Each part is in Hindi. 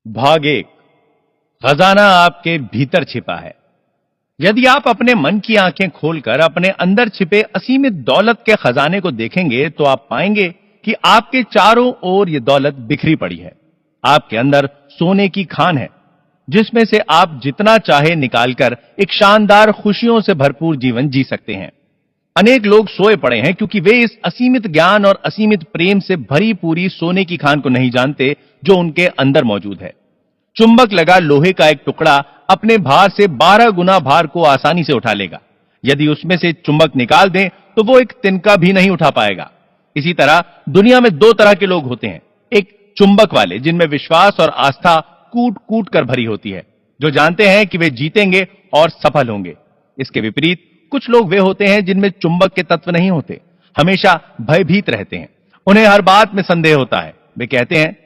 भाग एक। खजाना आपके भीतर छिपा है। यदि आप अपने मन की आंखें खोलकर अपने अंदर छिपे असीमित दौलत के खजाने को देखेंगे तो आप पाएंगे कि आपके चारों ओर यह दौलत बिखरी पड़ी है। आपके अंदर सोने की खान है जिसमें से आप जितना चाहे निकालकर एक शानदार खुशियों से भरपूर जीवन जी सकते हैं। अनेक लोग सोए पड़े हैं क्योंकि वे इस असीमित ज्ञान और असीमित प्रेम से भरी पूरी सोने की खान को नहीं जानते जो उनके अंदर मौजूद है। चुंबक लगा लोहे का एक टुकड़ा अपने भार से 12 गुना भार को आसानी से उठा लेगा। यदि उसमें से चुंबक निकाल दें तो वो एक तिनका भी नहीं उठा पाएगा। इसी तरह दुनिया में दो तरह के लोग होते हैं, एक चुंबक वाले जिनमें विश्वास और आस्था कूट कूट कर भरी होती है, जो जानते हैं कि वे जीतेंगे और सफल होंगे। इसके विपरीत कुछ लोग वे होते हैं जिनमें चुंबक के तत्व नहीं होते, हमेशा भयभीत रहते हैं। उन्हें हर बात में संदेह होता है। वे कहते हैं,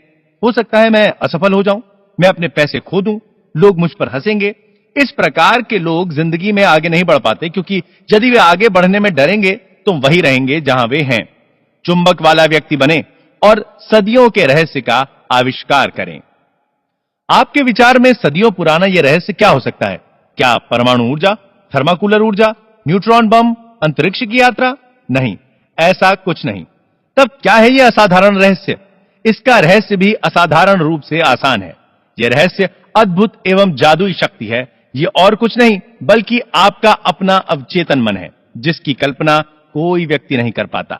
हो सकता है मैं असफल हो जाऊं, मैं अपने पैसे खो दूं, लोग मुझ पर हंसेंगे। इस प्रकार के लोग जिंदगी में आगे नहीं बढ़ पाते क्योंकि यदि वे आगे बढ़ने में डरेंगे तो वही रहेंगे जहां वे हैं। चुंबक वाला व्यक्ति बने और सदियों के रहस्य का आविष्कार करें। आपके विचार में सदियों पुराना यह रहस्य क्या हो सकता है? क्या परमाणु ऊर्जा, थर्माकूलर ऊर्जा, न्यूट्रॉन बम, अंतरिक्ष की यात्रा? नहीं, ऐसा कुछ नहीं। तब क्या है यह असाधारण रहस्य? इसका रहस्य भी असाधारण रूप से आसान है। यह रहस्य अद्भुत एवं जादुई शक्ति है। यह और कुछ नहीं बल्कि आपका अपना अवचेतन मन है, जिसकी कल्पना कोई व्यक्ति नहीं कर पाता।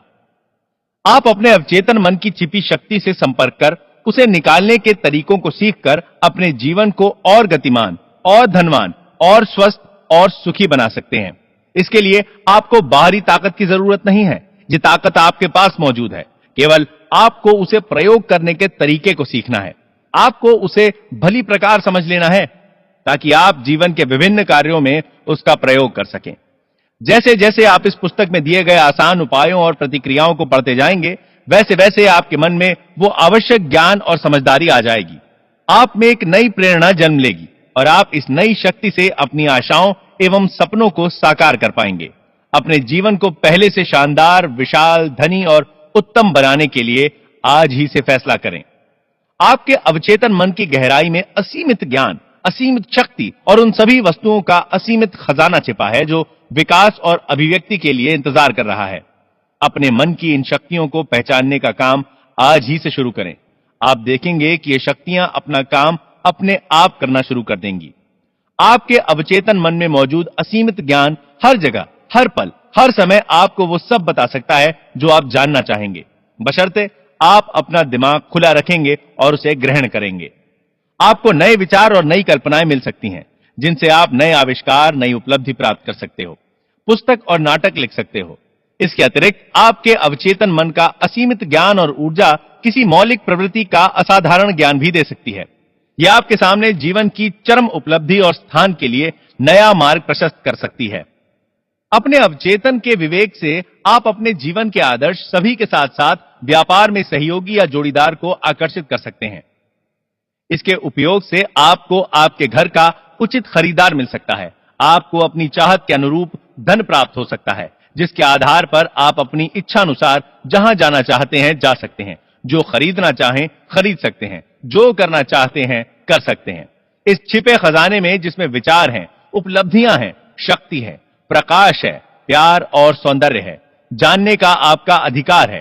आप अपने अवचेतन मन की छिपी शक्ति से संपर्क कर उसे निकालने के तरीकों को सीखकर अपने जीवन को और गतिमान और धनवान और स्वस्थ और सुखी बना सकते हैं। इसके लिए आपको बाहरी ताकत की जरूरत नहीं है। यह ताकत आपके पास मौजूद है, केवल आपको उसे प्रयोग करने के तरीके को सीखना है। आपको उसे भली प्रकार समझ लेना है ताकि आप जीवन के विभिन्न कार्यों में उसका प्रयोग कर सकें। जैसे जैसे आप इस पुस्तक में दिए गए आसान उपायों और प्रतिक्रियाओं को पढ़ते जाएंगे, वैसे वैसे आपके मन में वो आवश्यक ज्ञान और समझदारी आ जाएगी। आप में एक नई प्रेरणा जन्म लेगी और आप इस नई शक्ति से अपनी आशाओं एवं सपनों को साकार कर पाएंगे। अपने जीवन को पहले से शानदार, विशाल, धनी और उत्तम बनाने के लिए आज ही से फैसला करें। आपके अवचेतन मन की गहराई में असीमित ज्ञान, असीमित शक्ति और उन सभी वस्तुओं का असीमित खजाना छिपा है जो विकास और अभिव्यक्ति के लिए इंतजार कर रहा है। अपने मन की इन शक्तियों को पहचानने का काम आज ही से शुरू करें। आप देखेंगे कि ये शक्तियां अपना काम अपने आप करना शुरू कर देंगी। आपके अवचेतन मन में मौजूद असीमित ज्ञान हर जगह, हर पल, हर समय आपको वो सब बता सकता है जो आप जानना चाहेंगे, बशर्ते आप अपना दिमाग खुला रखेंगे और उसे ग्रहण करेंगे। आपको नए विचार और नई कल्पनाएं मिल सकती हैं जिनसे आप नए आविष्कार, नई उपलब्धि प्राप्त कर सकते हो, पुस्तक और नाटक लिख सकते हो। इसके अतिरिक्त आपके अवचेतन मन का असीमित ज्ञान और ऊर्जा किसी मौलिक प्रवृत्ति का असाधारण ज्ञान भी दे सकती है। यह आपके सामने जीवन की चरम उपलब्धि और स्थान के लिए नया मार्ग प्रशस्त कर सकती है। अपने अवचेतन के विवेक से आप अपने जीवन के आदर्श सभी के साथ साथ व्यापार में सहयोगी या जोड़ीदार को आकर्षित कर सकते हैं। इसके उपयोग से आपको आपके घर का उचित खरीदार मिल सकता है। आपको अपनी चाहत के अनुरूप धन प्राप्त हो सकता है, जिसके आधार पर आप अपनी इच्छानुसार जहां जाना चाहते हैं जा सकते हैं, जो खरीदना चाहें खरीद सकते हैं, जो करना चाहते हैं कर सकते हैं। इस छिपे खजाने में जिसमें विचार हैं, उपलब्धियां हैं, शक्ति है, प्रकाश है, प्यार और सौंदर्य है, जानने का आपका अधिकार है।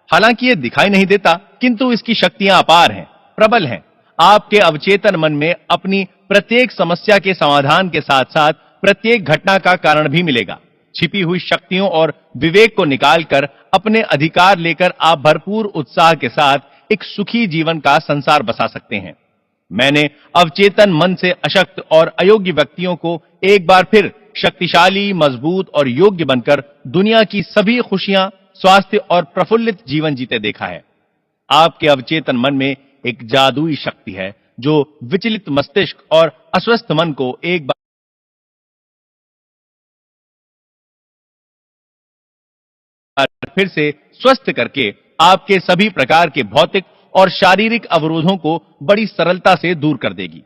हालांकि यह दिखाई नहीं देता, किंतु इसकी शक्तियां अपार हैं, प्रबल हैं। आपके अवचेतन मन में अपनी प्रत्येक समस्या के समाधान के साथ साथ प्रत्येक घटना का कारण भी मिलेगा। छिपी हुई शक्तियों और विवेक को निकालकर अपने अधिकार लेकर आप भरपूर उत्साह के साथ एक सुखी जीवन का संसार बसा सकते हैं। मैंने अवचेतन मन से अशक्त और अयोग्य व्यक्तियों को एक बार फिर शक्तिशाली, मजबूत और योग्य बनकर दुनिया की सभी खुशियां, स्वास्थ्य और प्रफुल्लित जीवन जीते देखा है। आपके अवचेतन मन में एक जादुई शक्ति है जो विचलित मस्तिष्क और अस्वस्थ मन को एक बार फिर से स्वस्थ करके आपके सभी प्रकार के भौतिक और शारीरिक अवरोधों को बड़ी सरलता से दूर कर देगी।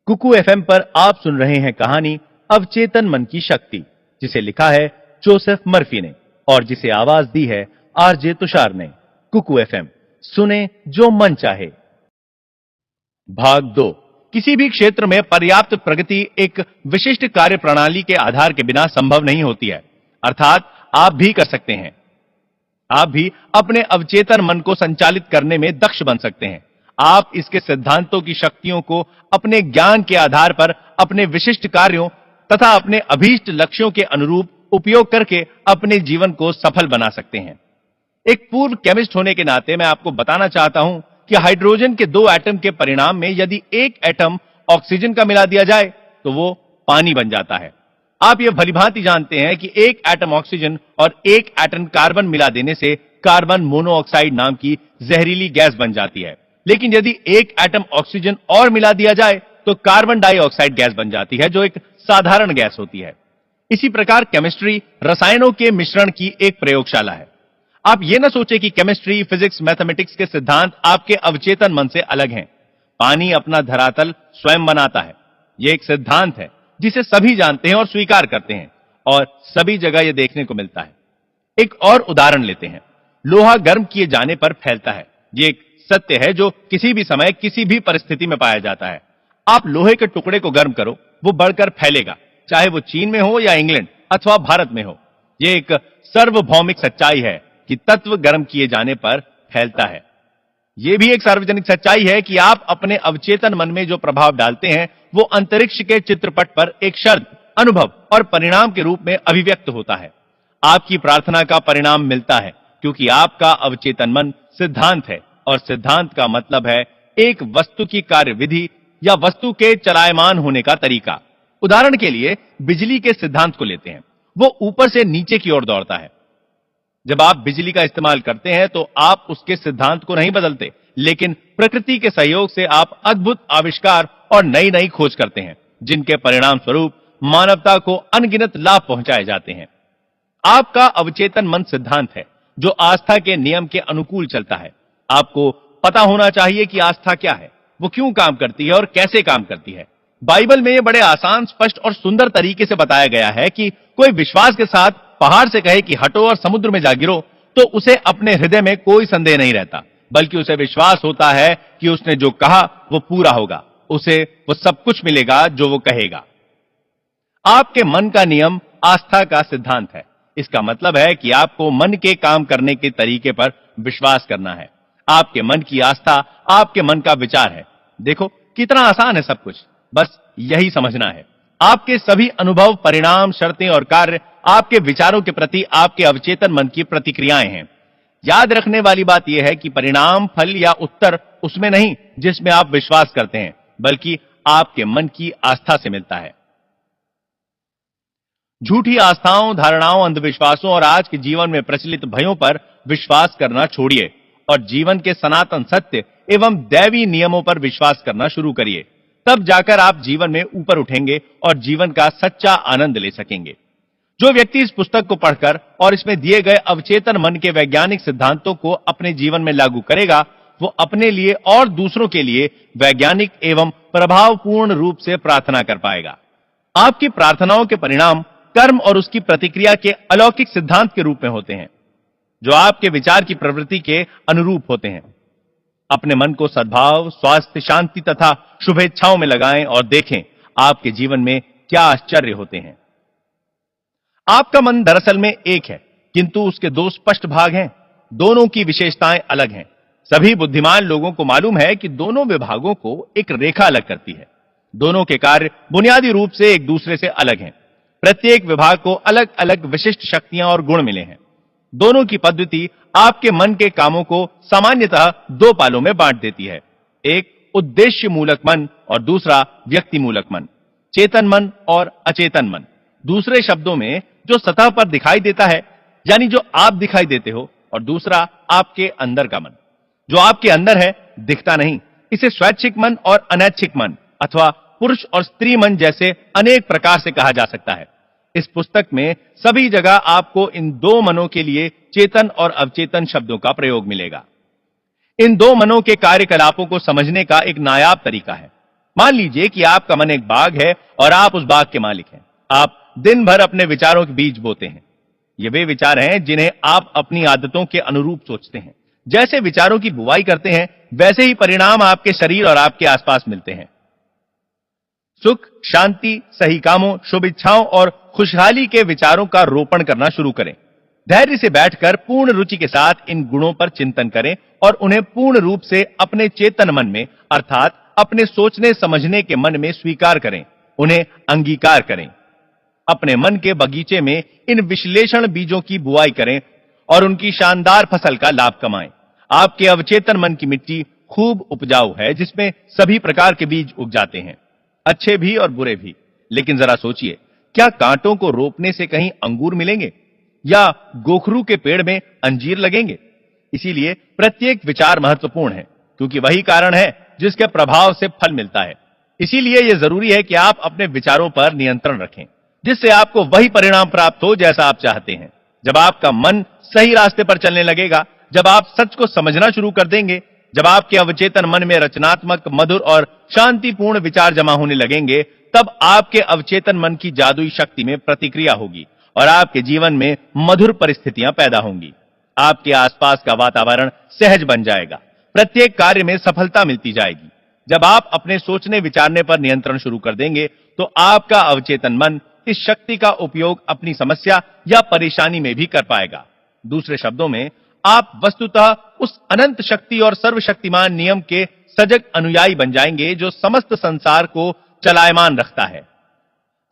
कुकू एफएम पर आप सुन रहे हैं कहानी अवचेतन मन की शक्ति, जिसे लिखा है जोसेफ मर्फी ने और जिसे आवाज दी है आरजे तुषार ने। कुकू एफएम, सुने जो मन चाहे। भाग 2। किसी भी क्षेत्र में पर्याप्त प्रगति एक विशिष्ट कार्य प्रणाली के आधार के बिना संभव नहीं होती है। अर्थात आप भी कर सकते हैं। आप भी अपने अवचेतन मन को संचालित करने में दक्ष बन सकते हैं। आप इसके सिद्धांतों की शक्तियों को अपने ज्ञान के आधार पर अपने विशिष्ट कार्यों तथा अपने अभीष्ट लक्ष्यों के अनुरूप उपयोग करके अपने जीवन को सफल बना सकते हैं। एक पूर्व केमिस्ट होने के नाते मैं आपको बताना चाहता हूं कि हाइड्रोजन के 2 एटम के परिणाम में यदि एक एटम ऑक्सीजन का मिला दिया जाए तो वो पानी बन जाता है। आप यह भलीभांति जानते हैं कि एक एटम ऑक्सीजन और एक एटम कार्बन मिला देने से कार्बन मोनोऑक्साइड नाम की जहरीली गैस बन जाती है। लेकिन यदि एक एटम ऑक्सीजन और मिला दिया जाए तो कार्बन डाइऑक्साइड गैस बन जाती है, जो एक साधारण गैस होती है। इसी प्रकार केमिस्ट्री रसायनों के मिश्रण की एक प्रयोगशाला है। आप यह ना सोचे कि केमिस्ट्री, फिजिक्स, मैथमेटिक्स के सिद्धांत आपके अवचेतन मन से अलग हैं। पानी अपना धरातल स्वयं बनाता है। यह एक सिद्धांत है जिसे सभी जानते हैं और स्वीकार करते हैं, और सभी जगह यह देखने को मिलता है। एक और उदाहरण लेते हैं। लोहा गर्म किए जाने पर फैलता है। यह एक सत्य है जो किसी भी समय किसी भी परिस्थिति में पाया जाता है। आप लोहे के टुकड़े को गर्म करो, वो बढ़कर फैलेगा, चाहे वो चीन में हो या इंग्लैंड अथवा भारत में हो। यह एक सार्वभौमिक सच्चाई है कि तत्व गर्म किए जाने पर फैलता है। यह भी एक सार्वजनिक सच्चाई है कि आप अपने अवचेतन मन में जो प्रभाव डालते हैं वो अंतरिक्ष के चित्रपट पर एक शर्त, अनुभव और परिणाम के रूप में अभिव्यक्त होता है। आपकी प्रार्थना का परिणाम मिलता है क्योंकि आपका अवचेतन मन सिद्धांत है, और सिद्धांत का मतलब है एक वस्तु की कार्यविधि या वस्तु के चलायमान होने का तरीका। उदाहरण के लिए बिजली के सिद्धांत को लेते हैं। वो ऊपर से नीचे की ओर दौड़ता है। जब आप बिजली का इस्तेमाल करते हैं तो आप उसके सिद्धांत को नहीं बदलते, लेकिन प्रकृति के सहयोग से आप अद्भुत आविष्कार और नई नई खोज करते हैं, जिनके परिणाम स्वरूप मानवता को अनगिनत लाभ पहुंचाए जाते हैं। आपका अवचेतन मन सिद्धांत है जो आस्था के नियम के अनुकूल चलता है। आपको पता होना चाहिए कि आस्था क्या है, वो क्यों काम करती है और कैसे काम करती है। बाइबल में यह बड़े आसान, स्पष्ट और सुंदर तरीके से बताया गया है कि कोई विश्वास के साथ पहाड़ से कहे कि हटो और समुद्र में जा गिरो, तो उसे अपने हृदय में कोई संदेह नहीं रहता, बल्कि उसे विश्वास होता है कि उसने जो कहा वो पूरा होगा, उसे वो सब कुछ मिलेगा जो वो कहेगा। आपके मन का नियम आस्था का सिद्धांत है। इसका मतलब है कि आपको मन के काम करने के तरीके पर विश्वास करना है। आपके मन की आस्था आपके मन का विचार है। देखो कितना आसान है सब कुछ, बस यही समझना है। आपके सभी अनुभव, परिणाम, शर्तें और कार्य आपके विचारों के प्रति आपके अवचेतन मन की प्रतिक्रियाएं हैं। याद रखने वाली बात यह है कि परिणाम, फल या उत्तर उसमें नहीं जिसमें आप विश्वास करते हैं, बल्कि आपके मन की आस्था से मिलता है। झूठी आस्थाओं, धारणाओं, अंधविश्वासों और आज के जीवन में प्रचलित भयों पर विश्वास करना छोड़िए और जीवन के सनातन सत्य एवं दैवी नियमों पर विश्वास करना शुरू करिए। तब जाकर आप जीवन में ऊपर उठेंगे और जीवन का सच्चा आनंद ले सकेंगे। जो व्यक्ति इस पुस्तक को पढ़कर और इसमें दिए गए अवचेतन मन के वैज्ञानिक सिद्धांतों को अपने जीवन में लागू करेगा, वो अपने लिए और दूसरों के लिए वैज्ञानिक एवं प्रभावपूर्ण रूप से प्रार्थना कर पाएगा। आपकी प्रार्थनाओं के परिणाम कर्म और उसकी प्रतिक्रिया के अलौकिक सिद्धांत के रूप में होते हैं, जो आपके विचार की प्रवृत्ति के अनुरूप होते हैं। अपने मन को सद्भाव, स्वास्थ्य, शांति तथा शुभेच्छाओं में लगाएं और देखें आपके जीवन में क्या आश्चर्य होते हैं। आपका मन दरअसल में एक है, किंतु उसके 2 स्पष्ट भाग हैं। दोनों की विशेषताएं अलग हैं। सभी बुद्धिमान लोगों को मालूम है कि दोनों विभागों को एक रेखा अलग करती है। दोनों के कार्य बुनियादी रूप से एक दूसरे से अलग हैं। प्रत्येक विभाग को अलग अलग विशिष्ट शक्तियां और गुण मिले हैं। दोनों की पद्धति आपके मन के कामों को सामान्यतः 2 पालों में बांट देती है। एक उद्देश्य मूलक मन और दूसरा व्यक्ति मूलक मन, चेतन मन और अचेतन मन। दूसरे शब्दों में, जो सतह पर दिखाई देता है, यानी जो आप दिखाई देते हो, और दूसरा आपके अंदर का मन, जो आपके अंदर है, दिखता नहीं। इसे स्वैच्छिक मन और अनैच्छिक मन अथवा पुरुष और स्त्री मन जैसे अनेक प्रकार से कहा जा सकता है। इस पुस्तक में सभी जगह आपको इन 2 मनों के लिए चेतन और अवचेतन शब्दों का प्रयोग मिलेगा। इन 2 मनों के कार्यकलापों को समझने का एक नायाब तरीका है। मान लीजिए कि आपका मन एक बाग है और आप उस बाग के मालिक हैं। आप दिन भर अपने विचारों के बीज बोते हैं। ये वे विचार हैं जिन्हें आप अपनी आदतों के अनुरूप सोचते हैं। जैसे विचारों की बुवाई करते हैं, वैसे ही परिणाम आपके शरीर और आपके आसपास मिलते हैं। सुख, शांति, सही कामों, शुभ इच्छाओं और खुशहाली के विचारों का रोपण करना शुरू करें। धैर्य से बैठकर पूर्ण रुचि के साथ इन गुणों पर चिंतन करें और उन्हें पूर्ण रूप से अपने चेतन मन में अर्थात अपने सोचने समझने के मन में स्वीकार करें, उन्हें अंगीकार करें। अपने मन के बगीचे में इन विश्लेषण बीजों की बुआई करें और उनकी शानदार फसल का लाभ कमाएं। आपके अवचेतन मन की मिट्टी खूब उपजाऊ है, जिसमें सभी प्रकार के बीज उग जाते हैं, अच्छे भी और बुरे भी। लेकिन जरा सोचिए, क्या कांटों को रोपने से कहीं अंगूर मिलेंगे या गोखरू के पेड़ में अंजीर लगेंगे? इसीलिए प्रत्येक विचार महत्वपूर्ण है, क्योंकि वही कारण है जिसके प्रभाव से फल मिलता है। इसीलिए यह जरूरी है कि आप अपने विचारों पर नियंत्रण रखें, जिससे आपको वही परिणाम प्राप्त हो जैसा आप चाहते हैं। जब आपका मन सही रास्ते पर चलने लगेगा, जब आप सच को समझना शुरू कर देंगे, जब आपके अवचेतन मन में रचनात्मक, मधुर और शांतिपूर्ण विचार जमा होने लगेंगे, तब आपके अवचेतन मन की जादुई शक्ति में प्रतिक्रिया होगी और आपके जीवन में मधुर परिस्थितियां पैदा होंगी। आपके आसपास का वातावरण सहज बन जाएगा, प्रत्येक कार्य में सफलता मिलती जाएगी। जब आप अपने सोचने विचारने पर नियंत्रण शुरू कर देंगे, तो आपका अवचेतन मन इस शक्ति का उपयोग अपनी समस्या या परेशानी में भी कर पाएगा। दूसरे शब्दों में, आप वस्तुतः उस अनंत शक्ति और सर्वशक्तिमान नियम के सजग अनुयायी बन जाएंगे जो समस्त संसार को चलायमान रखता है।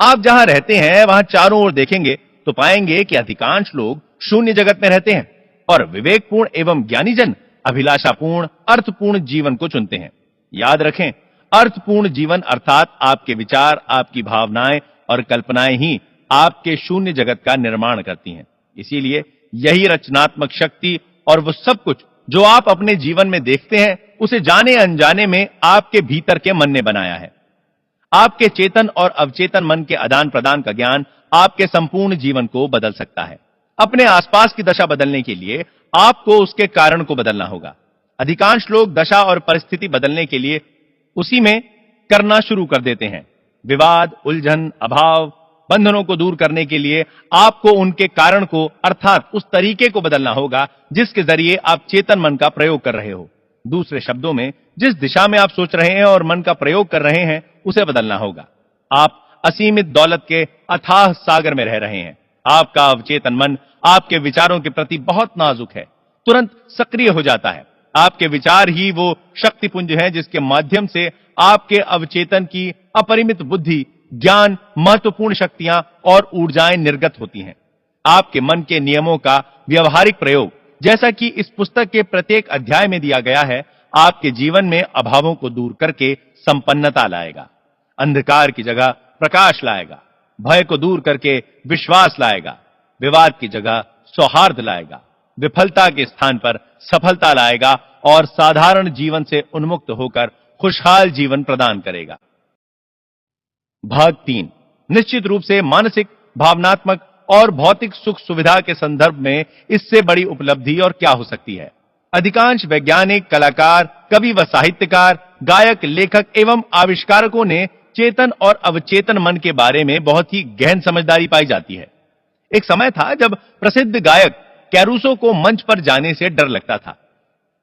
आप जहां रहते हैं वहां चारों ओर देखेंगे तो पाएंगे कि अधिकांश लोग शून्य जगत में रहते हैं और विवेकपूर्ण एवं ज्ञानी जन अभिलाषापूर्ण, अर्थपूर्ण जीवन को चुनते हैं। याद रखें, अर्थपूर्ण जीवन अर्थात आपके विचार, आपकी भावनाएं और कल्पनाएं ही आपके शून्य जगत का निर्माण करती हैं। इसीलिए यही रचनात्मक शक्ति और वो सब कुछ जो आप अपने जीवन में देखते हैं, उसे जाने अनजाने में आपके भीतर के मन ने बनाया है। आपके चेतन और अवचेतन मन के आदान प्रदान का ज्ञान आपके संपूर्ण जीवन को बदल सकता है। अपने आसपास की दशा बदलने के लिए आपको उसके कारण को बदलना होगा। अधिकांश लोग दशा और परिस्थिति बदलने के लिए उसी में करना शुरू कर देते हैं। विवाद, उलझन, अभाव, बंधनों को दूर करने के लिए आपको उनके कारण को अर्थात उस तरीके को बदलना होगा जिसके जरिए आप चेतन मन का प्रयोग कर रहे हो। दूसरे शब्दों में, जिस दिशा में आप सोच रहे हैं और मन का प्रयोग कर रहे हैं, उसे बदलना होगा। आप असीमित दौलत के अथाह सागर में रह रहे हैं। आपका अवचेतन मन आपके विचारों के प्रति बहुत नाजुक है, तुरंत सक्रिय हो जाता है। आपके विचार ही वो शक्तिपुंज हैं जिसके माध्यम से आपके अवचेतन की अपरिमित बुद्धि, ज्ञान, महत्वपूर्ण शक्तियां और ऊर्जाएं निर्गत होती हैं। आपके मन के नियमों का व्यवहारिक प्रयोग, जैसा कि इस पुस्तक के प्रत्येक अध्याय में दिया गया है, आपके जीवन में अभावों को दूर करके संपन्नता लाएगा, अंधकार की जगह प्रकाश लाएगा, भय को दूर करके विश्वास लाएगा, विवाद की जगह सौहार्द लाएगा, विफलता के स्थान पर सफलता लाएगा और साधारण जीवन से उन्मुक्त होकर खुशहाल जीवन प्रदान करेगा। भाग 3, निश्चित रूप से मानसिक, भावनात्मक और भौतिक सुख सुविधा के संदर्भ में इससे बड़ी उपलब्धि और क्या हो सकती है। अधिकांश वैज्ञानिक, कलाकार, कवि व साहित्यकार, गायक, लेखक एवं आविष्कारकों ने चेतन और अवचेतन मन के बारे में बहुत ही गहन समझदारी पाई जाती है। एक समय था जब प्रसिद्ध गायक कैरूसो को मंच पर जाने से डर लगता था।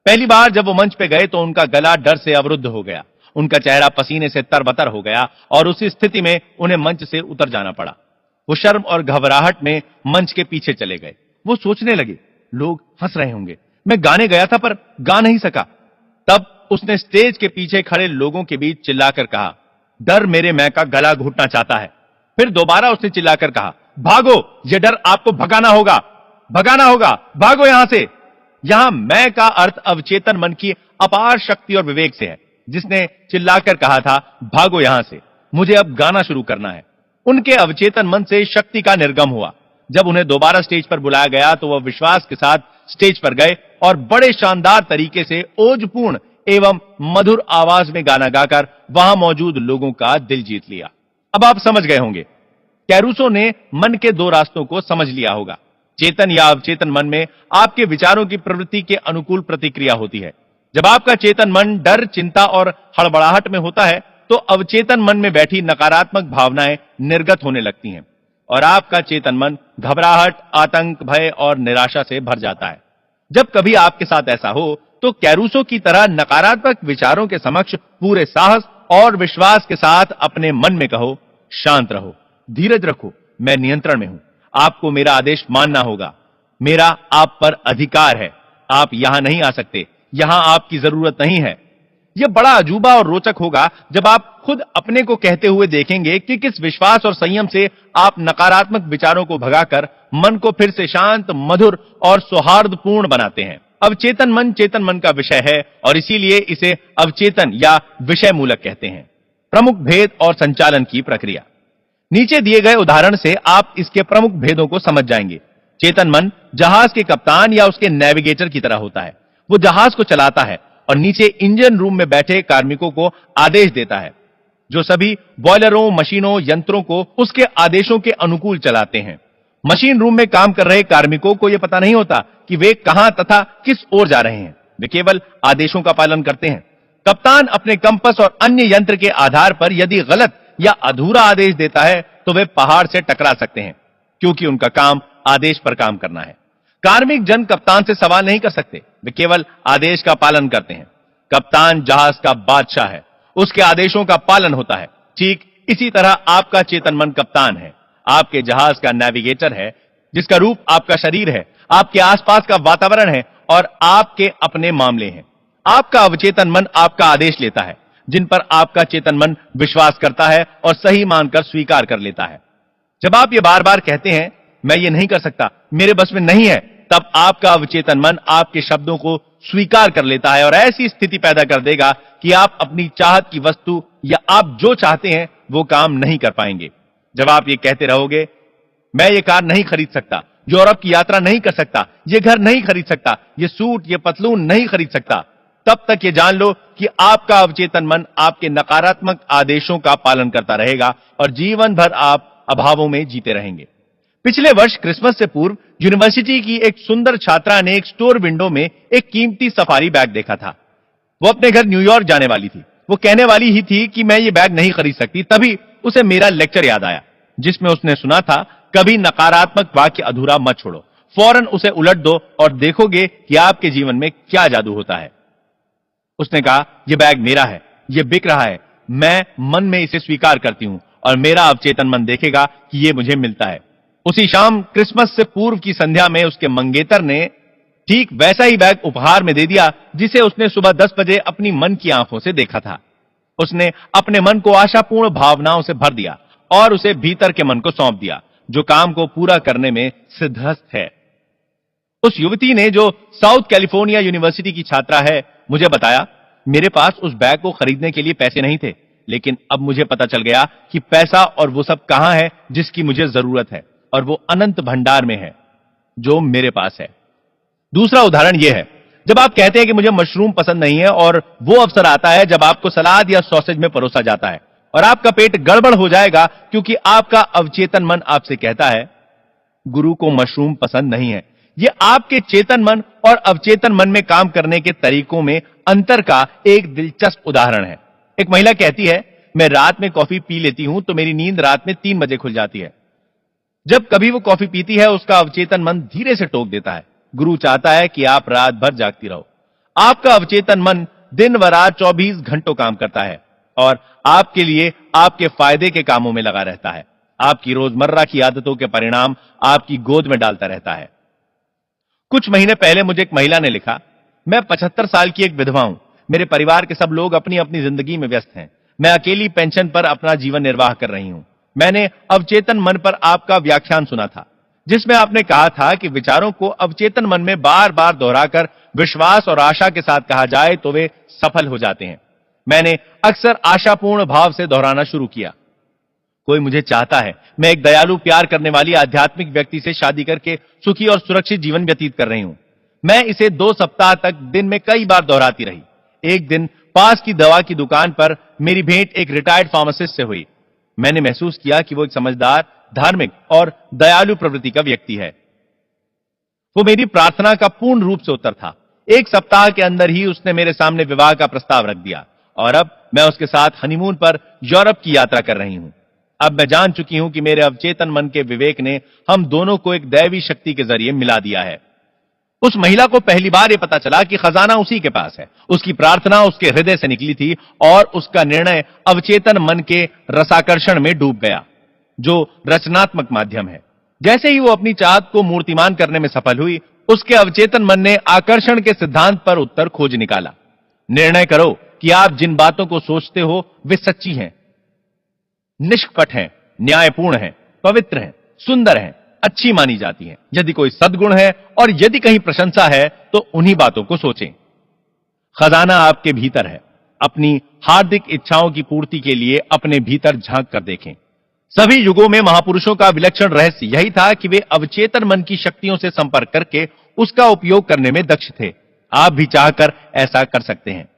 पहली बार जब वो मंच पे गए तो उनका गला डर से अवरुद्ध हो गया, उनका चेहरा पसीने से तरबतर हो गया और उसी स्थिति में उन्हें मंच से उतर जाना पड़ा। वो शर्म और घबराहट में मंच के पीछे चले गए। वो सोचने लगे, लोग हंस रहे होंगे, मैं गाने गया था पर गा नहीं सका। तब उसने स्टेज के पीछे खड़े लोगों के बीच चिल्लाकर कहा, डर मेरे मैं का गला घुटना चाहता है। फिर दोबारा उसने चिल्लाकर कहा, भागो, ये डर आपको भगाना होगा, भगाना होगा, भागो यहां से। यहां मैं का अर्थ अवचेतन मन की अपार शक्ति और विवेक से है, जिसने चिल्लाकर कहा था, भागो यहां से, मुझे अब गाना शुरू करना है। उनके अवचेतन मन से शक्ति का निर्गम हुआ। जब उन्हें दोबारा स्टेज पर बुलाया गया तो वह विश्वास के साथ स्टेज पर गए और बड़े शानदार तरीके से ओजपूर्ण एवं मधुर आवाज में गाना गाकर वहां मौजूद लोगों का दिल जीत लिया। अब आप समझ गए होंगे, कैरूसो ने मन के दो रास्तों को समझ लिया होगा। चेतन या अवचेतन मन में आपके विचारों की प्रवृत्ति के अनुकूल प्रतिक्रिया होती है। जब आपका चेतन मन डर, चिंता और हड़बड़ाहट में होता है तो अवचेतन मन में बैठी नकारात्मक भावनाएं निर्गत होने लगती हैं और आपका चेतन मन घबराहट, आतंक, भय और निराशा से भर जाता है। जब कभी आपके साथ ऐसा हो तो कैरूसो की तरह नकारात्मक विचारों के समक्ष पूरे साहस और विश्वास के साथ अपने मन में कहो, शांत रहो, धीरज रखो, मैं नियंत्रण में हूं, आपको मेरा आदेश मानना होगा, मेरा आप पर अधिकार है, आप यहां नहीं आ सकते, यहां आपकी जरूरत नहीं है। यह बड़ा अजूबा और रोचक होगा जब आप खुद अपने को कहते हुए देखेंगे कि किस विश्वास और संयम से आप नकारात्मक विचारों को भगाकर मन को फिर से शांत, मधुर और सौहार्दपूर्ण बनाते हैं। अवचेतन मन चेतन मन का विषय है और इसीलिए इसे अवचेतन या विषय मूलक कहते हैं। प्रमुख भेद और संचालन की प्रक्रिया। नीचे दिए गए उदाहरण से आप इसके प्रमुख भेदों को समझ जाएंगे। चेतन मन जहाज के कप्तान या उसके नेविगेटर की तरह होता है। वो जहाज को चलाता है और नीचे इंजन रूम में बैठे कार्मिकों को आदेश देता है, जो सभी बॉयलरों, मशीनों, यंत्रों को उसके आदेशों के अनुकूल चलाते हैं। मशीन रूम में काम कर रहे कार्मिकों को यह पता नहीं होता कि वे कहां तथा किस ओर जा रहे हैं, वे केवल आदेशों का पालन करते हैं। कप्तान अपने कंपस और अन्य यंत्र के आधार पर यदि गलत या अधूरा आदेश देता है तो वे पहाड़ से टकरा सकते हैं, क्योंकि उनका काम आदेश पर काम करना है। कार्मिक जन कप्तान से सवाल नहीं कर सकते, वे केवल आदेश का पालन करते हैं। कप्तान जहाज का बादशाह है, उसके आदेशों का पालन होता है। ठीक इसी तरह आपका चेतन मन कप्तान है, आपके जहाज का नेविगेटर है, जिसका रूप आपका शरीर है, आपके आसपास का वातावरण है और आपके अपने मामले हैं। आपका अवचेतन मन आपका आदेश लेता है, जिन पर आपका चेतन मन विश्वास करता है और सही मानकर स्वीकार कर लेता है। जब आप ये बार बार कहते हैं, मैं ये नहीं कर सकता, मेरे बस में नहीं है, तब आपका अवचेतन मन आपके शब्दों को स्वीकार कर लेता है और ऐसी स्थिति पैदा कर देगा कि आप अपनी चाहत की वस्तु या आप जो चाहते हैं वो काम नहीं कर पाएंगे। जब आप ये कहते रहोगे, मैं ये कार नहीं खरीद सकता, यूरोप की यात्रा नहीं कर सकता, ये घर नहीं खरीद सकता, ये सूट, ये पतलून नहीं खरीद सकता, तब तक ये जान लो कि आपका अवचेतन मन आपके नकारात्मक आदेशों का पालन करता रहेगा और जीवन भर आप अभावों में जीते रहेंगे। पिछले वर्ष क्रिसमस से पूर्व यूनिवर्सिटी की एक सुंदर छात्रा ने एक स्टोर विंडो में एक कीमती सफारी बैग देखा था। वो अपने घर न्यूयॉर्क जाने वाली थी। वो कहने वाली ही थी कि मैं ये बैग नहीं खरीद सकती, तभी उसे मेरा लेक्चर याद आया, जिसमें उसने सुना था, कभी नकारात्मक वाक्य अधूरा मत छोड़ो, फौरन उसे उलट दो और देखोगे कि आपके जीवन में क्या जादू होता है। उसने कहा, यह बैग मेरा है, यह बिक रहा है, मैं मन में इसे स्वीकार करती हूं और मेरा अवचेतन मन देखेगा कि यह मुझे मिलता है। उसी शाम क्रिसमस से पूर्व की संध्या में उसके मंगेतर ने ठीक वैसा ही बैग उपहार में दे दिया, जिसे उसने सुबह 10 बजे अपनी मन की आंखों से देखा था। उसने अपने मन को आशापूर्ण भावनाओं से भर दिया और उसे भीतर के मन को सौंप दिया, जो काम को पूरा करने में सिद्धहस्त है। उस युवती ने, जो साउथ कैलिफोर्निया यूनिवर्सिटी की छात्रा है, मुझे बताया, मेरे पास उस बैग को खरीदने के लिए पैसे नहीं थे, लेकिन अब मुझे पता चल गया कि पैसा और वो सब कहां है जिसकी मुझे जरूरत है, और वो अनंत भंडार में है जो मेरे पास है। दूसरा उदाहरण यह है, जब आप कहते हैं कि मुझे मशरूम पसंद नहीं है, और वो अवसर आता है जब आपको सलाद या सॉसेज में परोसा जाता है और आपका पेट गड़बड़ हो जाएगा, क्योंकि आपका अवचेतन मन आपसे कहता है, गुरु को मशरूम पसंद नहीं है। यह आपके चेतन मन और अवचेतन मन में काम करने के तरीकों में अंतर का एक दिलचस्प उदाहरण है। एक महिला कहती है, मैं रात में कॉफी पी लेती हूं तो मेरी नींद रात में 3 बजे खुल जाती है। जब कभी वो कॉफी पीती है, उसका अवचेतन मन धीरे से टोक देता है, गुरु चाहता है कि आप रात भर जागती रहो। आपका अवचेतन मन दिन व रात 24 घंटों काम करता है और आपके लिए आपके फायदे के कामों में लगा रहता है। आपकी रोजमर्रा की आदतों के परिणाम आपकी गोद में डालता रहता है। कुछ महीने पहले मुझे एक महिला ने लिखा, मैं 75 साल की एक विधवा हूं, मेरे परिवार के सब लोग अपनी अपनी जिंदगी में व्यस्त हैं, मैं अकेली पेंशन पर अपना जीवन निर्वाह कर रही हूं। मैंने अवचेतन मन पर आपका व्याख्यान सुना था, जिसमें आपने कहा था कि विचारों को अवचेतन मन में बार बार दोहराकर विश्वास और आशा के साथ कहा जाए तो वे सफल हो जाते हैं। मैंने अक्सर आशापूर्ण भाव से दोहराना शुरू किया, कोई मुझे चाहता है, मैं एक दयालु प्यार करने वाली आध्यात्मिक व्यक्ति से शादी करके सुखी और सुरक्षित जीवन व्यतीत कर रही हूं। मैं इसे 2 सप्ताह तक दिन में कई बार दोहराती रही। एक दिन पास की दवा की दुकान पर मेरी भेंट एक रिटायर्ड फार्मासिस्ट से हुई। मैंने महसूस किया कि वो एक समझदार, धार्मिक और दयालु प्रवृत्ति का व्यक्ति है। वो मेरी प्रार्थना का पूर्ण रूप से उत्तर था। 1 सप्ताह के अंदर ही उसने मेरे सामने विवाह का प्रस्ताव रख दिया और अब मैं उसके साथ हनीमून पर यूरोप की यात्रा कर रही हूं। अब मैं जान चुकी हूं कि मेरे अवचेतन मन के विवेक ने हम दोनों को एक दैवी शक्ति के जरिए मिला दिया है। उस महिला को पहली बार यह पता चला कि खजाना उसी के पास है। उसकी प्रार्थना उसके हृदय से निकली थी और उसका निर्णय अवचेतन मन के रसाकर्षण में डूब गया, जो रचनात्मक माध्यम है। जैसे ही वो अपनी चाहत को मूर्तिमान करने में सफल हुई, उसके अवचेतन मन ने आकर्षण के सिद्धांत पर उत्तर खोज निकाला। निर्णय करो कि आप जिन बातों को सोचते हो वे सच्ची हैं, निष्कपट हैं, न्यायपूर्ण हैं, पवित्र हैं, सुंदर हैं, अच्छी मानी जाती हैं। यदि कोई सद्गुण है और यदि कहीं प्रशंसा है तो उन्हीं बातों को सोचें। खजाना आपके भीतर है। अपनी हार्दिक इच्छाओं की पूर्ति के लिए अपने भीतर झांक कर देखें। सभी युगों में महापुरुषों का विलक्षण रहस्य यही था कि वे अवचेतन मन की शक्तियों से संपर्क करके उसका उपयोग करने में दक्ष थे। आप भी चाहकर ऐसा कर सकते हैं।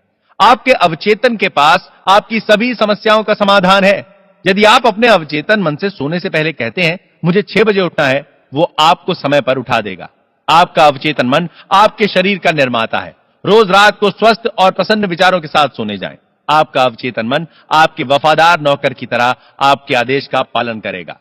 आपके अवचेतन के पास आपकी सभी समस्याओं का समाधान है। यदि आप अपने अवचेतन मन से सोने से पहले कहते हैं मुझे 6 बजे उठना है, वो आपको समय पर उठा देगा। आपका अवचेतन मन आपके शरीर का निर्माता है। रोज रात को स्वस्थ और प्रसन्न विचारों के साथ सोने जाएं। आपका अवचेतन मन आपके वफादार नौकर की तरह आपके आदेश का पालन करेगा।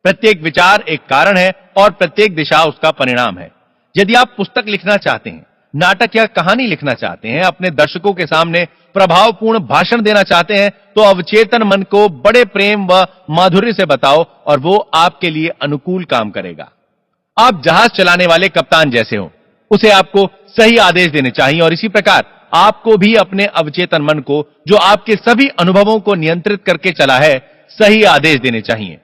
प्रत्येक विचार एक कारण है और प्रत्येक दिशा उसका परिणाम है। यदि आप पुस्तक लिखना चाहते हैं, नाटक या कहानी लिखना चाहते हैं, अपने दर्शकों के सामने प्रभावपूर्ण भाषण देना चाहते हैं, तो अवचेतन मन को बड़े प्रेम व माधुर्य से बताओ और वो आपके लिए अनुकूल काम करेगा। आप जहाज चलाने वाले कप्तान जैसे हो, उसे आपको सही आदेश देने चाहिए और इसी प्रकार आपको भी अपने अवचेतन मन को, जो आपके सभी अनुभवों को नियंत्रित करके चला है, सही आदेश देने चाहिए।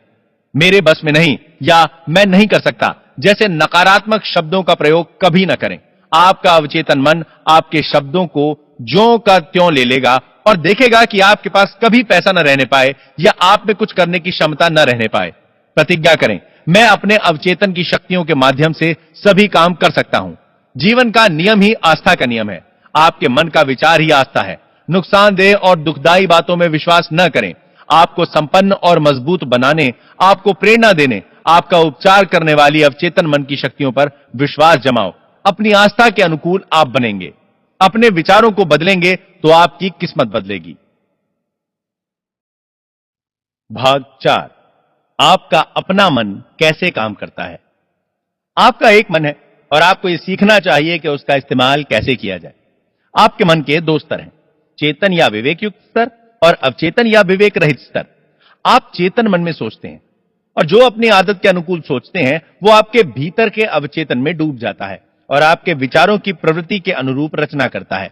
मेरे बस में नहीं या मैं नहीं कर सकता जैसे नकारात्मक शब्दों का प्रयोग कभी न करें। आपका अवचेतन मन आपके शब्दों को ज्यों का त्यों ले लेगा और देखेगा कि आपके पास कभी पैसा न रहने पाए या आप में कुछ करने की क्षमता न रहने पाए। प्रतिज्ञा करें, मैं अपने अवचेतन की शक्तियों के माध्यम से सभी काम कर सकता हूं। जीवन का नियम ही आस्था का नियम है। आपके मन का विचार ही आस्था है। नुकसानदेह और दुखदायी बातों में विश्वास न करें। आपको संपन्न और मजबूत बनाने, आपको प्रेरणा देने, आपका उपचार करने वाली अवचेतन मन की शक्तियों पर विश्वास जमाओ। अपनी आस्था के अनुकूल आप बनेंगे। अपने विचारों को बदलेंगे तो आपकी किस्मत बदलेगी। भाग 4, आपका अपना मन कैसे काम करता है। आपका एक मन है और आपको यह सीखना चाहिए कि उसका इस्तेमाल कैसे किया जाए। आपके मन के 2 स्तर हैं, चेतन या विवेक युक्त स्तर और अवचेतन या विवेक रहित स्तर। आप चेतन मन में सोचते हैं और जो अपनी आदत के अनुकूल सोचते हैं वो आपके भीतर के अवचेतन में डूब जाता है और आपके विचारों की प्रवृत्ति के अनुरूप रचना करता है।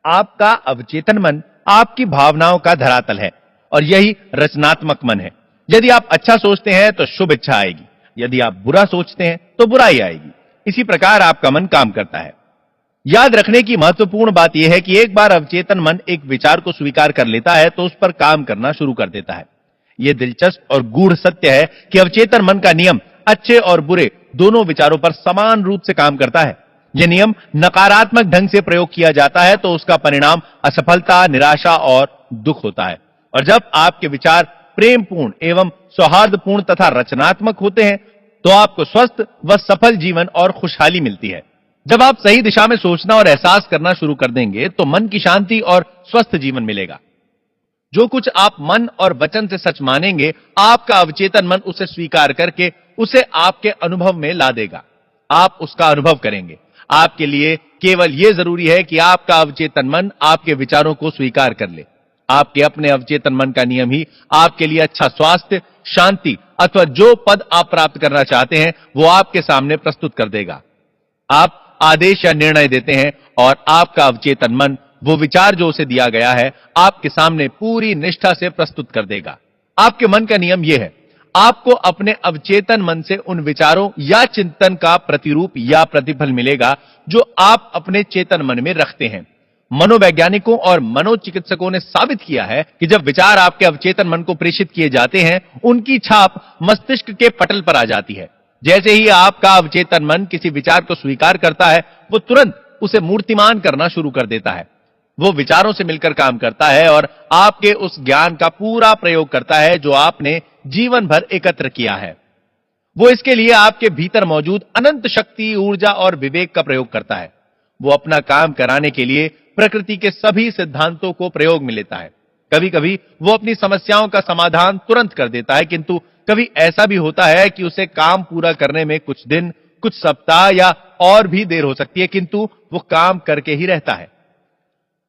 आपका अवचेतन मन आपकी भावनाओं का धरातल है और यही रचनात्मक मन है। यदि आप अच्छा सोचते हैं तो शुभ इच्छा आएगी, यदि आप बुरा सोचते हैं तो बुराई आएगी। इसी प्रकार आपका मन काम करता है। याद रखने की महत्वपूर्ण बात यह है कि एक बार अवचेतन मन एक विचार को स्वीकार कर लेता है तो उस पर काम करना शुरू कर देता है। यह दिलचस्प और गूढ़ सत्य है कि अवचेतन मन का नियम अच्छे और बुरे दोनों विचारों पर समान रूप से काम करता है। यह नियम नकारात्मक ढंग से प्रयोग किया जाता है तो उसका परिणाम असफलता, निराशा और दुख होता है। और जब आपके विचार प्रेमपूर्ण एवं सौहार्दपूर्ण तथा रचनात्मक होते हैं तो आपको स्वस्थ व सफल जीवन और खुशहाली मिलती है। जब आप सही दिशा में सोचना और एहसास करना शुरू कर देंगे तो मन की शांति और स्वस्थ जीवन मिलेगा। जो कुछ आप मन और वचन से सच मानेंगे, आपका अवचेतन मन उसे स्वीकार करके उसे आपके अनुभव में ला देगा। आप उसका अनुभव करेंगे। आपके लिए केवल यह जरूरी है कि आपका अवचेतन मन आपके विचारों को स्वीकार कर ले। आपके अपने अवचेतन मन का नियम ही आपके लिए अच्छा स्वास्थ्य, शांति अथवा जो पद आप प्राप्त करना चाहते हैं वो आपके सामने प्रस्तुत कर देगा। आप आदेश या निर्णय देते हैं और आपका अवचेतन मन वो विचार जो उसे दिया गया है आपके सामने पूरी निष्ठा से प्रस्तुत कर देगा। आपके मन का नियम यह है, आपको अपने अवचेतन मन से उन विचारों या चिंतन का प्रतिरूप या प्रतिफल मिलेगा जो आप अपने चेतन मन में रखते हैं। मनोवैज्ञानिकों और मनोचिकित्सकों ने साबित किया है कि जब विचार आपके अवचेतन मन को प्रेषित किए जाते हैं, उनकी छाप मस्तिष्क के पटल पर आ जाती है। जैसे ही आपका अवचेतन मन किसी विचार को स्वीकार करता है, वो तुरंत उसे मूर्तिमान करना शुरू कर देता है। वो विचारों से मिलकर काम करता है और आपके उस ज्ञान का पूरा प्रयोग करता है जो आपने जीवन भर एकत्र किया है। वो इसके लिए आपके भीतर मौजूद अनंत शक्ति, ऊर्जा और विवेक का प्रयोग करता है। वो अपना काम कराने के लिए प्रकृति के सभी सिद्धांतों को प्रयोग में लेता है। कभी कभी वो अपनी समस्याओं का समाधान तुरंत कर देता है, किंतु कभी ऐसा भी होता है कि उसे काम पूरा करने में कुछ दिन, कुछ सप्ताह या और भी देर हो सकती है, किंतु वो काम करके ही रहता है।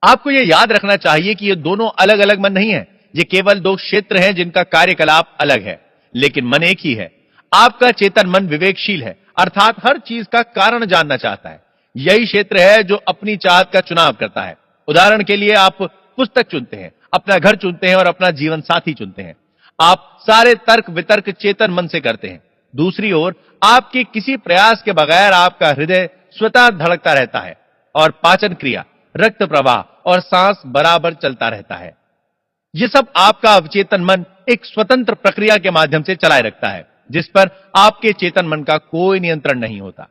आपको यह याद रखना चाहिए कि ये दोनों अलग अलग मन नहीं है, ये केवल दो क्षेत्र हैं जिनका कार्यकलाप अलग है, लेकिन मन एक ही है। आपका चेतन मन विवेकशील है, अर्थात हर चीज का कारण जानना चाहता है। यही क्षेत्र है जो अपनी चाहत का चुनाव करता है। उदाहरण के लिए आप पुस्तक चुनते हैं, अपना घर चुनते हैं और अपना जीवन साथी चुनते हैं। आप सारे तर्क वितर्क चेतन मन से करते हैं। दूसरी ओर आपके किसी प्रयास के बगैर आपका हृदय स्वतः धड़कता रहता है और पाचन क्रिया, रक्त प्रवाह और सांस बराबर चलता रहता है। यह सब आपका अवचेतन मन एक स्वतंत्र प्रक्रिया के माध्यम से चलाए रखता है, जिस पर आपके चेतन मन का कोई नियंत्रण नहीं होता।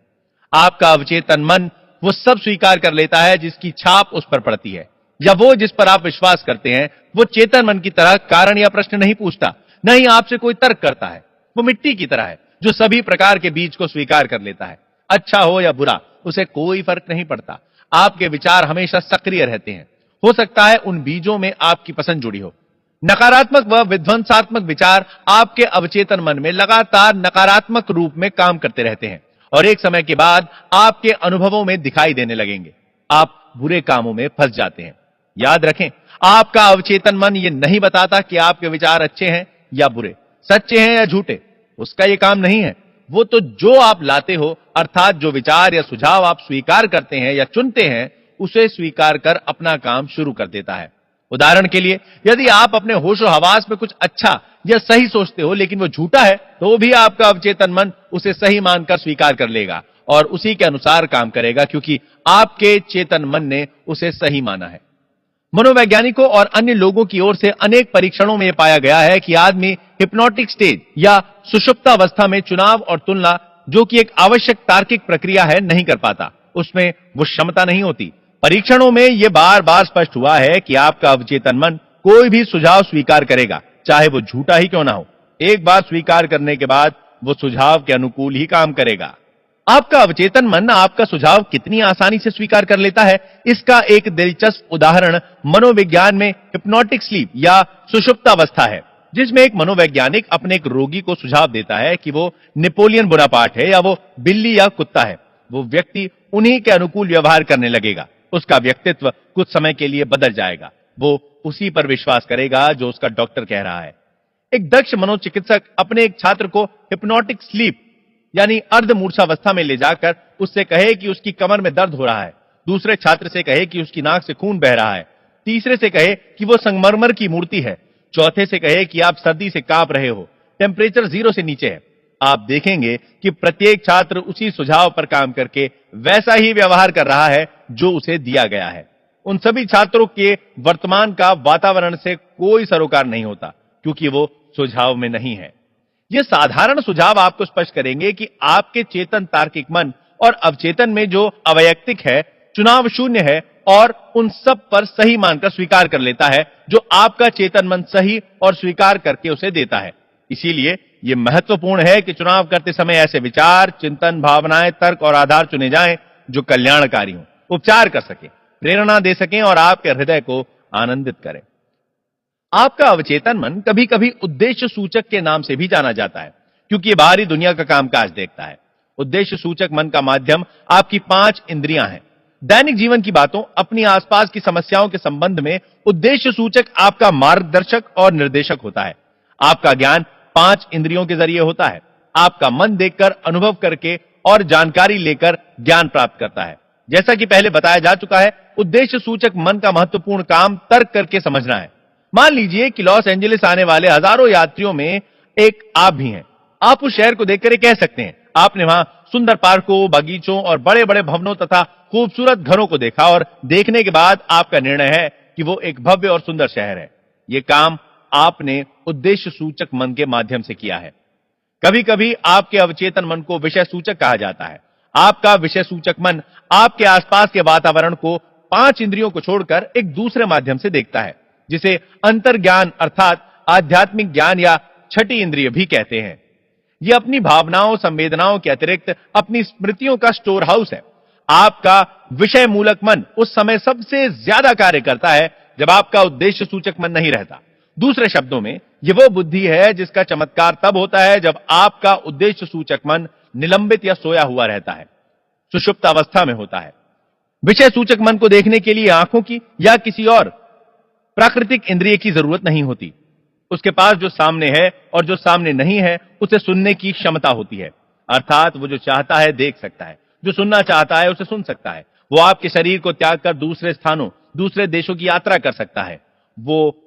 आपका अवचेतन मन वो सब स्वीकार कर लेता है जिसकी छाप उस पर पड़ती है, या वो जिस पर आप विश्वास करते हैं। वो चेतन मन की तरह कारण या प्रश्न नहीं पूछता, न ही आपसे कोई तर्क करता है। वो मिट्टी की तरह है जो सभी प्रकार के बीज को स्वीकार कर लेता है। अच्छा हो या बुरा, उसे कोई फर्क नहीं पड़ता। आपके विचार हमेशा सक्रिय रहते हैं। हो सकता है उन बीजों में आपकी पसंद जुड़ी हो। नकारात्मक व विध्वंसात्मक विचार आपके अवचेतन मन में लगातार नकारात्मक रूप में काम करते रहते हैं और एक समय के बाद आपके अनुभवों में दिखाई देने लगेंगे। आप बुरे कामों में फंस जाते हैं। याद रखें, आपका अवचेतन मन यह नहीं बताता कि आपके विचार अच्छे हैं या बुरे, सच्चे हैं या झूठे। उसका यह काम नहीं है। वो तो जो आप लाते हो, अर्थात जो विचार या सुझाव आप स्वीकार करते हैं या चुनते हैं, उसे स्वीकार कर अपना काम शुरू कर देता है। उदाहरण के लिए, यदि आप अपने होशो हवास में कुछ अच्छा या सही सोचते हो लेकिन वो झूठा है, तो भी आपका अवचेतन मन उसे सही मानकर स्वीकार कर लेगा और उसी के अनुसार काम करेगा, क्योंकि आपके चेतन मन ने उसे सही माना है। मनोवैज्ञानिकों और अन्य लोगों की ओर से अनेक परीक्षणों में यह पाया गया है कि आदमी हिप्नोटिक स्टेज या सुषुप्तावस्था में चुनाव और तुलना, जो कि एक आवश्यक तार्किक प्रक्रिया है, नहीं कर पाता। उसमें वो क्षमता नहीं होती। परीक्षणों में यह बार बार स्पष्ट हुआ है कि आपका अवचेतन मन कोई भी सुझाव स्वीकार करेगा, चाहे वो झूठा ही क्यों ना हो। एक बार स्वीकार करने के बाद वो सुझाव के अनुकूल ही काम करेगा। आपका अवचेतन मन आपका सुझाव कितनी आसानी से स्वीकार कर लेता है, इसका एक दिलचस्प उदाहरण मनोविज्ञान में हिप्नोटिक स्लीप या सुषुप्तावस्था है, जिसमें एक मनोवैज्ञानिक अपने एक रोगी को सुझाव देता है कि वो नेपोलियन बोनापार्ट है या वो बिल्ली या कुत्ता है। वो व्यक्ति उन्हीं के अनुकूल व्यवहार करने लगेगा। उसका व्यक्तित्व कुछ समय के लिए बदल जाएगा। वो उसी पर विश्वास करेगा जो उसका डॉक्टर कह रहा है। एक दक्ष मनोचिकित्सक अपने एक छात्र को हिप्नोटिक स्लीप यानी अर्ध मूर्छावस्था में ले जाकर उससे कहे कि उसकी कमर में दर्द हो रहा है, दूसरे छात्र से कहे कि उसकी नाक से खून बह रहा है, तीसरे से कहे कि वो संगमरमर की मूर्ति है, चौथे से कहे कि आप सर्दी से कांप रहे हो, टेम्परेचर 0 से नीचे है। आप देखेंगे कि प्रत्येक छात्र उसी सुझाव पर काम करके वैसा ही व्यवहार कर रहा है जो उसे दिया गया है। उन सभी छात्रों के वर्तमान का वातावरण से कोई सरोकार नहीं होता, क्योंकि वो सुझाव में नहीं है। ये साधारण सुझाव आपको स्पष्ट करेंगे कि आपके चेतन तार्किक मन और अवचेतन में जो अवैयक्तिक है, चुनाव शून्य है और उन सब पर सही मानकर स्वीकार कर लेता है जो आपका चेतन मन सही और स्वीकार करके उसे देता है। इसीलिए यह महत्वपूर्ण है कि चुनाव करते समय ऐसे विचार, चिंतन, भावनाएं, तर्क और आधार चुने जाएं जो कल्याणकारी हों, उपचार कर सके, प्रेरणा दे सकें और आपके हृदय को आनंदित करें। आपका अवचेतन मन कभी कभी उद्देश्य सूचक के नाम से भी जाना जाता है, क्योंकि ये बाहरी दुनिया का कामकाज देखता है। उद्देश्य सूचक मन का माध्यम आपकी 5 इंद्रियां हैं। दैनिक जीवन की बातों, अपनी आसपास की समस्याओं के संबंध में उद्देश्य सूचक आपका मार्गदर्शक और निर्देशक होता है। आपका ज्ञान 5 इंद्रियों के जरिए होता है। आपका मन देखकर, अनुभव करके और जानकारी लेकर ज्ञान प्राप्त करता है। जैसा कि पहले बताया जा चुका है, उद्देश्य सूचक मन का महत्वपूर्ण काम तर्क करके समझना है। मान लीजिए कि लॉस एंजलिस आने वाले हजारों यात्रियों में एक आप भी हैं। आप उस शहर को देखकर कह सकते हैं, आपने वहां सुंदर पार्कों, बगीचों और बड़े बड़े भवनों तथा खूबसूरत घरों को देखा और देखने के बाद आपका निर्णय है कि वो एक भव्य और सुंदर शहर है। यह काम आपने उद्देश्य सूचक मन के माध्यम से किया है। कभी कभी आपके अवचेतन मन को विषय सूचक कहा जाता है। आपका विषय सूचक मन आपके आसपास के वातावरण को 5 इंद्रियों को छोड़कर एक दूसरे माध्यम से देखता है, जिसे अंतर्ज्ञान अर्थात आध्यात्मिक ज्ञान या छठी इंद्रिय भी कहते हैं। यह अपनी भावनाओं, संवेदनाओं के अतिरिक्त अपनी स्मृतियों का स्टोर हाउस है। आपका विषय मूलक मन उस समय सबसे ज्यादा कार्य करता है जब आपका उद्देश्य सूचक मन नहीं रहता। दूसरे शब्दों में, यह वो बुद्धि है जिसका चमत्कार तब होता है जब आपका उद्देश्य सूचक मन निलंबित या सोया हुआ रहता है, सुषुप्त अवस्था में होता है। विषय सूचक मन को देखने के लिए आंखों की या किसी और प्राकृतिक इंद्रिय की जरूरत नहीं होती। उसके पास जो सामने है और जो सामने नहीं है उसे सुनने की क्षमता होती है, अर्थात वो जो चाहता है देख सकता है, जो सुनना चाहता है उसे सुन सकता है। वो आपके शरीर को त्याग कर दूसरे स्थानों, दूसरे देशों की यात्रा कर सकता है, वो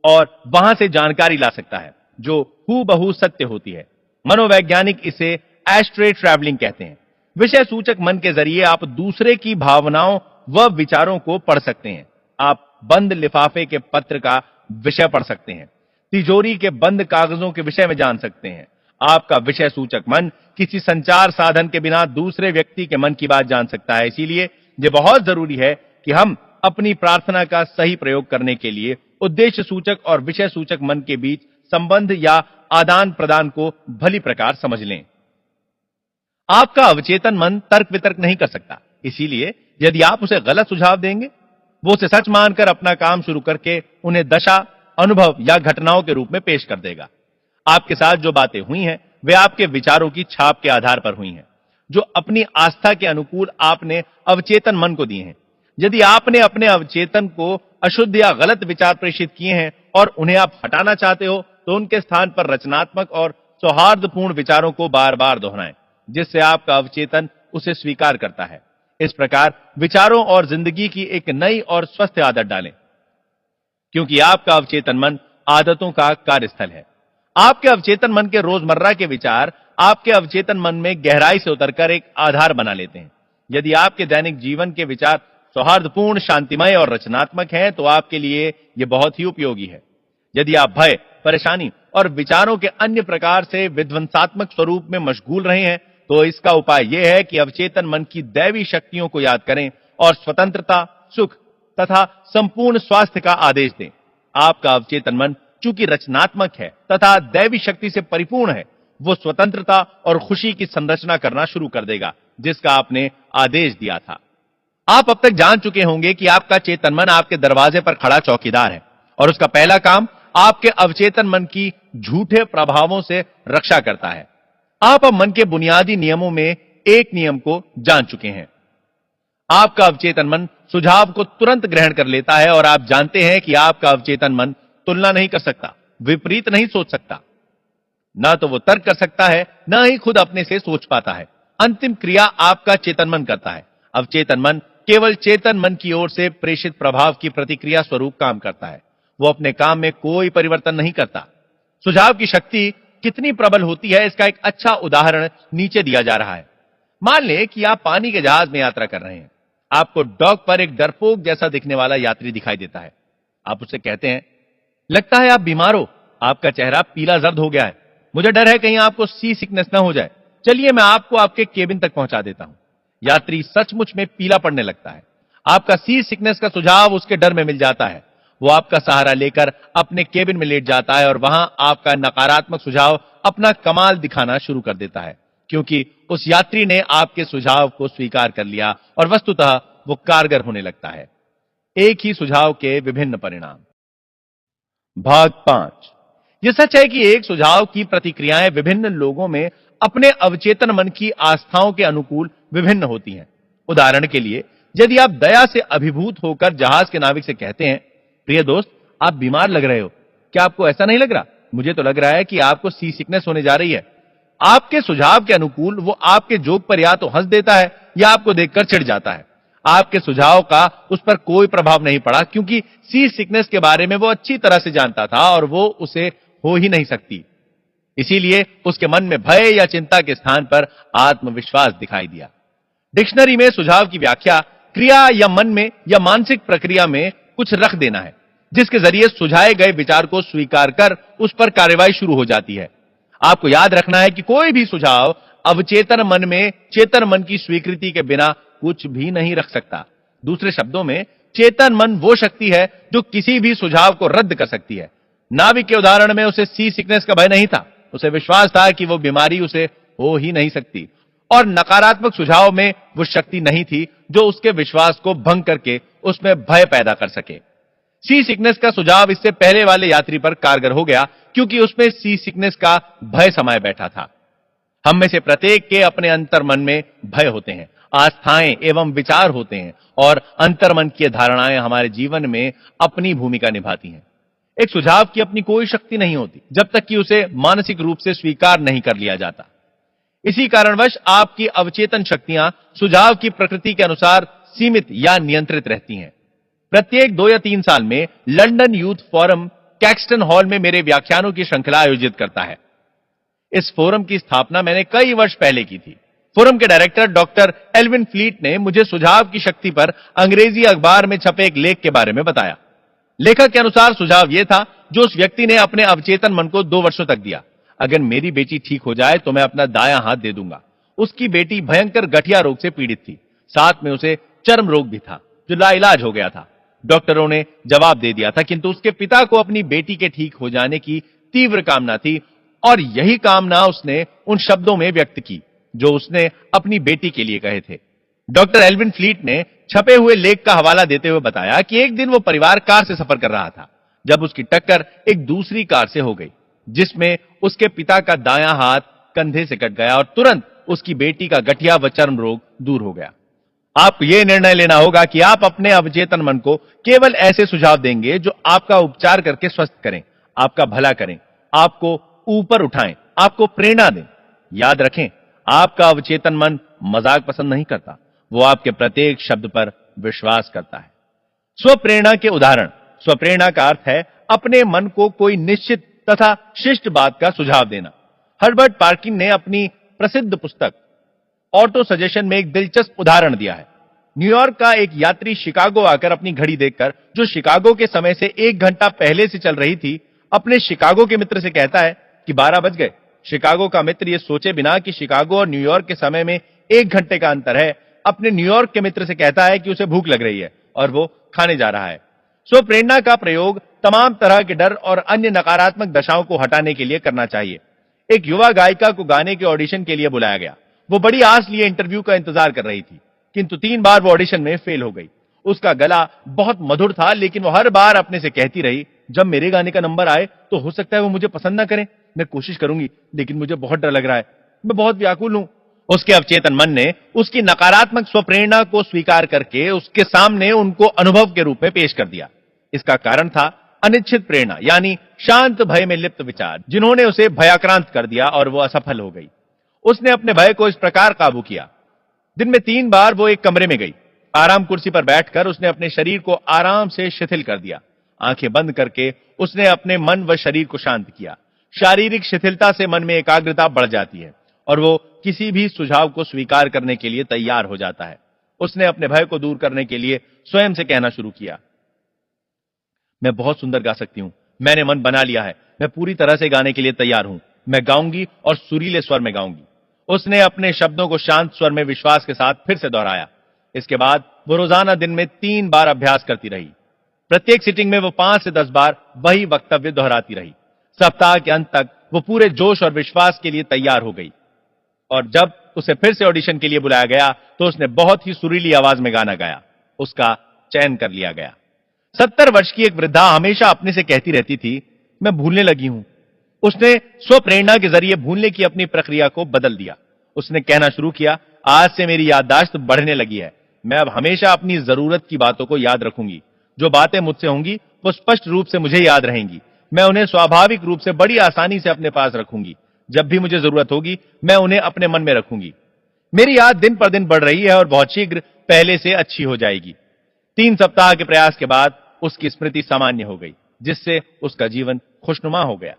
और वहां से जानकारी ला सकता है जो हूबहू सत्य होती है। मनोवैज्ञानिक इसे एस्ट्रे ट्रैवलिंग कहते हैं। विषय सूचक मन के जरिए आप दूसरे की भावनाओं व विचारों को पढ़ सकते हैं। आप बंद लिफाफे के पत्र का विषय पढ़ सकते हैं, तिजोरी के बंद कागजों के विषय में जान सकते हैं। आपका विषय सूचक मन किसी संचार साधन के बिना दूसरे व्यक्ति के मन की बात जान सकता है। इसीलिए यह बहुत जरूरी है कि हम अपनी प्रार्थना का सही प्रयोग करने के लिए उद्देश्य सूचक और विषय सूचक मन के बीच संबंध या आदान प्रदान को भली प्रकार समझ लें। आपका अवचेतन मन तर्क वितर्क नहीं कर सकता, इसीलिए यदि आप उसे गलत सुझाव देंगे, वो उसे सच मानकर अपना काम शुरू करके उन्हें दशा, अनुभव या घटनाओं के रूप में पेश कर देगा। आपके साथ जो बातें हुई हैं वे आपके विचारों की छाप के आधार पर हुई हैं, जो अपनी आस्था के अनुकूल आपने अवचेतन मन को दिए हैं। यदि आपने अपने अवचेतन को अशुद्ध या गलत विचार प्रेषित किए हैं और उन्हें आप हटाना चाहते हो, तो उनके स्थान पर रचनात्मक और सौहार्दपूर्ण विचारों को बार बार दोहराएं, जिससे आपका अवचेतन उसे स्वीकार करता है। इस प्रकार विचारों और जिंदगी की एक नई और स्वस्थ आदत डालें, क्योंकि आपका अवचेतन मन आदतों का कार्यस्थल है। आपके अवचेतन मन के रोजमर्रा के विचार आपके अवचेतन मन में गहराई से उतरकर एक आधार बना लेते हैं। यदि आपके दैनिक जीवन के विचार सौहार्दपूर्ण, शांतिमय और रचनात्मक हैं, तो आपके लिए यह बहुत ही उपयोगी है। यदि आप भय, परेशानी और विचारों के अन्य प्रकार से विध्वंसात्मक स्वरूप में मशगूल रहे हैं, तो इसका उपाय यह है कि अवचेतन मन की दैवी शक्तियों को याद करें और स्वतंत्रता, सुख तथा संपूर्ण स्वास्थ्य का आदेश दें। आपका अवचेतन मन चूंकि रचनात्मक है तथा दैवी शक्ति से परिपूर्ण है, वो स्वतंत्रता और खुशी की संरचना करना शुरू कर देगा, जिसका आपने आदेश दिया था। आप अब तक जान चुके होंगे कि आपका चेतन मन आपके दरवाजे पर खड़ा चौकीदार है और उसका पहला काम आपके अवचेतन मन की झूठे प्रभावों से रक्षा करता है। आप अब मन के बुनियादी नियमों में एक नियम को जान चुके हैं। आपका अवचेतन मन सुझाव को तुरंत ग्रहण कर लेता है और आप जानते हैं कि आपका अवचेतन मन तुलना नहीं कर सकता, विपरीत नहीं सोच सकता। ना तो वो तर्क कर सकता है, ना ही खुद अपने से सोच पाता है। अंतिम क्रिया आपका चेतन मन करता है। अवचेतन मन केवल चेतन मन की ओर से प्रेषित प्रभाव की प्रतिक्रिया स्वरूप काम करता है। वो अपने काम में कोई परिवर्तन नहीं करता। सुझाव की शक्ति कितनी प्रबल होती है, इसका एक अच्छा उदाहरण नीचे दिया जा रहा है। मान लें कि आप पानी के जहाज में यात्रा कर रहे हैं। आपको डॉक पर एक डरपोक जैसा दिखने वाला यात्री दिखाई देता है। आप उससे कहते हैं, लगता है आप बीमार हो, आपका चेहरा पीला जर्द हो गया है, मुझे डर है कहीं आपको सी सिकनेस ना हो जाए, चलिए मैं आपको आपके केबिन तक पहुंचा देता हूं। यात्री सचमुच में पीला पड़ने लगता है। आपका सी सिकनेस का सुझाव उसके डर में मिल जाता है। वो आपका सहारा लेकर अपने केबिन में लेट जाता है और वहां आपका नकारात्मक सुझाव अपना कमाल दिखाना शुरू कर देता है, क्योंकि उस यात्री ने आपके सुझाव को स्वीकार कर लिया और वस्तुतः वो कारगर होने लगता है। एक ही सुझाव के विभिन्न परिणाम। भाग 5। यह सच है कि एक सुझाव की प्रतिक्रियाएं विभिन्न लोगों में अपने अवचेतन मन की आस्थाओं के अनुकूल विभिन्न होती हैं। उदाहरण के लिए, यदि आप दया से अभिभूत होकर जहाज के नाविक से कहते हैं, प्रिय दोस्त, आप बीमार लग रहे हो, क्या आपको ऐसा नहीं लग रहा? मुझे तो लग रहा है कि आपको सी सिकनेस होने जा रही है। आपके सुझाव के अनुकूल वो आपके जोक पर या तो हंस देता है या आपको देखकर चिढ़ जाता है। आपके सुझाव का उस पर कोई प्रभाव नहीं पड़ा, क्योंकि सी सिकनेस के बारे में वो अच्छी तरह से जानता था और वो उसे हो ही नहीं सकती। इसीलिए उसके मन में भय या चिंता के स्थान पर आत्मविश्वास दिखाई दिया। डिक्शनरी में सुझाव की व्याख्या क्रिया या मन में या मानसिक प्रक्रिया में कुछ रख देना है, जिसके जरिए सुझाए गए विचार को स्वीकार कर उस पर कार्रवाई शुरू हो जाती है। आपको याद रखना है कि कोई भी सुझाव अवचेतन मन में चेतन मन की स्वीकृति के बिना कुछ भी नहीं रख सकता। दूसरे शब्दों में, चेतन मन वो शक्ति है जो किसी भी सुझाव को रद्द कर सकती है। नाविक के उदाहरण में उसे सी सिकनेस का भय नहीं था, उसे विश्वास था कि वो बीमारी उसे हो ही नहीं सकती, और नकारात्मक सुझाव में वो शक्ति नहीं थी जो उसके विश्वास को भंग करके उसमें भय पैदा कर सके। सी सिकनेस का सुझाव इससे पहले वाले यात्री पर कारगर हो गया, क्योंकि उसमें सी सिकनेस का भय समाये बैठा था। हम में से प्रत्येक के अपने अंतर्मन में भय होते हैं, आस्थाएं एवं विचार होते हैं और अंतर्मन की धारणाएं हमारे जीवन में अपनी भूमिका निभाती हैं। एक सुझाव की अपनी कोई शक्ति नहीं होती जब तक कि उसे मानसिक रूप से स्वीकार नहीं कर लिया जाता। इसी कारणवश आपकी अवचेतन शक्तियां सुझाव की प्रकृति के अनुसार सीमित या नियंत्रित रहती हैं। प्रत्येक 2 या 3 साल में London youth forum Caxton hall में मेरे व्याख्यानों की श्रृंखला आयोजित करता है। इस फोरम की स्थापना मैंने कई वर्ष पहले की थी। फोरम के डायरेक्टर डॉक्टर एल्विन फ्लीट ने मुझे सुझाव की शक्ति पर अंग्रेजी अखबार में छपे एक लेख के बारे में बताया। लेखक के अनुसार सुझाव यह था जो उस व्यक्ति ने अपने अवचेतन मन को 2 वर्षों तक दिया, अगर मेरी बेटी ठीक हो जाए तो मैं अपना दायां हाथ दे दूंगा। उसकी बेटी भयंकर गठिया रोग से पीड़ित थी, साथ में उसे चर्म रोग भी था जो लाइलाज हो गया था। डॉक्टरों ने जवाब दे दिया था, किंतु उसके पिता को अपनी बेटी के ठीक हो जाने की तीव्र कामना थी और यही कामना उसने उन शब्दों में व्यक्त की जो उसने अपनी बेटी के लिए कहे थे। डॉक्टर एल्विन फ्लीट ने छपे हुए लेख का हवाला देते हुए बताया कि एक दिन वो परिवार कार से सफर कर रहा था जब उसकी टक्कर एक दूसरी कार से हो गई जिसमें उसके पिता का दायां हाथ कंधे से कट गया और तुरंत उसकी बेटी का गठिया व चर्म रोग दूर हो गया। आपको यह निर्णय लेना होगा कि आप अपने अवचेतन मन को केवल ऐसे सुझाव देंगे जो आपका उपचार करके स्वस्थ करें, आपका भला करें, आपको ऊपर उठाएं, आपको प्रेरणा दें। याद रखें, आपका अवचेतन मन मजाक पसंद नहीं करता, वो आपके प्रत्येक शब्द पर विश्वास करता है। स्वप्रेरणा के उदाहरण। स्वप्रेरणा का अर्थ है अपने मन को कोई निश्चित तथा शिष्ट बात का सुझाव देना। हर्बर्ट पार्किन ने अपनी प्रसिद्ध पुस्तक ऑटो सजेशन में एक दिलचस्प उदाहरण दिया है। न्यूयॉर्क का एक यात्री शिकागो आकर अपनी घड़ी देखकर, जो शिकागो के समय से 1 घंटा पहले से चल रही थी, अपने शिकागो के मित्र से कहता है कि 12 बज गए। शिकागो का मित्र यह सोचे बिना कि शिकागो और न्यूयॉर्क के समय में 1 घंटे का अंतर है, अपने न्यूयॉर्क के मित्र से कहता है कि उसे भूख लग रही है और वो खाने जा रहा है। स्वप्रेरणा का प्रयोग तमाम तरह के डर और अन्य नकारात्मक दशाओं को हटाने के लिए करना चाहिए। एक युवा गायिका को गाने के ऑडिशन के लिए बुलाया गया। वो बड़ी आस लिए इंटरव्यू का इंतजार कर रही थी, किंतु 3 बार वो ऑडिशन में फेल हो गई। उसका गला बहुत मधुर था, लेकिन वो हर बार अपने से कहती रही, जब मेरे गाने का नंबर आए तो हो सकता है वो मुझे पसंद ना करें। मैं कोशिश करूंगी, लेकिन मुझे बहुत डर लग रहा है, मैं बहुत व्याकुल हूं। उसके अवचेतन मन ने उसकी नकारात्मक स्वप्रेरणा को स्वीकार करके उसके सामने उनको अनुभव के रूप में पेश कर दिया। इसका कारण था अनिश्चित प्रेरणा, यानी शांत भय में लिप्त विचार, जिन्होंने उसे भयाक्रांत कर दिया और वो असफल हो गई। उसने अपने भय को इस प्रकार काबू किया। दिन में 3 बार वो एक कमरे में गई। आराम कुर्सी पर बैठकर उसने अपने शरीर को आराम से शिथिल कर दिया। आंखें बंद करके उसने अपने मन व शरीर को शांत किया। शारीरिक शिथिलता से मन में एकाग्रता बढ़ जाती है और वो किसी भी सुझाव को स्वीकार करने के लिए तैयार हो जाता है। उसने अपने भय को दूर करने के लिए स्वयं से कहना शुरू किया, मैं बहुत सुंदर गा सकती हूं, मैंने मन बना लिया है, मैं पूरी तरह से गाने के लिए तैयार हूं, मैं गाऊंगी और सुरीले स्वर में गाऊंगी। उसने अपने शब्दों को शांत स्वर में विश्वास के साथ फिर से दोहराया। इसके बाद वो रोजाना दिन में 3 बार अभ्यास करती रही। प्रत्येक सिटिंग में वो 5 से 10 बार वही वक्तव्य दोहराती रही। सप्ताह के अंत तक वो पूरे जोश और विश्वास के लिए तैयार हो गई और जब उसे फिर से ऑडिशन के लिए बुलाया गया तो उसने बहुत ही सुरीली आवाज में गाना गाया। उसका चयन कर लिया गया। 70 वर्ष की एक वृद्धा हमेशा अपने से कहती रहती थी, मैं भूलने लगी हूं। उसने स्वप्रेरणा के जरिए भूलने की अपनी प्रक्रिया को बदल दिया। उसने कहना शुरू किया, आज से मेरी याददाश्त बढ़ने लगी है, मैं अब हमेशा अपनी जरूरत की बातों को याद रखूंगी। जो बातें मुझसे होंगी वो स्पष्ट रूप से मुझे याद रहेंगी। मैं उन्हें स्वाभाविक रूप से बड़ी आसानी से अपने पास रखूंगी। जब भी मुझे जरूरत होगी मैं उन्हें अपने मन में रखूंगी। मेरी याद दिन पर दिन बढ़ रही है और बहुत शीघ्र पहले से अच्छी हो जाएगी। 3 सप्ताह के प्रयास के बाद उसकी स्मृति सामान्य हो गई, जिससे उसका जीवन खुशनुमा हो गया।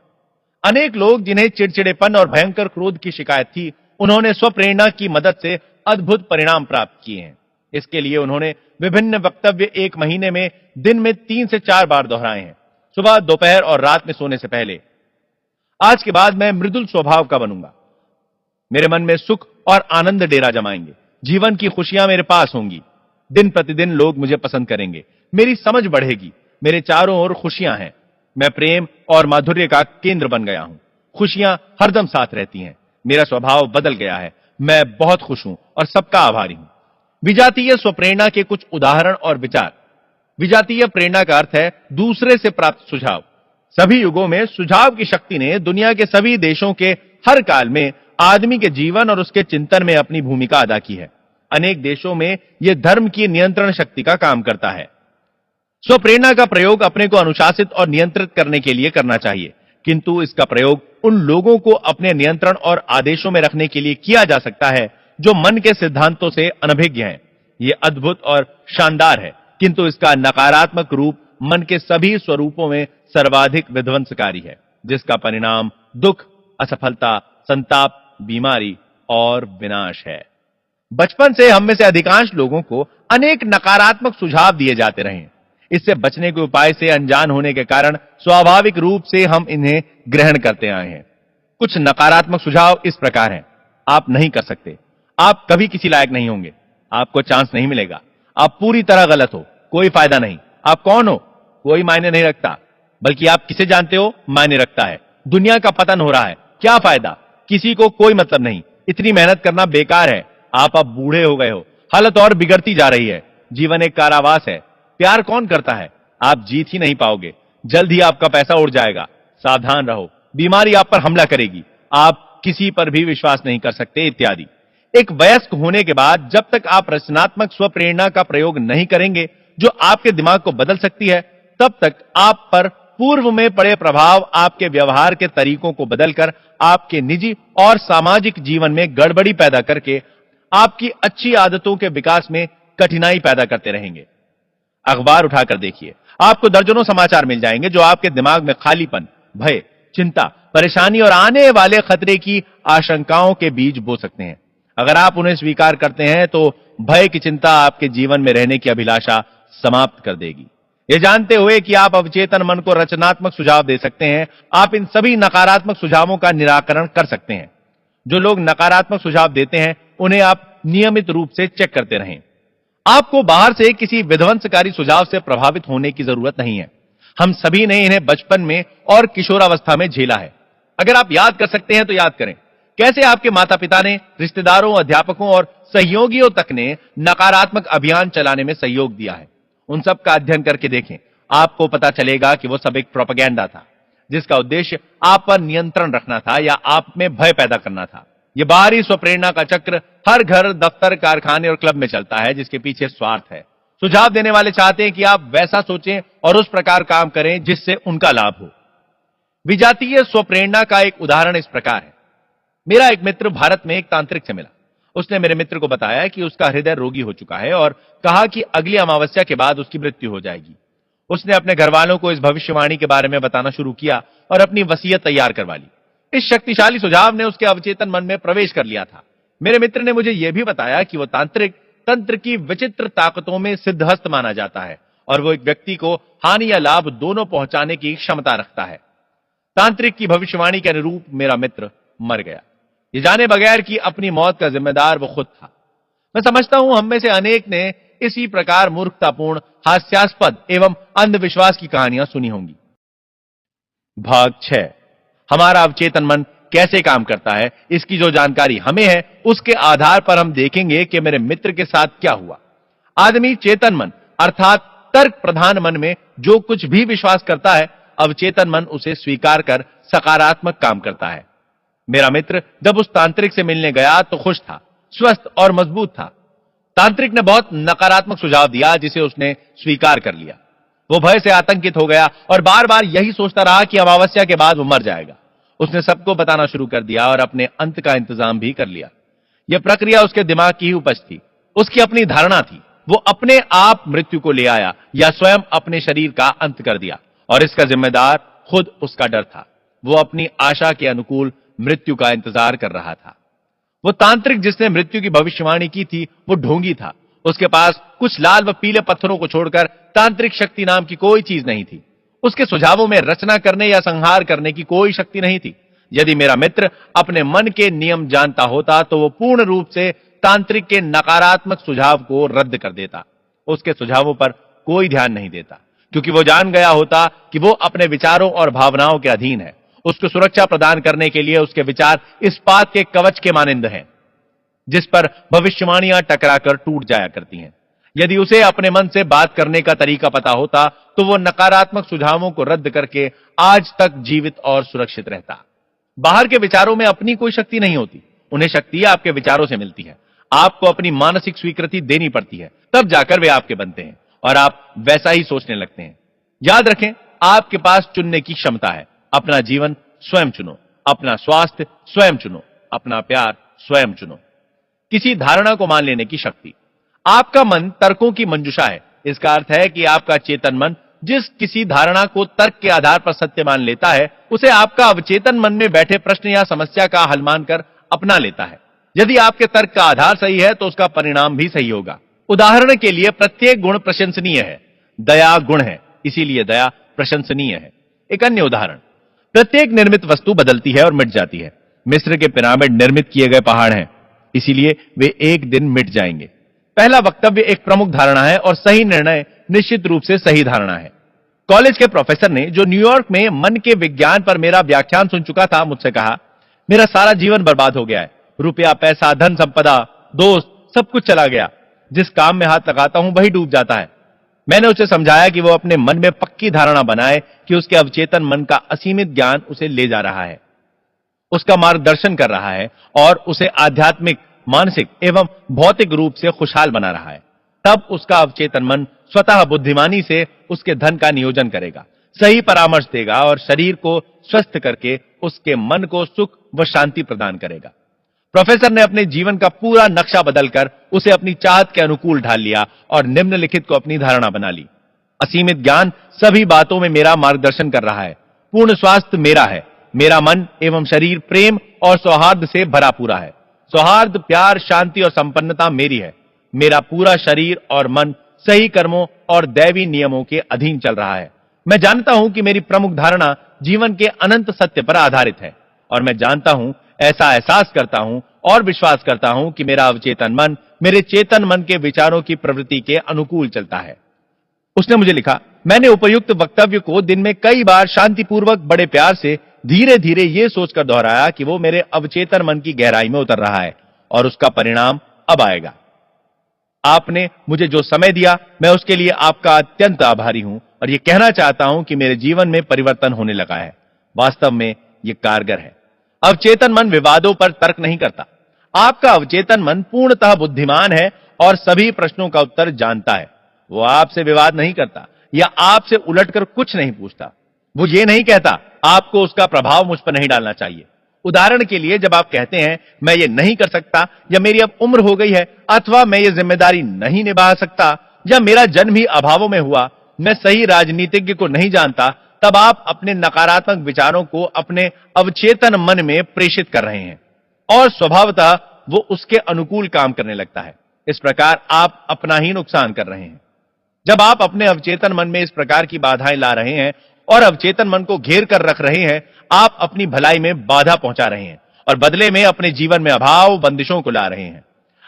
अनेक लोग जिन्हें चिड़चिड़ेपन और भयंकर क्रोध की शिकायत थी, उन्होंने स्वप्रेरणा की मदद से अद्भुत परिणाम प्राप्त किए हैं। इसके लिए उन्होंने विभिन्न वक्तव्य 1 महीने में दिन में 3 से 4 बार दोहराए हैं, सुबह, दोपहर और रात में सोने से पहले। आज के बाद मैं मृदुल स्वभाव का बनूंगा। मेरे मन में सुख और आनंद डेरा जमाएंगे। जीवन की खुशियां मेरे पास होंगी। दिन प्रतिदिन लोग मुझे पसंद करेंगे। मेरी समझ बढ़ेगी। मेरे चारों ओर खुशियां हैं। मैं प्रेम और माधुर्य का केंद्र बन गया हूं। खुशियां हरदम साथ रहती हैं। मेरा स्वभाव बदल गया है। मैं बहुत खुश हूं और सबका आभारी हूं। विजातीय स्वप्रेरणा के कुछ उदाहरण और विचार। विजातीय प्रेरणा का अर्थ है दूसरे से प्राप्त सुझाव। सभी युगों में सुझाव की शक्ति ने दुनिया के सभी देशों के हर काल में आदमी के जीवन और उसके चिंतन में अपनी भूमिका अदा की है। अनेक देशों में यह धर्म की नियंत्रण शक्ति का काम करता है। स्वप्रेरणा का प्रयोग अपने को अनुशासित और नियंत्रित करने के लिए करना चाहिए, किंतु इसका प्रयोग उन लोगों को अपने नियंत्रण और आदेशों में रखने के लिए किया जा सकता है जो मन के सिद्धांतों से अनभिज्ञ हैं। यह अद्भुत और शानदार है, किंतु इसका नकारात्मक रूप मन के सभी स्वरूपों में सर्वाधिक विध्वंसकारी है, जिसका परिणाम दुख, असफलता, संताप, बीमारी और विनाश है। बचपन से हम में से अधिकांश लोगों को अनेक नकारात्मक सुझाव दिए जाते रहे। इससे बचने के उपाय से अनजान होने के कारण स्वाभाविक रूप से हम इन्हें ग्रहण करते आए हैं। कुछ नकारात्मक सुझाव इस प्रकार हैं: आप नहीं कर सकते, आप कभी किसी लायक नहीं होंगे, आपको चांस नहीं मिलेगा, आप पूरी तरह गलत हो, कोई फायदा नहीं, आप कौन हो, कोई मायने नहीं रखता, बल्कि आप किसे जानते हो मायने रखता है, दुनिया का पतन हो रहा है, क्या फायदा, किसी को कोई मतलब नहीं, इतनी मेहनत करना बेकार है, आप अब बूढ़े हो गए हो, हालत और बिगड़ती जा रही है, जीवन एक कारावास है, प्यार कौन करता है, आप जीत ही नहीं पाओगे, जल्द ही आपका पैसा उड़ जाएगा, सावधान रहो, बीमारी आप पर हमला करेगी, आप किसी पर भी विश्वास नहीं कर सकते, इत्यादि। एक वयस्क होने के बाद जब तक आप रचनात्मक स्वप्रेरणा का प्रयोग नहीं करेंगे जो आपके दिमाग को बदल सकती है, तब तक आप पर पूर्व में पड़े प्रभाव आपके व्यवहार के तरीकों को बदलकर आपके निजी और सामाजिक जीवन में गड़बड़ी पैदा करके आपकी अच्छी आदतों के विकास में कठिनाई पैदा करते रहेंगे। अखबार उठाकर देखिए, आपको दर्जनों समाचार मिल जाएंगे जो आपके दिमाग में खालीपन, भय, चिंता, परेशानी और आने वाले खतरे की आशंकाओं के बीज बो सकते हैं। अगर आप उन्हें स्वीकार करते हैं तो भय की चिंता आपके जीवन में रहने की अभिलाषा समाप्त कर देगी। यह जानते हुए कि आप अवचेतन मन को रचनात्मक सुझाव दे सकते हैं, आप इन सभी नकारात्मक सुझावों का निराकरण कर सकते हैं। जो लोग नकारात्मक सुझाव देते हैं उन्हें आप नियमित रूप से चेक करते रहें। आपको बाहर से किसी विध्वंसकारी सुझाव से प्रभावित होने की जरूरत नहीं है। हम सभी ने इन्हें बचपन में और किशोरावस्था में झेला है। अगर आप याद कर सकते हैं तो याद करें, कैसे आपके माता पिता ने, रिश्तेदारों, अध्यापकों और सहयोगियों तक ने नकारात्मक अभियान चलाने में सहयोग दिया है। उन सब का अध्ययन करके देखें, आपको पता चलेगा कि वो सब एक प्रोपेगेंडा था, जिसका उद्देश्य आप पर नियंत्रण रखना था या आप में भय पैदा करना था। यह बाहरी स्वप्रेरणा का चक्र हर घर, दफ्तर, कारखाने और क्लब में चलता है, जिसके पीछे स्वार्थ है। सुझाव देने वाले चाहते हैं कि आप वैसा सोचें और उस प्रकार काम करें जिससे उनका लाभ हो। विजातीय स्वप्रेरणा का एक उदाहरण इस प्रकार है। मेरा एक मित्र भारत में एक तांत्रिक से मिला। उसने मेरे मित्र को बताया कि उसका हृदय रोगी हो चुका है और कहा कि अगली अमावस्या के बाद उसकी मृत्यु हो जाएगी। उसने अपने घर वालों को इस भविष्यवाणी के बारे में बताना शुरू किया और अपनी वसीयत तैयार करवा ली। इस शक्तिशाली सुझाव ने उसके अवचेतन मन में प्रवेश कर लिया था। मेरे मित्र ने मुझे यह भी बताया कि वो तांत्रिक तंत्र की विचित्र ताकतों में सिद्धहस्त माना जाता है और वो एक व्यक्ति को हानि या लाभ दोनों पहुंचाने की क्षमता रखता है। तांत्रिक की भविष्यवाणी के अनुरूप मेरा मित्र मर गया, ये जाने बगैर कि अपनी मौत का जिम्मेदार वो खुद था। मैं समझता हूं हम में से अनेक ने इसी प्रकार मूर्खतापूर्ण, हास्यास्पद एवं अंधविश्वास की कहानियां सुनी होंगी। भाग 6, हमारा अवचेतन मन कैसे काम करता है, इसकी जो जानकारी हमें है उसके आधार पर हम देखेंगे कि मेरे मित्र के साथ क्या हुआ। आदमी चेतन मन अर्थात तर्क प्रधान मन में जो कुछ भी विश्वास करता है, अवचेतन मन उसे स्वीकार कर सकारात्मक काम करता है। मेरा मित्र जब उस तांत्रिक से मिलने गया तो खुश था, स्वस्थ और मजबूत था। तांत्रिक ने बहुत नकारात्मक सुझाव दिया जिसे उसने स्वीकार कर लिया। वो भय से आतंकित हो गया और बार बार यही सोचता रहा कि अमावस्या के बाद वो मर जाएगा। उसने सबको बताना शुरू कर दिया और अपने अंत का इंतजाम भी कर लिया। यह प्रक्रिया उसके दिमाग की ही उपज थी, उसकी अपनी धारणा थी। वो अपने आप मृत्यु को ले आया या स्वयं अपने शरीर का अंत कर दिया और इसका जिम्मेदार खुद उसका डर था। वो अपनी आशा के अनुकूल मृत्यु का इंतजार कर रहा था। वो तांत्रिक जिसने मृत्यु की भविष्यवाणी की थी वो ढोंगी था। उसके पास कुछ लाल व पीले पत्थरों को छोड़कर तांत्रिक शक्ति नाम की कोई चीज नहीं थी। उसके सुझावों में रचना करने या संहार करने की कोई शक्ति नहीं थी। यदि मेरा मित्र अपने मन के नियम जानता होता तो वो पूर्ण रूप से तांत्रिक के नकारात्मक सुझाव को रद्द कर देता। उसके सुझावों पर कोई ध्यान नहीं देता, क्योंकि वो जान गया होता कि वो अपने विचारों और भावनाओं के अधीन है। उसको सुरक्षा प्रदान करने के लिए उसके विचार इस्पात के कवच के मानिंद हैं, जिस पर भविष्यवाणियां टकराकर टूट जाया करती हैं। यदि उसे अपने मन से बात करने का तरीका पता होता तो वो नकारात्मक सुझावों को रद्द करके आज तक जीवित और सुरक्षित रहता। बाहर के विचारों में अपनी कोई शक्ति नहीं होती, उन्हें शक्ति आपके विचारों से मिलती है। आपको अपनी मानसिक स्वीकृति देनी पड़ती है, तब जाकर वे आपके बनते हैं और आप वैसा ही सोचने लगते हैं। याद रखें, आपके पास चुनने की क्षमता है। अपना जीवन स्वयं चुनो, अपना स्वास्थ्य स्वयं चुनो, अपना प्यार स्वयं चुनो। किसी धारणा को मान लेने की शक्ति। आपका मन तर्कों की मंजुषा है। इसका अर्थ है कि आपका चेतन मन जिस किसी धारणा को तर्क के आधार पर सत्य मान लेता है, उसे आपका अवचेतन मन में बैठे प्रश्न या समस्या का हल मानकर अपना लेता है। यदि आपके तर्क का आधार सही है तो उसका परिणाम भी सही होगा। उदाहरण के लिए, प्रत्येक गुण प्रशंसनीय है। दया गुण है, इसीलिए दया प्रशंसनीय है। एक अन्य उदाहरण, प्रत्येक निर्मित वस्तु बदलती है और मिट जाती है। मिस्र के पिरामिड निर्मित किए गए पहाड़ हैं, इसीलिए वे एक दिन मिट जाएंगे। पहला वक्तव्य एक प्रमुख धारणा है और सही निर्णय निश्चित रूप से सही धारणा है। कॉलेज के प्रोफेसर ने, जो न्यूयॉर्क में मन के विज्ञान पर मेरा व्याख्यान सुन चुका था, मुझसे कहा, मेरा सारा जीवन बर्बाद हो गया है। रुपया, पैसा, धन संपदा, दोस्त, सब कुछ चला गया। जिस काम में हाथ लगाता हूं वही डूब जाता है। मैंने उसे समझाया कि वो अपने मन में पक्की धारणा बनाए कि उसके अवचेतन मन का असीमित ज्ञान उसे ले जा रहा है, उसका मार्गदर्शन कर रहा है और उसे आध्यात्मिक, मानसिक एवं भौतिक रूप से खुशहाल बना रहा है। तब उसका अवचेतन मन स्वतः बुद्धिमानी से उसके धन का नियोजन करेगा, सही परामर्श देगा और शरीर को स्वस्थ करके उसके मन को सुख व शांति प्रदान करेगा। प्रोफेसर ने अपने जीवन का पूरा नक्शा बदलकर उसे अपनी चाहत के अनुकूल ढाल लिया और निम्नलिखित को अपनी धारणा बना ली। असीमित ज्ञान सभी बातों में मेरा मार्गदर्शन कर रहा है। पूर्ण स्वास्थ्य मेरा है। मेरा मन एवं शरीर प्रेम और सौहार्द से भरा पूरा है। सौहार्द, प्यार, शांति और संपन्नता मेरी है। मेरा पूरा शरीर और मन सही कर्मों और दैवी नियमों के अधीन चल रहा है। मैं जानता हूं कि मेरी प्रमुख धारणा जीवन के अनंत सत्य पर आधारित है और मैं जानता हूं, ऐसा एहसास करता हूं और विश्वास करता हूं कि मेरा अवचेतन मन मेरे चेतन मन के विचारों की प्रवृत्ति के अनुकूल चलता है। उसने मुझे लिखा, मैंने उपयुक्त वक्तव्य को दिन में कई बार शांतिपूर्वक बड़े प्यार से धीरे धीरे यह सोचकर दोहराया कि वो मेरे अवचेतन मन की गहराई में उतर रहा है और उसका परिणाम अब आएगा। आपने मुझे जो समय दिया, मैं उसके लिए आपका अत्यंत आभारी हूं और यह कहना चाहता हूं कि मेरे जीवन में परिवर्तन होने लगा है। वास्तव में यह कारगर है। अवचेतन मन विवादों पर तर्क नहीं करता। आपका अवचेतन मन पूर्णतः बुद्धिमान है और सभी प्रश्नों का उत्तर जानता है। वो आपसे विवाद नहीं करता या आपसे उलटकर कुछ नहीं पूछता। वो ये नहीं कहता, आपको उसका प्रभाव मुझ पर नहीं डालना चाहिए। उदाहरण के लिए, जब आप कहते हैं मैं ये नहीं कर सकता या मेरी अब उम्र हो गई है अथवा मैं ये जिम्मेदारी नहीं निभा सकता या मेरा जन्म ही अभावों में हुआ, मैं सही राजनीतिज्ञ को नहीं जानता, तब आप अपने नकारात्मक विचारों को अपने अवचेतन मन में प्रेषित कर रहे हैं और स्वभावतः वो उसके अनुकूल काम करने लगता है। इस प्रकार आप अपना ही नुकसान कर रहे हैं। जब आप अपने अवचेतन मन में इस प्रकार की बाधाएं ला रहे हैं और अवचेतन मन को घेर कर रख रहे हैं, आप अपनी भलाई में बाधा पहुंचा रहे हैं और बदले में अपने जीवन में अभाव, बंदिशों को ला रहे हैं।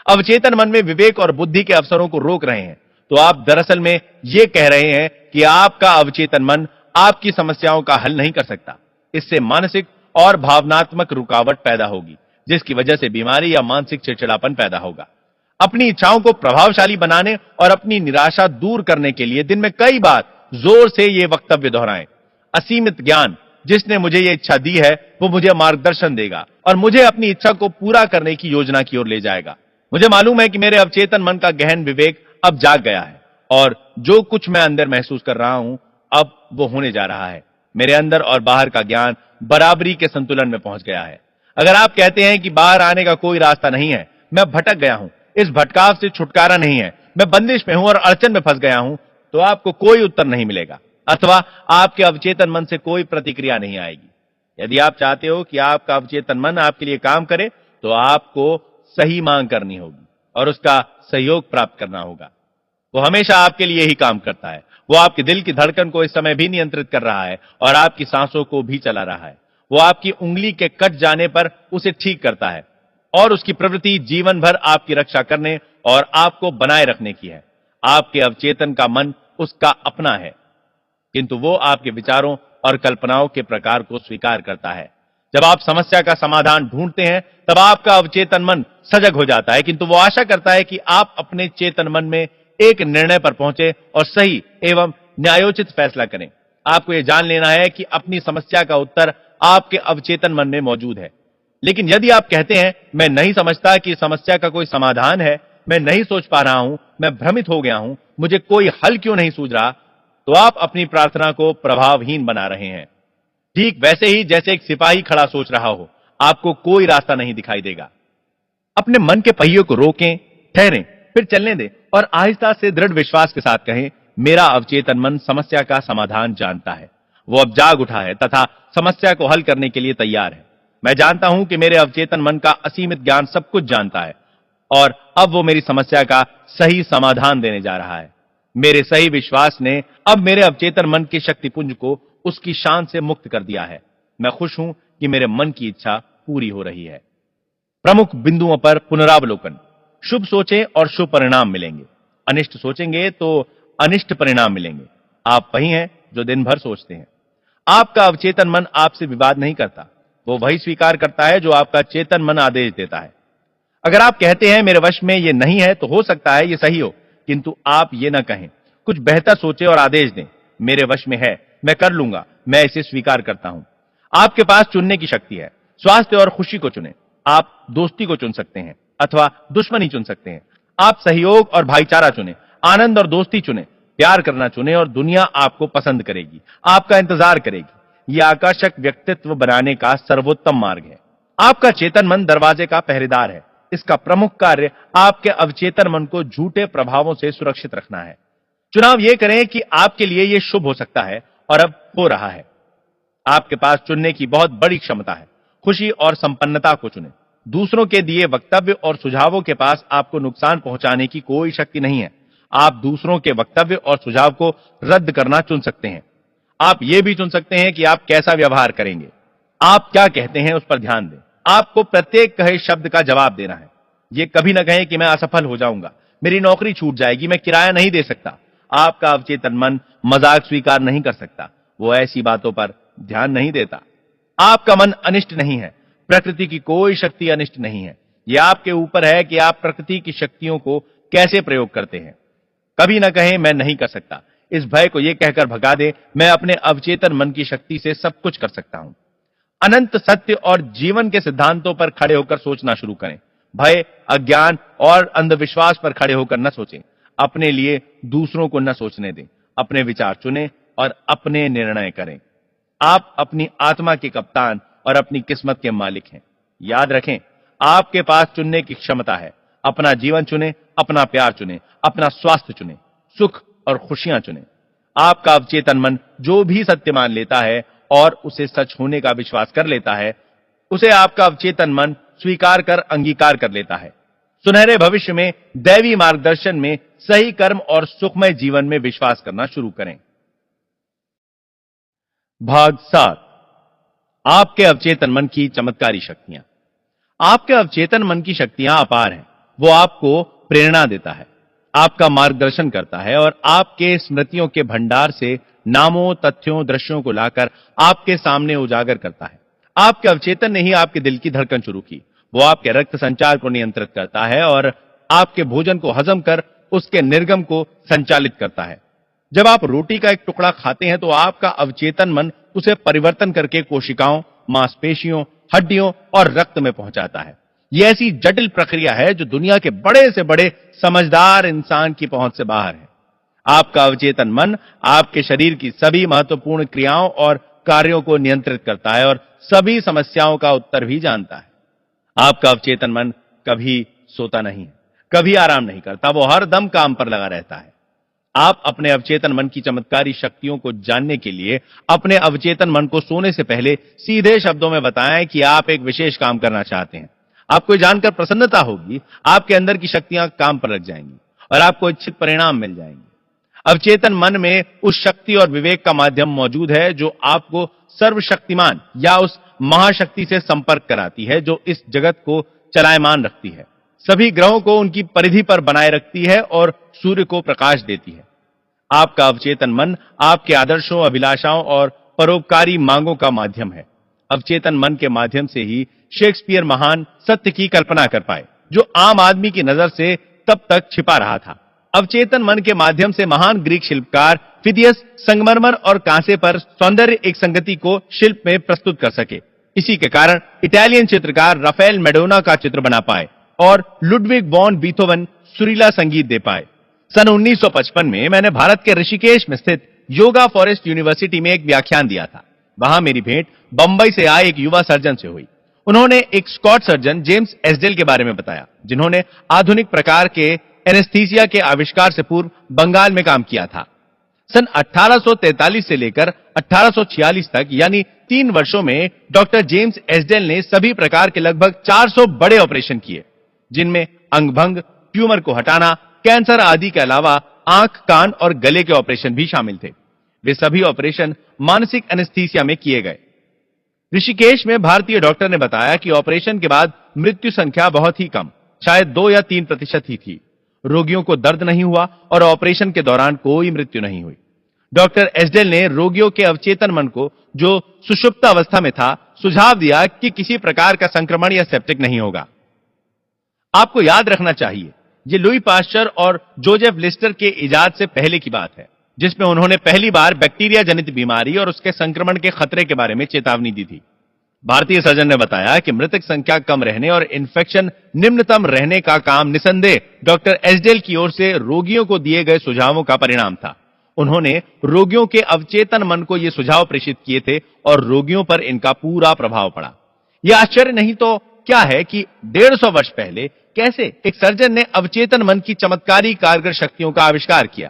अवचेतन मन में विवेक और बुद्धि के अवसरों को रोक रहे हैं। तो आप दरअसल में यह कह रहे हैं कि आपका अवचेतन मन आपकी समस्याओं का हल नहीं कर सकता। इससे मानसिक और भावनात्मक रुकावट पैदा होगी, जिसकी वजह से बीमारी या मानसिक चिड़चिड़ापन पैदा होगा। अपनी इच्छाओं को प्रभावशाली बनाने और अपनी निराशा दूर करने के लिए दिन में कई बार जोर से ये वक्तव्य दोहराएं। असीमित ज्ञान, जिसने मुझे ये इच्छा दी है, वो मुझे मार्गदर्शन देगा और मुझे अपनी इच्छा को पूरा करने की योजना की ओर ले जाएगा। मुझे मालूम है कि मेरे अवचेतन मन का गहन विवेक अब जाग गया है और जो कुछ मैं अंदर महसूस कर रहा हूं, अब वो होने जा रहा है। मेरे अंदर और बाहर का ज्ञान बराबरी के संतुलन में पहुंच गया है। अगर आप कहते हैं कि बाहर आने का कोई रास्ता नहीं है, मैं भटक गया हूं, इस भटकाव से छुटकारा नहीं है, मैं बंदिश में हूं और अड़चन में फंस गया हूं, तो आपको कोई उत्तर नहीं मिलेगा अथवा आपके अवचेतन मन से कोई प्रतिक्रिया नहीं आएगी। यदि आप चाहते हो कि आपका अवचेतन मन आपके लिए काम करे, तो आपको सही मांग करनी होगी और उसका सहयोग प्राप्त करना होगा। वो हमेशा आपके लिए ही काम करता है। वो आपके दिल की धड़कन को इस समय भी नियंत्रित कर रहा है और आपकी सांसों को भी चला रहा है। वो आपकी उंगली के कट जाने पर उसे ठीक करता है और उसकी प्रवृत्ति जीवन भर आपकी रक्षा करने और आपको बनाए रखने की है। आपके अवचेतन का मन उसका अपना है, किंतु वो आपके विचारों और कल्पनाओं के प्रकार को स्वीकार करता है। जब आप समस्या का समाधान ढूंढते हैं, तब आपका अवचेतन मन सजग हो जाता है, किंतु वो आशा करता है कि आप अपने चेतन मन में एक निर्णय पर पहुंचे और सही एवं न्यायोचित फैसला करें। आपको यह जान लेना है कि अपनी समस्या का उत्तर आपके अवचेतन मन में मौजूद है। लेकिन यदि आप कहते हैं मैं नहीं समझता कि समस्या का कोई समाधान है, मैं नहीं सोच पा रहा हूं, मैं भ्रमित हो गया हूं, मुझे कोई हल क्यों नहीं सूझ रहा, तो आप अपनी प्रार्थना को प्रभावहीन बना रहे हैं। ठीक वैसे ही जैसे एक सिपाही खड़ा सोच रहा हो, आपको कोई रास्ता नहीं दिखाई देगा। अपने मन के पहियों को रोकें, ठहरें, फिर चलने दें और आहिस्ता से दृढ़ विश्वास के साथ कहें, मेरा अवचेतन मन समस्या का समाधान जानता है। वो अब जाग उठा है तथा समस्या को हल करने के लिए तैयार है। मैं जानता हूं कि मेरे अवचेतन मन का असीमित ज्ञान सब कुछ जानता है और अब वो मेरी समस्या का सही समाधान देने जा रहा है। मेरे सही विश्वास ने अब मेरे अवचेतन मन के शक्तिपुंज को उसकी शान से मुक्त कर दिया है। मैं खुश हूं कि मेरे मन की इच्छा पूरी हो रही है। प्रमुख बिंदुओं पर पुनरावलोकन। शुभ सोचें और शुभ परिणाम मिलेंगे, अनिष्ट सोचेंगे तो अनिष्ट परिणाम मिलेंगे। आप वही हैं जो दिन भर सोचते हैं। आपका अवचेतन मन आपसे विवाद नहीं करता, वो वही स्वीकार करता है जो आपका चेतन मन आदेश देता है। अगर आप कहते हैं मेरे वश में ये नहीं है, तो हो सकता है ये सही हो, किंतु आप ये ना कहें, कुछ बेहतर सोचें और आदेश दें, मेरे वश में है, मैं कर लूंगा, मैं इसे स्वीकार करता हूं। आपके पास चुनने की शक्ति है। स्वास्थ्य और खुशी को चुनें। आप दोस्ती को चुन सकते हैं अथवा दुश्मनी चुन सकते हैं। आप सहयोग और भाईचारा चुनें, आनंद और दोस्ती चुनें, प्यार करना चुनें और दुनिया आपको पसंद करेगी, आपका इंतजार करेगी। यह आकर्षक व्यक्तित्व बनाने का सर्वोत्तम मार्ग है। आपका चेतन मन दरवाजे का पहरेदार है। इसका प्रमुख कार्य आपके अवचेतन मन को झूठे प्रभावों से सुरक्षित रखना है। चुनाव यह करें कि आपके लिए यह शुभ हो सकता है और अब हो रहा है। आपके पास चुनने की बहुत बड़ी क्षमता है। खुशी और संपन्नता को चुनें। दूसरों के दिए वक्तव्य और सुझावों के पास आपको नुकसान पहुंचाने की कोई शक्ति नहीं है। आप दूसरों के वक्तव्य और सुझाव को रद्द करना चुन सकते हैं। आप यह भी चुन सकते हैं कि आप कैसा व्यवहार करेंगे। आप क्या कहते हैं उस पर ध्यान दें। आपको प्रत्येक कहे शब्द का जवाब देना है। यह कभी ना कहें कि मैं असफल हो जाऊंगा, मेरी नौकरी छूट जाएगी, मैं किराया नहीं दे सकता। आपका अवचेतन मन मजाक स्वीकार नहीं कर सकता, वो ऐसी बातों पर ध्यान नहीं देता। आपका मन अनिष्ट नहीं है। प्रकृति की कोई शक्ति अनिष्ट नहीं है। यह आपके ऊपर है कि आप प्रकृति की शक्तियों को कैसे प्रयोग करते हैं। कभी ना कहें मैं नहीं कर सकता। इस भय को यह कहकर भगा दे, मैं अपने अवचेतन मन की शक्ति से सब कुछ कर सकता हूं। अनंत सत्य और जीवन के सिद्धांतों पर खड़े होकर सोचना शुरू करें। भय, अज्ञान और अंधविश्वास पर खड़े होकर न सोचें। अपने लिए दूसरों को न सोचने दें। अपने विचार चुनें और अपने निर्णय करें। आप अपनी आत्मा के कप्तान और अपनी किस्मत के मालिक हैं। याद रखें, आपके पास चुनने की क्षमता है। अपना जीवन चुनें, अपना प्यार चुनें, अपना स्वास्थ्य चुनें, सुख और खुशियां चुनें। आपका अवचेतन मन जो भी सत्य मान लेता है और उसे सच होने का विश्वास कर लेता है, उसे आपका अवचेतन मन स्वीकार कर अंगीकार कर लेता है। सुनहरे भविष्य में, दैवी मार्गदर्शन में, सही कर्म और सुखमय जीवन में विश्वास करना शुरू करें। भाग 7। आपके अवचेतन मन की चमत्कारी शक्तियां। आपके अवचेतन मन की शक्तियां अपार हैं। वो आपको प्रेरणा देता है, आपका मार्गदर्शन करता है और आपके स्मृतियों के भंडार से नामों, तथ्यों, दृश्यों को लाकर आपके सामने उजागर करता है। आपके अवचेतन ने ही आपके दिल की धड़कन शुरू की। वो आपके रक्त संचार को नियंत्रित करता है और आपके भोजन को हजम कर उसके निर्गम को संचालित करता है। जब आप रोटी का एक टुकड़ा खाते हैं तो आपका अवचेतन मन उसे परिवर्तन करके कोशिकाओं, मांसपेशियों, हड्डियों और रक्त में पहुंचाता है। यह ऐसी जटिल प्रक्रिया है जो दुनिया के बड़े से बड़े समझदार इंसान की पहुंच से बाहर है। आपका अवचेतन मन आपके शरीर की सभी महत्वपूर्ण क्रियाओं और कार्यों को नियंत्रित करता है और सभी समस्याओं का उत्तर भी जानता है। आपका अवचेतन मन कभी सोता नहीं है, कभी आराम नहीं करता, वो हर दम काम पर लगा रहता है। आप अपने अवचेतन मन की चमत्कारी शक्तियों को जानने के लिए अपने अवचेतन मन को सोने से पहले सीधे शब्दों में बताएं कि आप एक विशेष काम करना चाहते हैं। आपको जानकर प्रसन्नता होगी, आपके अंदर की शक्तियां काम पर लग जाएंगी और आपको इच्छित परिणाम मिल जाएंगे। अवचेतन मन में उस शक्ति और विवेक का माध्यम मौजूद है जो आपको सर्वशक्तिमान या उस महाशक्ति से संपर्क कराती है जो इस जगत को चलायमान रखती है, सभी ग्रहों को उनकी परिधि पर बनाए रखती है और सूर्य को प्रकाश देती है। आपका अवचेतन मन आपके आदर्शों, अभिलाषाओं और परोपकारी मांगों का माध्यम है। अवचेतन मन के माध्यम से ही शेक्सपियर महान सत्य की कल्पना कर पाए जो आम आदमी की नजर से तब तक छिपा रहा था। अवचेतन मन के माध्यम से महान ग्रीक शिल्पकार फिदियस संगमरमर और कांसे पर सौंदर्य एक संगति को शिल्प में प्रस्तुत कर सके। इसी के कारण इटालियन चित्रकार राफेल मेडोना का चित्र बना पाए और लुडविग वॉन बीथोवन सुरीला संगीत दे पाए। सन 1955 में मैंने भारत के ऋषिकेश में स्थित योगा फॉरेस्ट यूनिवर्सिटी में एक व्याख्यान दिया था। वहां मेरी भेंट बंबई से आए एक युवा सर्जन से हुई। उन्होंने एक स्कॉट सर्जन जेम्स एसडेल के बारे में बताया, जिन्होंने आधुनिक प्रकार के एनेस्थीसिया के आविष्कार से पूर्व बंगाल में काम किया था। सन 1843 से लेकर 1846 तक यानी 3 वर्षों में डॉक्टर जेम्स एसडेल ने सभी प्रकार के लगभग 400 बड़े ऑपरेशन किए, जिनमें अंगभंग, ट्यूमर को हटाना, कैंसर आदि के अलावा आंख, कान और गले के ऑपरेशन भी शामिल थे। वे सभी ऑपरेशन मानसिक एनेस्थीसिया में किए गए। ऋषिकेश में भारतीय डॉक्टर ने बताया कि ऑपरेशन के बाद मृत्यु संख्या बहुत ही कम, शायद 2 या 3% ही थी। रोगियों को दर्द नहीं हुआ और ऑपरेशन के दौरान कोई मृत्यु नहीं हुई। डॉक्टर एसडेल ने रोगियों के अवचेतन मन को, जो सुषुप्त अवस्था में था, सुझाव दिया कि किसी प्रकार का संक्रमण या सेप्टिक नहीं होगा। आपको याद रखना चाहिए, ये लुई पाश्चर और जोसेफ लिस्टर के इजाद से पहले की बात है, जिसमें उन्होंने पहली बार बैक्टीरिया जनित बीमारी और उसके संक्रमण के खतरे के बारे में चेतावनी दी थी। भारतीय सर्जन ने बताया कि मृतक संख्या कम रहने और इन्फेक्शन निम्नतम रहने का काम निसंदेह डॉक्टर एसडेल की ओर से रोगियों को दिए गए सुझावों का परिणाम था। उन्होंने रोगियों के अवचेतन मन को ये सुझाव प्रेषित किए थे और रोगियों पर इनका पूरा प्रभाव पड़ा। यह आश्चर्य नहीं तो क्या है कि 150 वर्ष पहले कैसे एक सर्जन ने अवचेतन मन की चमत्कारी कारगर शक्तियों का आविष्कार किया।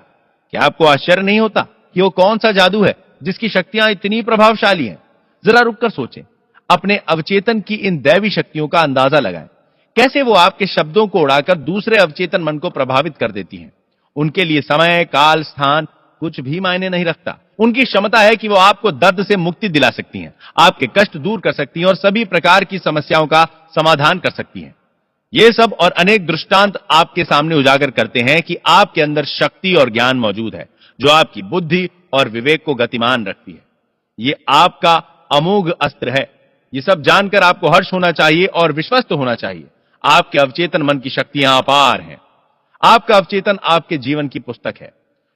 क्या आपको आश्चर्य नहीं होता कि वो कौन सा जादू है जिसकी शक्तियां इतनी प्रभावशाली हैं? जरा रुककर सोचें, अपने अवचेतन की इन दैवी शक्तियों का अंदाजा लगाएं। कैसे वो आपके शब्दों को उड़ाकर दूसरे अवचेतन मन को प्रभावित कर देती हैं। उनके लिए समय, काल, स्थान कुछ भी मायने नहीं रखता। उनकी क्षमता है कि वो आपको दर्द से मुक्ति दिला सकती हैं, आपके कष्ट दूर कर सकती हैं और सभी प्रकार की समस्याओं का समाधान कर सकती हैं। ये सब और अनेक दृष्टांत आपके सामने उजागर करते हैं कि आपके अंदर शक्ति और ज्ञान मौजूद है, जो आपकी बुद्धि और विवेक को गतिमान रखती है। ये आपका अमोघ अस्त्र है। ये सब जानकर आपको हर्ष होना चाहिए और विश्वस्त होना चाहिए। आपके अवचेतन मन की शक्तियां अपार हैं। आपका अवचेतन आपके जीवन की पुस्तक है।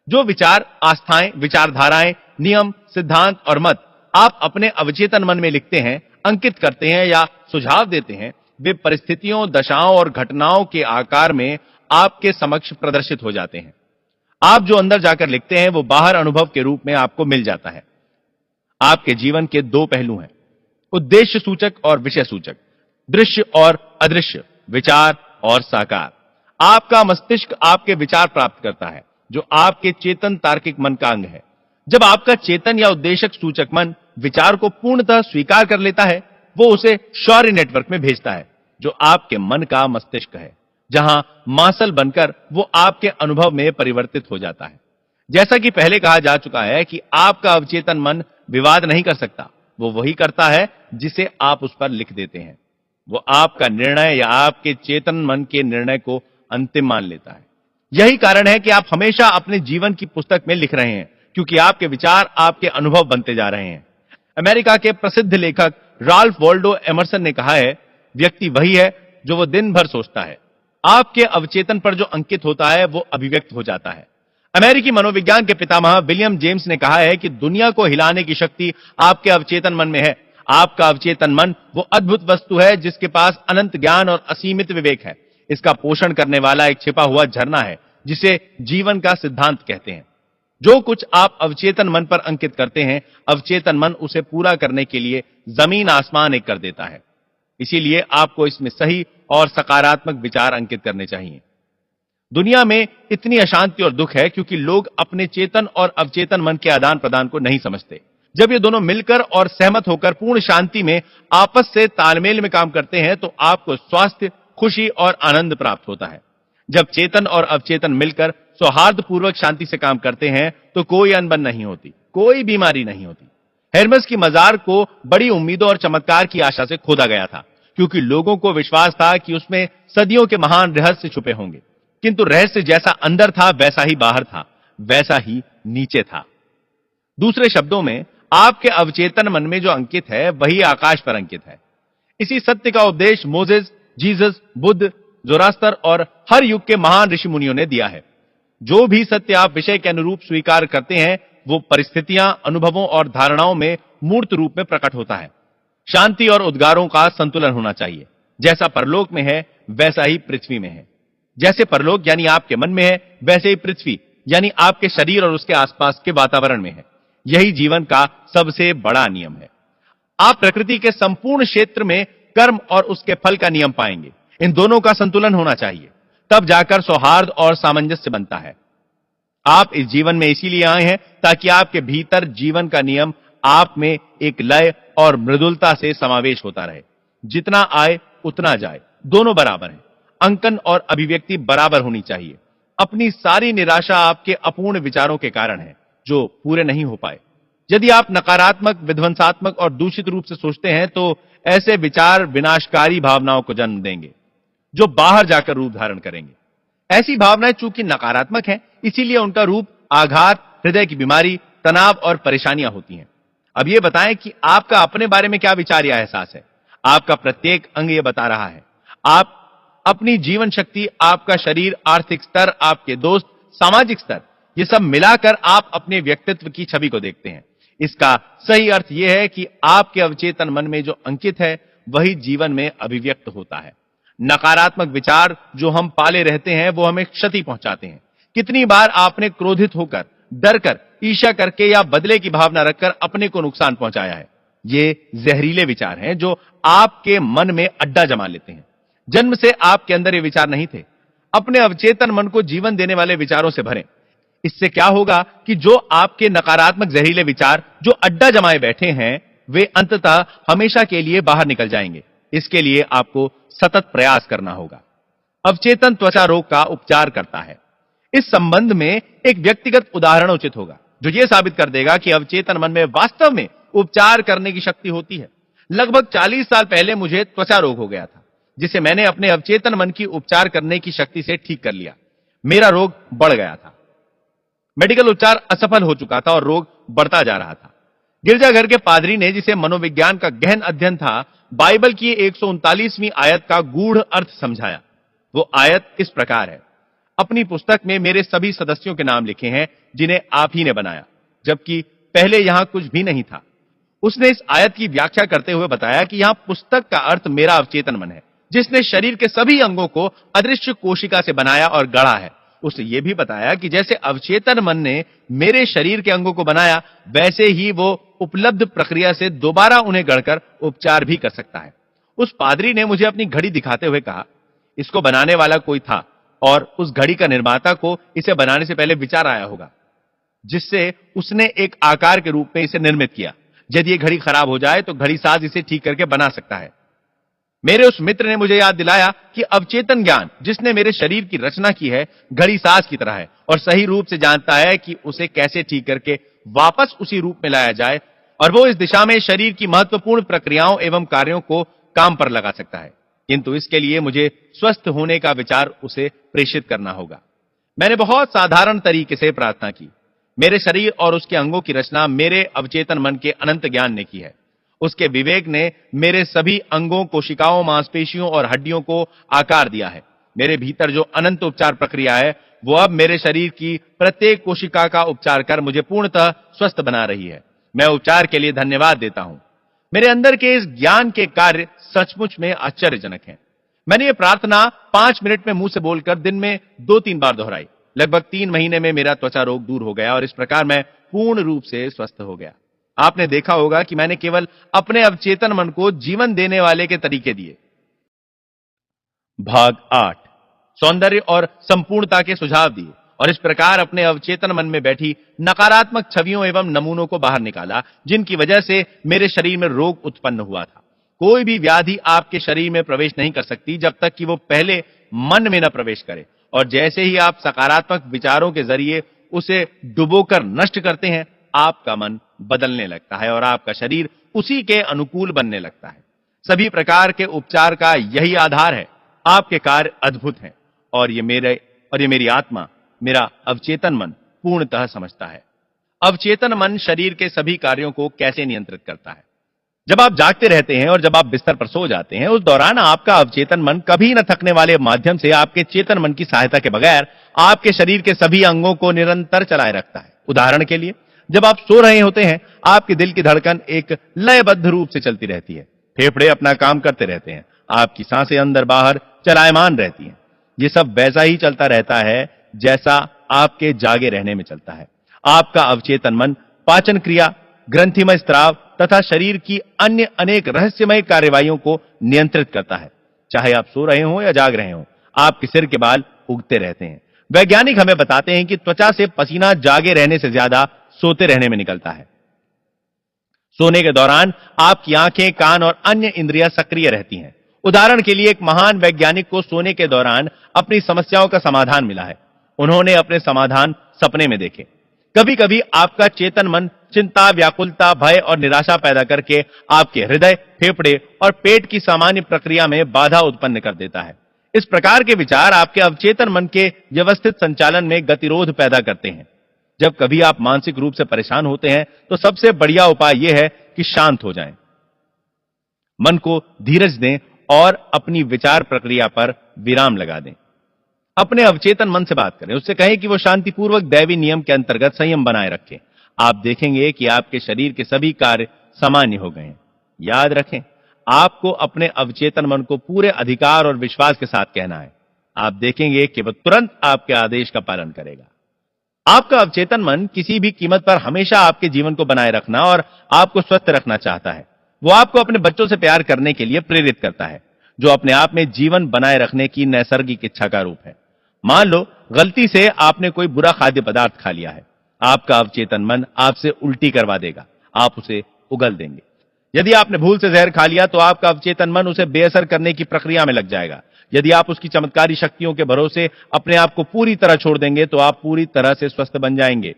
जो विचार, आस्थाएं, विचारधाराएं, नियम, सिद्धांत और मत आप अपने अवचेतन मन में लिखते हैं, अंकित करते हैं या सुझाव देते हैं, वे परिस्थितियों, दशाओं और घटनाओं के आकार में आपके समक्ष प्रदर्शित हो जाते हैं। आप जो अंदर जाकर लिखते हैं वो बाहर अनुभव के रूप में आपको मिल जाता है। आपके जीवन के 2 पहलू हैं, उद्देश्य सूचक और विषय सूचक, दृश्य और अदृश्य, विचार और साकार। आपका मस्तिष्क आपके विचार प्राप्त करता है, जो आपके चेतन तार्किक मन का अंग है। जब आपका चेतन या उद्देशक सूचक मन विचार को पूर्णतः स्वीकार कर लेता है, वो उसे शौर्य नेटवर्क में भेजता है, जो आपके मन का मस्तिष्क है, जहां मासल बनकर वो आपके अनुभव में परिवर्तित हो जाता है। जैसा कि पहले कहा जा चुका है कि आपका अवचेतन मन विवाद नहीं कर सकता, वो वही करता है जिसे आप उस पर लिख देते हैं। वो आपका निर्णय या आपके चेतन मन के निर्णय को अंतिम मान लेता है। यही कारण है कि आप हमेशा अपने जीवन की पुस्तक में लिख रहे हैं, क्योंकि आपके विचार आपके अनुभव बनते जा रहे हैं। अमेरिका के प्रसिद्ध लेखक राल्फ वॉल्डो एमर्सन ने कहा है, व्यक्ति वही है जो वो दिन भर सोचता है। आपके अवचेतन पर जो अंकित होता है वो अभिव्यक्त हो जाता है। अमेरिकी मनोविज्ञान के पितामह विलियम जेम्स ने कहा है कि दुनिया को हिलाने की शक्ति आपके अवचेतन मन में है। आपका अवचेतन मन वो अद्भुत वस्तु है जिसके पास अनंत ज्ञान और असीमित विवेक है। इसका पोषण करने वाला एक छिपा हुआ झरना है, जिसे जीवन का सिद्धांत कहते हैं। जो कुछ आप अवचेतन मन पर अंकित करते हैं, अवचेतन मन उसे पूरा करने के लिए जमीन आसमान एक कर देता है। इसीलिए आपको इसमें सही और सकारात्मक विचार अंकित करने चाहिए। दुनिया में इतनी अशांति और दुख है क्योंकि लोग अपने चेतन और अवचेतन मन के आदान प्रदान को नहीं समझते। जब ये दोनों मिलकर और सहमत होकर पूर्ण शांति में आपस से तालमेल में काम करते हैं, तो आपको स्वास्थ्य, खुशी और आनंद प्राप्त होता है। जब चेतन और अवचेतन मिलकर सौहार्दपूर्वक शांति से काम करते हैं, तो कोई अनबन नहीं होती, कोई बीमारी नहीं होती। हेरमेस की मजार को बड़ी उम्मीदों और चमत्कार की आशा से खोदा गया था, क्योंकि लोगों को विश्वास था कि उसमें सदियों के महान रहस्य छुपे होंगे। किंतु रहस्य जैसा अंदर था वैसा ही बाहर था, वैसा ही नीचे था। दूसरे शब्दों में, आपके अवचेतन मन में जो अंकित है वही आकाश पर अंकित है। इसी सत्य का उपदेश मोसेस, जीसस, बुद्ध, जोरास्टर और हर युग के महान ऋषि मुनियों ने दिया है। जो भी सत्य आप विषय के अनुरूप स्वीकार करते हैं, वो परिस्थितियां, अनुभवों और धारणाओं में मूर्त रूप में प्रकट होता है। शांति और उद्गारों का संतुलन होना चाहिए। जैसा परलोक में है वैसा ही पृथ्वी में है। जैसे परलोक यानी आपके मन में है, वैसे ही पृथ्वी यानी आपके शरीर और उसके आसपास के वातावरण में है। यही जीवन का सबसे बड़ा नियम है। आप प्रकृति के संपूर्ण क्षेत्र में कर्म और उसके फल का नियम पाएंगे। इन दोनों का संतुलन होना चाहिए, तब जाकर सौहार्द और सामंजस्य बनता है। आप इस जीवन में इसीलिए आए हैं ताकि आपके भीतर जीवन का नियम आप में एक लय और मृदुलता से समावेश होता रहे। जितना आए उतना जाए, दोनों बराबर हैं। अंकन और अभिव्यक्ति बराबर होनी चाहिए। अपनी सारी निराशा आपके अपूर्ण विचारों के कारण है जो पूरे नहीं हो पाए। यदि आप नकारात्मक, विध्वंसात्मक और दूषित रूप से सोचते हैं तो ऐसे विचार विनाशकारी भावनाओं को जन्म देंगे जो बाहर जाकर रूप धारण करेंगे। ऐसी भावनाएं चूंकि नकारात्मक हैं, इसीलिए उनका रूप आघात, हृदय की बीमारी, तनाव और परेशानियां होती हैं। अब यह बताएं कि आपका अपने बारे में क्या विचार या एहसास है। आपका प्रत्येक अंग यह बता रहा है। आप अपनी जीवन शक्ति, आपका शरीर, आर्थिक स्तर, आपके दोस्त, सामाजिक स्तर, ये सब मिलाकर आप अपने व्यक्तित्व की छवि को देखते हैं। इसका सही अर्थ यह है कि आपके अवचेतन मन में जो अंकित है वही जीवन में अभिव्यक्त होता है। नकारात्मक विचार जो हम पाले रहते हैं वो हमें क्षति पहुंचाते हैं। कितनी बार आपने क्रोधित होकर, डरकर, ईर्ष्या करके या बदले की भावना रखकर अपने को नुकसान पहुंचाया है। ये जहरीले विचार हैं जो आपके मन में अड्डा जमा लेते हैं। जन्म से आपके अंदर ये विचार नहीं थे। अपने अवचेतन मन को जीवन देने वाले विचारों से भरें। इससे क्या होगा कि जो आपके नकारात्मक जहरीले विचार जो अड्डा जमाए बैठे हैं वे अंततः हमेशा के लिए बाहर निकल जाएंगे। इसके लिए आपको सतत प्रयास करना होगा। अवचेतन त्वचा रोग का उपचार करता है। इस संबंध में एक व्यक्तिगत उदाहरण उचित होगा जो यह साबित कर देगा कि अवचेतन मन में वास्तव में उपचार करने की शक्ति होती है। लगभग 40 साल पहले मुझे त्वचा रोग हो गया था, जिसे मैंने अपने अवचेतन मन की उपचार करने की शक्ति से ठीक कर लिया। मेरा रोग बढ़ गया था। मेडिकल उपचार असफल हो चुका था और रोग बढ़ता जा रहा था। गिरजाघर के पादरी ने, जिसे मनोविज्ञान का गहन अध्ययन था, बाइबल की 139वीं आयत का गूढ़ अर्थ समझाया। वो आयत इस प्रकार है। अपनी पुस्तक में मेरे सभी सदस्यों के नाम लिखे हैं जिन्हें आप ही ने बनाया, जबकि पहले यहां कुछ भी नहीं था। उसने इस आयत की व्याख्या करते हुए बताया कि यहां पुस्तक का अर्थ मेरा अवचेतन मन है, जिसने शरीर के सभी अंगों को अदृश्य कोशिका से बनाया और गढ़ा है। उसने यह भी बताया कि जैसे अवचेतन मन ने मेरे शरीर के अंगों को बनाया, वैसे ही वो उपलब्ध प्रक्रिया से दोबारा उन्हें गढ़कर उपचार भी कर सकता है। उस पादरी ने मुझे अपनी घड़ी दिखाते हुए कहा, इसको बनाने वाला कोई था और उस घड़ी का निर्माता को इसे बनाने से पहले विचार आया होगा, जिससे उसने एक आकार के रूप में इसे निर्मित किया। यदि ये घड़ी खराब हो जाए तो घड़ी साज इसे ठीक करके बना सकता है। मेरे उस मित्र ने मुझे याद दिलाया कि अवचेतन ज्ञान जिसने मेरे शरीर की रचना की है, घड़ी साज की तरह है और सही रूप से जानता है कि उसे कैसे ठीक करके वापस उसी रूप में लाया जाए, और वो इस दिशा में शरीर की महत्वपूर्ण प्रक्रियाओं एवं कार्यों को काम पर लगा सकता है। किंतु इसके लिए मुझे स्वस्थ होने का विचार उसे प्रेषित करना होगा। मैंने बहुत साधारण तरीके से प्रार्थना की। मेरे शरीर और उसके अंगों की रचना मेरे अवचेतन मन के अनंत ज्ञान ने की है। उसके विवेक ने मेरे सभी अंगों, कोशिकाओं, मांसपेशियों और हड्डियों को आकार दिया है। मेरे भीतर जो अनंत उपचार प्रक्रिया है वो अब मेरे शरीर की प्रत्येक कोशिका का उपचार कर मुझे पूर्णतः स्वस्थ बना रही है। मैं उपचार के लिए धन्यवाद देता हूं। मेरे अंदर के इस ज्ञान के कार्य सचमुच में आश्चर्यजनक हैं। मैंने ये प्रार्थना 5 मिनट में मुंह से बोलकर दिन में 2-3 बार दोहराई। लगभग 3 महीने में मेरा त्वचा रोग दूर हो गया और इस प्रकार मैं पूर्ण रूप से स्वस्थ हो गया। आपने देखा होगा कि मैंने केवल अपने अवचेतन मन को जीवन देने वाले के तरीके दिए। भाग 8, सौंदर्य और संपूर्णता के सुझाव दिए और इस प्रकार अपने अवचेतन मन में बैठी नकारात्मक छवियों एवं नमूनों को बाहर निकाला, जिनकी वजह से मेरे शरीर में रोग उत्पन्न हुआ था। कोई भी व्याधि आपके शरीर में प्रवेश नहीं कर सकती जब तक कि वो पहले मन में न प्रवेश करे, और जैसे ही आप सकारात्मक विचारों के जरिए उसे डुबोकर नष्ट करते हैं, आपका मन बदलने लगता है और आपका शरीर उसी के अनुकूल बनने लगता है। सभी प्रकार के उपचार का यही आधार है। आपके कार्य अद्भुत हैं और ये मेरी आत्मा, मेरा अवचेतन मन पूर्णतः समझता है। अवचेतन मन शरीर के सभी कार्यों को कैसे नियंत्रित करता है। जब आप जागते रहते हैं और जब आप बिस्तर पर सो जाते हैं, उस दौरान आपका अवचेतन मन कभी न थकने वाले माध्यम से आपके चेतन मन की सहायता के बगैर आपके शरीर के सभी अंगों को निरंतर चलाए रखता है। उदाहरण के लिए, जब आप सो रहे होते हैं, आपके दिल की धड़कन एक लयबद्ध रूप से चलती रहती है। फेफड़े अपना काम करते रहते हैं, आपकी सांसें अंदर बाहर चलायमान रहती हैं। ये सब वैसा ही चलता रहता है जैसा आपके जागे रहने में चलता है। आपका अवचेतन मन पाचन क्रिया, ग्रंथिमय स्त्राव तथा शरीर की अन्य अनेक रहस्यमय कार्यवाहियों को नियंत्रित करता है। चाहे आप सो रहे हो या जाग रहे हो, आपके सिर के बाल उगते रहते हैं। वैज्ञानिक हमें बताते हैं कि त्वचा से पसीना जागे रहने से ज्यादा सोते रहने में निकलता है। सोने के दौरान आपकी आंखें, कान और अन्य इंद्रियां सक्रिय रहती हैं। उदाहरण के लिए एक महान वैज्ञानिक को सोने के दौरान अपनी समस्याओं का समाधान मिला है। उन्होंने अपने समाधान सपने में देखे। कभी कभी आपका चेतन मन चिंता, व्याकुलता, भय और निराशा पैदा करके आपके हृदय, फेफड़े और पेट की सामान्य प्रक्रिया में बाधा उत्पन्न कर देता है। इस प्रकार के विचार आपके अवचेतन मन के व्यवस्थित संचालन में गतिरोध पैदा करते हैं। जब कभी आप मानसिक रूप से परेशान होते हैं तो सबसे बढ़िया उपाय यह है कि शांत हो जाएं, मन को धीरज दें और अपनी विचार प्रक्रिया पर विराम लगा दें। अपने अवचेतन मन से बात करें, उससे कहें कि वो शांतिपूर्वक दैवी नियम के अंतर्गत संयम बनाए रखें। आप देखेंगे कि आपके शरीर के सभी कार्य सामान्य हो गए हैं। याद रखें, आपको अपने अवचेतन मन को पूरे अधिकार और विश्वास के साथ कहना है। आप देखेंगे कि वह तुरंत आपके आदेश का पालन करेगा। आपका अवचेतन मन किसी भी कीमत पर हमेशा आपके जीवन को बनाए रखना और आपको स्वस्थ रखना चाहता है। वो आपको अपने बच्चों से प्यार करने के लिए प्रेरित करता है, जो अपने आप में जीवन बनाए रखने की नैसर्गिक इच्छा का रूप है। मान लो गलती से आपने कोई बुरा खाद्य पदार्थ खा लिया है, आपका अवचेतन मन आपसे उल्टी करवा देगा, आप उसे उगल देंगे। यदि आपने भूल से जहर खा लिया तो आपका अवचेतन मन उसे बेअसर करने की प्रक्रिया में लग जाएगा। यदि आप उसकी चमत्कारी शक्तियों के भरोसे अपने आप को पूरी तरह छोड़ देंगे तो आप पूरी तरह से स्वस्थ बन जाएंगे।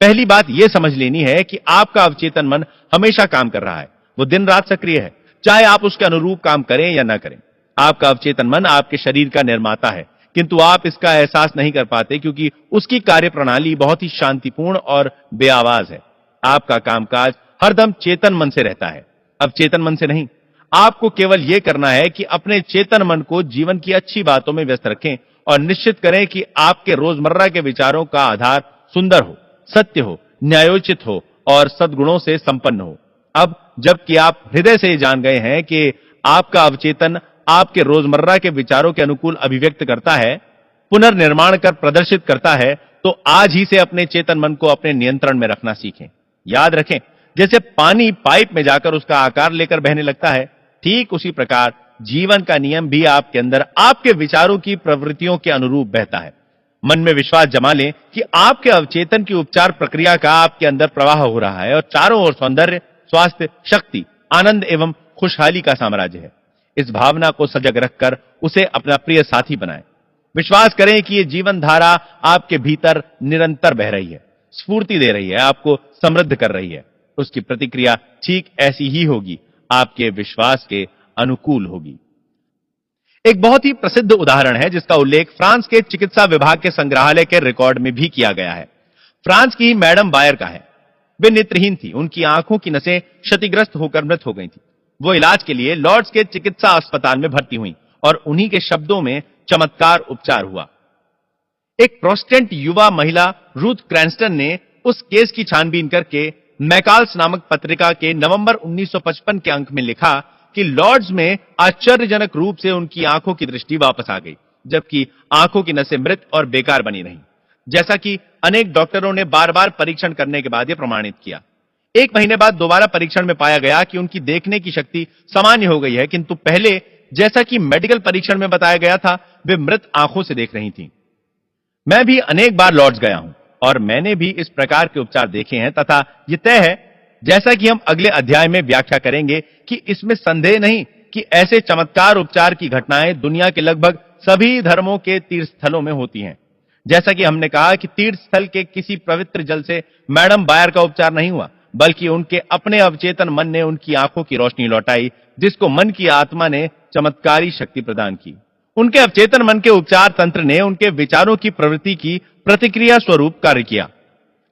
पहली बात यह समझ लेनी है कि आपका अवचेतन मन हमेशा काम कर रहा है। वो दिन रात सक्रिय है, चाहे आप उसके अनुरूप काम करें या ना करें। आपका अवचेतन मन आपके शरीर का निर्माता है, किंतु आप इसका एहसास नहीं कर पाते क्योंकि उसकी कार्यप्रणाली बहुत ही शांतिपूर्ण और बेआवाज है। आपका कामकाज हरदम चेतन मन से रहता है, अवचेतन मन से नहीं। आपको केवल यह करना है कि अपने चेतन मन को जीवन की अच्छी बातों में व्यस्त रखें और निश्चित करें कि आपके रोजमर्रा के विचारों का आधार सुंदर हो, सत्य हो, न्यायोचित हो और सद्गुणों से संपन्न हो। अब जबकि आप हृदय से जान गए हैं कि आपका अवचेतन आपके रोजमर्रा के विचारों के अनुकूल अभिव्यक्त करता है, पुनर्निर्माण कर प्रदर्शित करता है, तो आज ही से अपने चेतन मन को अपने नियंत्रण में रखना सीखें। याद रखें, जैसे पानी पाइप में जाकर उसका आकार लेकर बहने लगता है, ठीक उसी प्रकार जीवन का नियम भी आपके अंदर आपके विचारों की प्रवृत्तियों के अनुरूप बहता है। मन में विश्वास जमा लें कि आपके अवचेतन की उपचार प्रक्रिया का आपके अंदर प्रवाह हो रहा है और चारों ओर सौंदर्य, स्वास्थ्य, शक्ति, आनंद एवं खुशहाली का साम्राज्य है। इस भावना को सजग रखकर उसे अपना प्रिय साथी बनाएं। विश्वास करें कि यह जीवन धारा आपके भीतर निरंतर बह रही है, स्फूर्ति दे रही है, आपको समृद्ध कर रही है। उसकी प्रतिक्रिया ठीक ऐसी ही होगी, आपके विश्वास के अनुकूल होगी। एक बहुत ही प्रसिद्ध उदाहरण है जिसका उल्लेख फ्रांस के चिकित्सा विभाग के संग्रहालय के रिकॉर्ड में भी किया गया है। फ्रांस की मैडम बायर का है। वे नेत्रहीन थी, उनकी आंखों की नसें क्षतिग्रस्त होकर मृत हो गई थी। वो इलाज के लिए लॉर्ड्स के चिकित्सा अस्पताल में भर्ती हुई और उन्हीं के शब्दों में चमत्कार उपचार हुआ। एक प्रोटेस्टेंट युवा महिला रूथ क्रैंस्टन ने उस केस की छानबीन करके मैकाल्स नामक पत्रिका के नवंबर 1955 के अंक में लिखा कि लॉर्ड्स में आश्चर्यजनक रूप से उनकी आंखों की दृष्टि वापस आ गई, जबकि आंखों की नसें मृत और बेकार बनी रहीं, जैसा कि अनेक डॉक्टरों ने बार-बार परीक्षण करने के बाद यह प्रमाणित किया। एक महीने बाद दोबारा परीक्षण में पाया गया कि उनकी देखने की शक्ति सामान्य हो गई है, किंतु पहले जैसा कि मेडिकल परीक्षण में बताया गया था, वे मृत आंखों से देख रही थीं। मैं भी अनेक बार लॉर्ड्स गया हूं और मैंने भी इस प्रकार के उपचार देखे हैं तथा यह तय है, जैसा कि हम अगले अध्याय में व्याख्या करेंगे, कि इसमें संदेह नहीं कि ऐसे चमत्कार उपचार की घटनाएं दुनिया के लगभग सभी धर्मों के तीर्थ स्थलों में होती हैं। जैसा कि हमने कहा कि तीर्थ स्थल के किसी पवित्र जल से मैडम बायर का उपचार नहीं हुआ, बल्कि उनके अपने अवचेतन मन ने उनकी आंखों की रोशनी लौटाई, जिसको मन की आत्मा ने चमत्कारी शक्ति प्रदान की। उनके अवचेतन मन के उपचार तंत्र ने उनके विचारों की प्रवृत्ति की प्रतिक्रिया स्वरूप कार्य किया।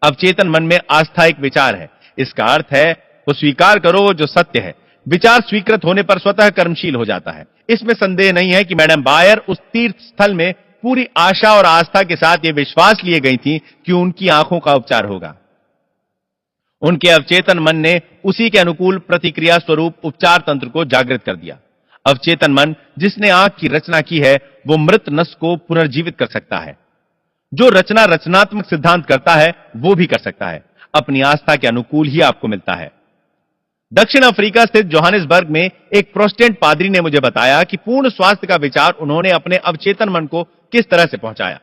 अवचेतन मन में आस्था एक विचार है। इसका अर्थ है वो स्वीकार करो जो सत्य है। विचार स्वीकृत होने पर स्वतः कर्मशील हो जाता है। इसमें संदेह नहीं है कि मैडम बायर उस तीर्थ स्थल में पूरी आशा और आस्था के साथ ये विश्वास लिए गई थी कि उनकी आंखों का उपचार होगा। उनके अवचेतन मन ने उसी के अनुकूल प्रतिक्रिया स्वरूप उपचार तंत्र को जागृत कर दिया। अवचेतन मन जिसने आंख की रचना की है वो मृत नस को पुनर्जीवित कर सकता है। जो रचना रचनात्मक सिद्धांत करता है वो भी कर सकता है। अपनी आस्था के अनुकूल ही आपको मिलता है। दक्षिण अफ्रीका स्थित जोहानिसबर्ग में एक प्रोटेस्टेंट पादरी ने मुझे बताया कि पूर्ण स्वास्थ्य का विचार उन्होंने अपने अवचेतन मन को किस तरह से पहुंचाया।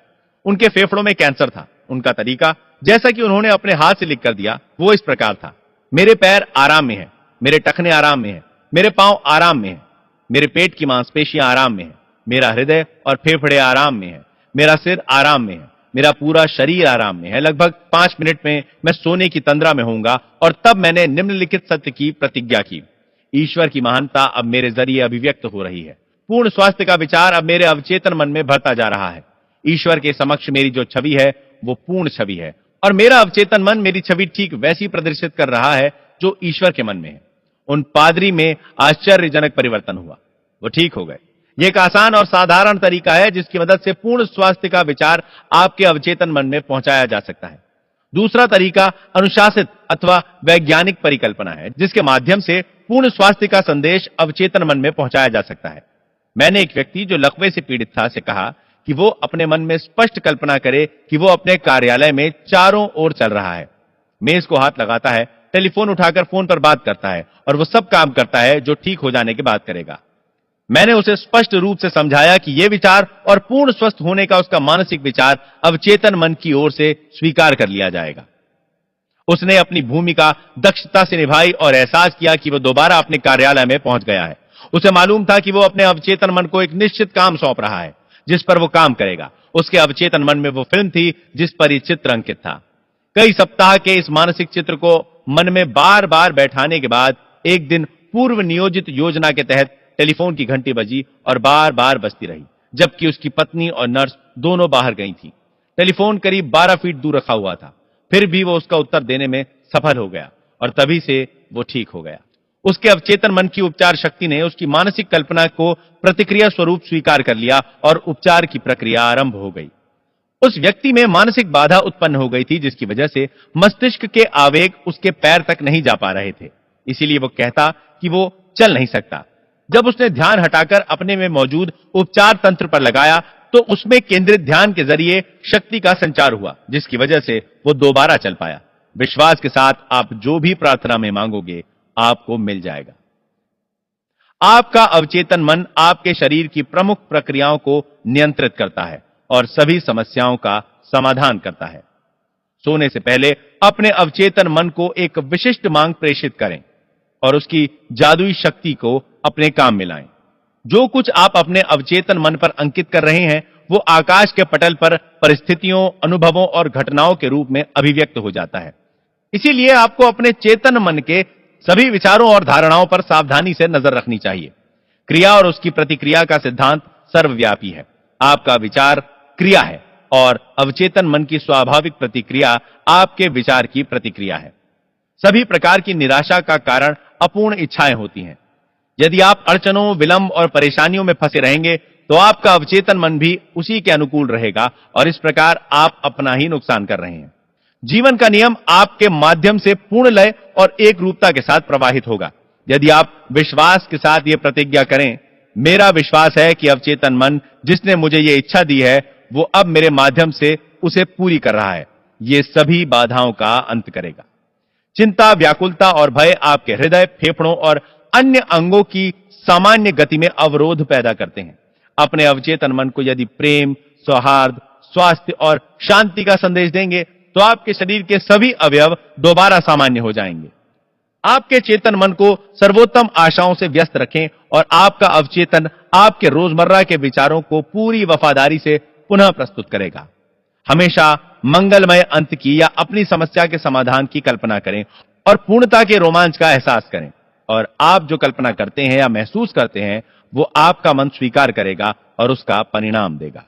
उनके फेफड़ों में कैंसर था। उनका तरीका, जैसा कि उन्होंने अपने हाथ से लिख कर दिया, वो इस प्रकार था। मेरे पैर आराम में हैं, मेरे टखने आराम में हैं, मेरे पांव आराम में हैं, मेरे पेट की मांसपेशियां आराम में हैं, मेरा हृदय और फेफड़े आराम में हैं, मेरा सिर आराम में है, मेरा पूरा शरीर आराम में है। लगभग 5 मिनट में मैं सोने की तंद्रा में होऊंगा। और तब मैंने निम्नलिखित सत्य की प्रतिज्ञा की। ईश्वर की महानता अब मेरे जरिए अभिव्यक्त हो रही है। पूर्ण स्वास्थ्य का विचार अब मेरे अवचेतन मन में भरता जा रहा है। ईश्वर के समक्ष मेरी जो छवि है वो पूर्ण छवि है और मेरा अवचेतन मन मेरी छवि ठीक वैसी प्रदर्शित कर रहा है जो ईश्वर के मन में है। उन पादरी में आश्चर्यजनक परिवर्तन हुआ। वो ठीक हो गए। यह एक आसान और साधारण तरीका है जिसकी मदद से पूर्ण स्वास्थ्य का विचार आपके अवचेतन मन में पहुंचाया जा सकता है। दूसरा तरीका अनुशासित अथवा वैज्ञानिक परिकल्पना है जिसके माध्यम से पूर्ण स्वास्थ्य का संदेश अवचेतन मन में पहुंचाया जा सकता है। मैंने एक व्यक्ति जो लकवे से पीड़ित था से कहा कि वो अपने मन में स्पष्ट कल्पना करे कि वो अपने कार्यालय में चारों ओर चल रहा है, मेज को हाथ लगाता है, टेलीफोन उठाकर फोन पर बात करता है और वो सब काम करता है जो ठीक हो जाने के बाद करेगा। मैंने उसे स्पष्ट रूप से समझाया कि यह विचार और पूर्ण स्वस्थ होने का उसका मानसिक विचार अवचेतन मन की ओर से स्वीकार कर लिया जाएगा। उसने अपनी भूमिका दक्षता से निभाई और एहसास किया कि वह दोबारा अपने कार्यालय में पहुंच गया है। उसे मालूम था कि वो अपने अवचेतन मन को एक निश्चित काम सौंप रहा है जिस पर वो काम करेगा। उसके अवचेतन मन में वो फिल्म थी जिस पर यह चित्र अंकित था। कई सप्ताह के इस मानसिक चित्र को मन में बार बार बैठाने के बाद एक दिन पूर्व नियोजित योजना के तहत टेलीफोन की घंटी बजी और बार बार बजती रही, जबकि उसकी पत्नी और नर्स दोनों बाहर गई थी। टेलीफोन करीब 12 फीट दूर रखा हुआ था। फिर भी वो उसका उत्तर देने में सफल हो गया और तभी से वो ठीक हो गया। उसके अवचेतन मन की उपचार शक्ति ने उसकी मानसिक कल्पना को प्रतिक्रिया स्वरूप स्वीकार कर लिया और उपचार की प्रक्रिया आरंभ हो गई। उस व्यक्ति में मानसिक बाधा उत्पन्न हो गई थी जिसकी वजह से मस्तिष्क के आवेग उसके पैर तक नहीं जा पा रहे थे। इसीलिए वो कहता कि वो चल नहीं सकता। जब उसने ध्यान हटाकर अपने में मौजूद उपचार तंत्र पर लगाया तो उसमें केंद्रित ध्यान के जरिए शक्ति का संचार हुआ जिसकी वजह से वो दोबारा चल पाया। विश्वास के साथ आप जो भी प्रार्थना में मांगोगे आपको मिल जाएगा। आपका अवचेतन मन आपके शरीर की प्रमुख प्रक्रियाओं को नियंत्रित करता है और सभी समस्याओं का समाधान करता है। सोने से पहले अपने अवचेतन मन को एक विशिष्ट मांग प्रेषित करें और उसकी जादुई शक्ति को अपने काम में लाएं। जो कुछ आप अपने अवचेतन मन पर अंकित कर रहे हैं वो आकाश के पटल पर परिस्थितियों, अनुभवों और घटनाओं के रूप में अभिव्यक्त हो जाता है। इसीलिए आपको अपने चेतन मन के सभी विचारों और धारणाओं पर सावधानी से नजर रखनी चाहिए। क्रिया और उसकी प्रतिक्रिया का सिद्धांत सर्वव्यापी है। आपका विचार क्रिया है और अवचेतन मन की स्वाभाविक प्रतिक्रिया आपके विचार की प्रतिक्रिया है। सभी प्रकार की निराशा का कारण अपूर्ण इच्छाएं होती हैं। यदि आप अड़चनों, विलंब और परेशानियों में फंसे रहेंगे तो आपका अवचेतन मन भी उसी के अनुकूल रहेगा और इस प्रकार आप अपना ही नुकसान कर रहे हैं। जीवन का नियम आपके माध्यम से पूर्ण लय और एक रूपता के साथ प्रवाहित होगा। यदि आप विश्वास के साथ यह प्रतिज्ञा करें, मेरा विश्वास है कि अवचेतन मन जिसने मुझे यह इच्छा दी है वो अब मेरे माध्यम से उसे पूरी कर रहा है, ये सभी बाधाओं का अंत करेगा। चिंता, व्याकुलता और भय आपके हृदय, फेफड़ों और अन्य अंगों की सामान्य गति में अवरोध पैदा करते हैं। अपने अवचेतन मन को यदि प्रेम, सौहार्द, स्वास्थ्य और शांति का संदेश देंगे तो आपके शरीर के सभी अवयव दोबारा सामान्य हो जाएंगे। आपके चेतन मन को सर्वोत्तम आशाओं से व्यस्त रखें और आपका अवचेतन आपके रोजमर्रा के विचारों को पूरी वफादारी से पुनः प्रस्तुत करेगा। हमेशा मंगलमय अंत की या अपनी समस्या के समाधान की कल्पना करें और पूर्णता के रोमांच का एहसास करें। और आप जो कल्पना करते हैं या महसूस करते हैं वो आपका मन स्वीकार करेगा और उसका परिणाम देगा।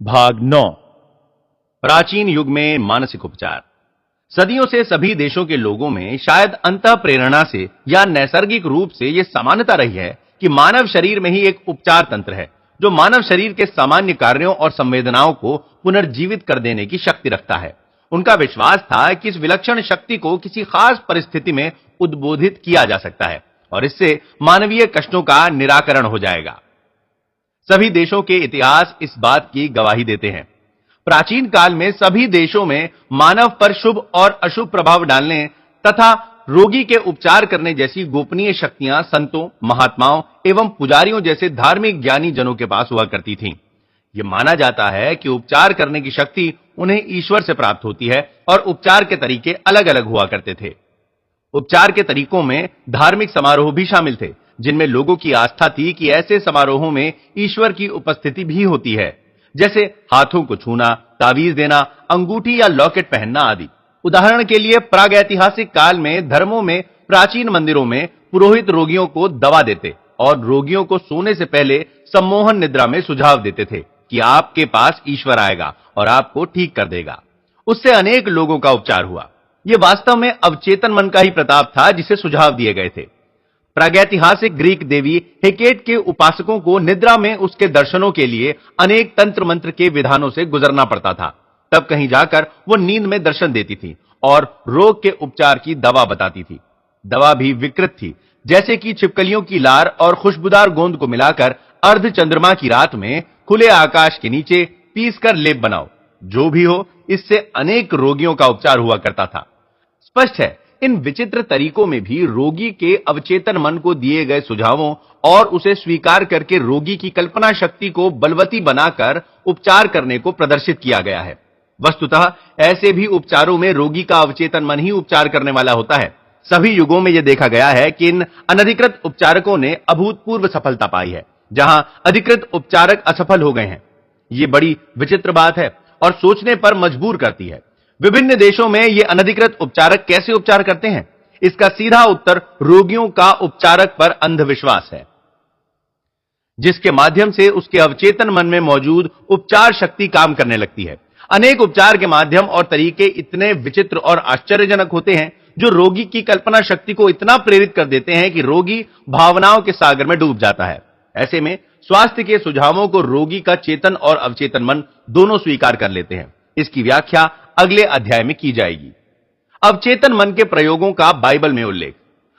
भाग 9, प्राचीन युग में मानसिक उपचार। सदियों से सभी देशों के लोगों में शायद अंतः प्रेरणा से या नैसर्गिक रूप से यह समानता रही है कि मानव शरीर में ही एक उपचार तंत्र है जो मानव शरीर के सामान्य कार्यों और संवेदनाओं को पुनर्जीवित कर देने की शक्ति रखता है। उनका विश्वास था कि इस विलक्षण शक्ति को किसी खास परिस्थिति में उद्बोधित किया जा सकता है और इससे मानवीय कष्टों का निराकरण हो जाएगा। सभी देशों के इतिहास इस बात की गवाही देते हैं। प्राचीन काल में सभी देशों में मानव पर शुभ और अशुभ प्रभाव डालने तथा रोगी के उपचार करने जैसी गोपनीय शक्तियां संतों, महात्माओं एवं पुजारियों जैसे धार्मिक ज्ञानी जनों के पास हुआ करती थीं। यह माना जाता है कि उपचार करने की शक्ति उन्हें ईश्वर से प्राप्त होती है और उपचार के तरीके अलग-अलग हुआ करते थे। उपचार के तरीकों में धार्मिक समारोह भी शामिल थे, जिनमें लोगों की आस्था थी कि ऐसे समारोहों में ईश्वर की उपस्थिति भी होती है, जैसे हाथों को छूना, तावीज देना, अंगूठी या लॉकेट पहनना आदि। उदाहरण के लिए प्रागैतिहासिक काल में धर्मों में प्राचीन मंदिरों में पुरोहित रोगियों को दवा देते और रोगियों को सोने से पहले सम्मोहन निद्रा में सुझाव देते थे कि आपके पास ईश्वर आएगा और आपको ठीक कर देगा। उससे अनेक लोगों का उपचार हुआ। यह वास्तव में अवचेतन मन का ही प्रताप था जिसे सुझाव दिए गए थे। प्रागैतिहासिक ग्रीक देवी हेकेट के उपासकों को निद्रा में उसके दर्शनों के लिए अनेक तंत्र मंत्र के विधानों से गुजरना पड़ता था। तब कहीं जाकर वो नींद में दर्शन देती थी और रोग के उपचार की दवा बताती थी। दवा भी विकृत थी, जैसे कि छिपकलियों की लार और खुशबूदार गोंद को मिलाकर अर्ध चंद्रमा की रात में खुले आकाश के नीचे पीसकर लेप बनाओ। जो भी हो, इससे अनेक रोगियों का उपचार हुआ करता था। स्पष्ट है, इन विचित्र तरीकों में भी रोगी के अवचेतन मन को दिए गए सुझावों और उसे स्वीकार करके रोगी की कल्पना शक्ति को बलवती बनाकर उपचार करने को प्रदर्शित किया गया है। वस्तुतः ऐसे भी उपचारों में रोगी का अवचेतन मन ही उपचार करने वाला होता है। सभी युगों में यह देखा गया है कि इन अनधिकृत उपचारकों ने अभूतपूर्व सफलता पाई है, जहां अधिकृत उपचारक असफल हो गए हैं। यह बड़ी विचित्र बात है और सोचने पर मजबूर करती है। विभिन्न देशों में ये अनधिकृत उपचारक कैसे उपचार करते हैं? इसका सीधा उत्तर रोगियों का उपचारक पर अंधविश्वास है, जिसके माध्यम से उसके अवचेतन मन में मौजूद उपचार शक्ति काम करने लगती है। अनेक उपचार के माध्यम और तरीके इतने विचित्र और आश्चर्यजनक होते हैं जो रोगी की कल्पना शक्ति को इतना प्रेरित कर देते हैं कि रोगी भावनाओं के सागर में डूब जाता है। ऐसे में स्वास्थ्य के सुझावों को रोगी का चेतन और अवचेतन मन दोनों स्वीकार कर लेते हैं। इसकी व्याख्या अगले अध्याय में की जाएगी। अवचेतन मन के प्रयोगों का बाइबल में उल्लेख।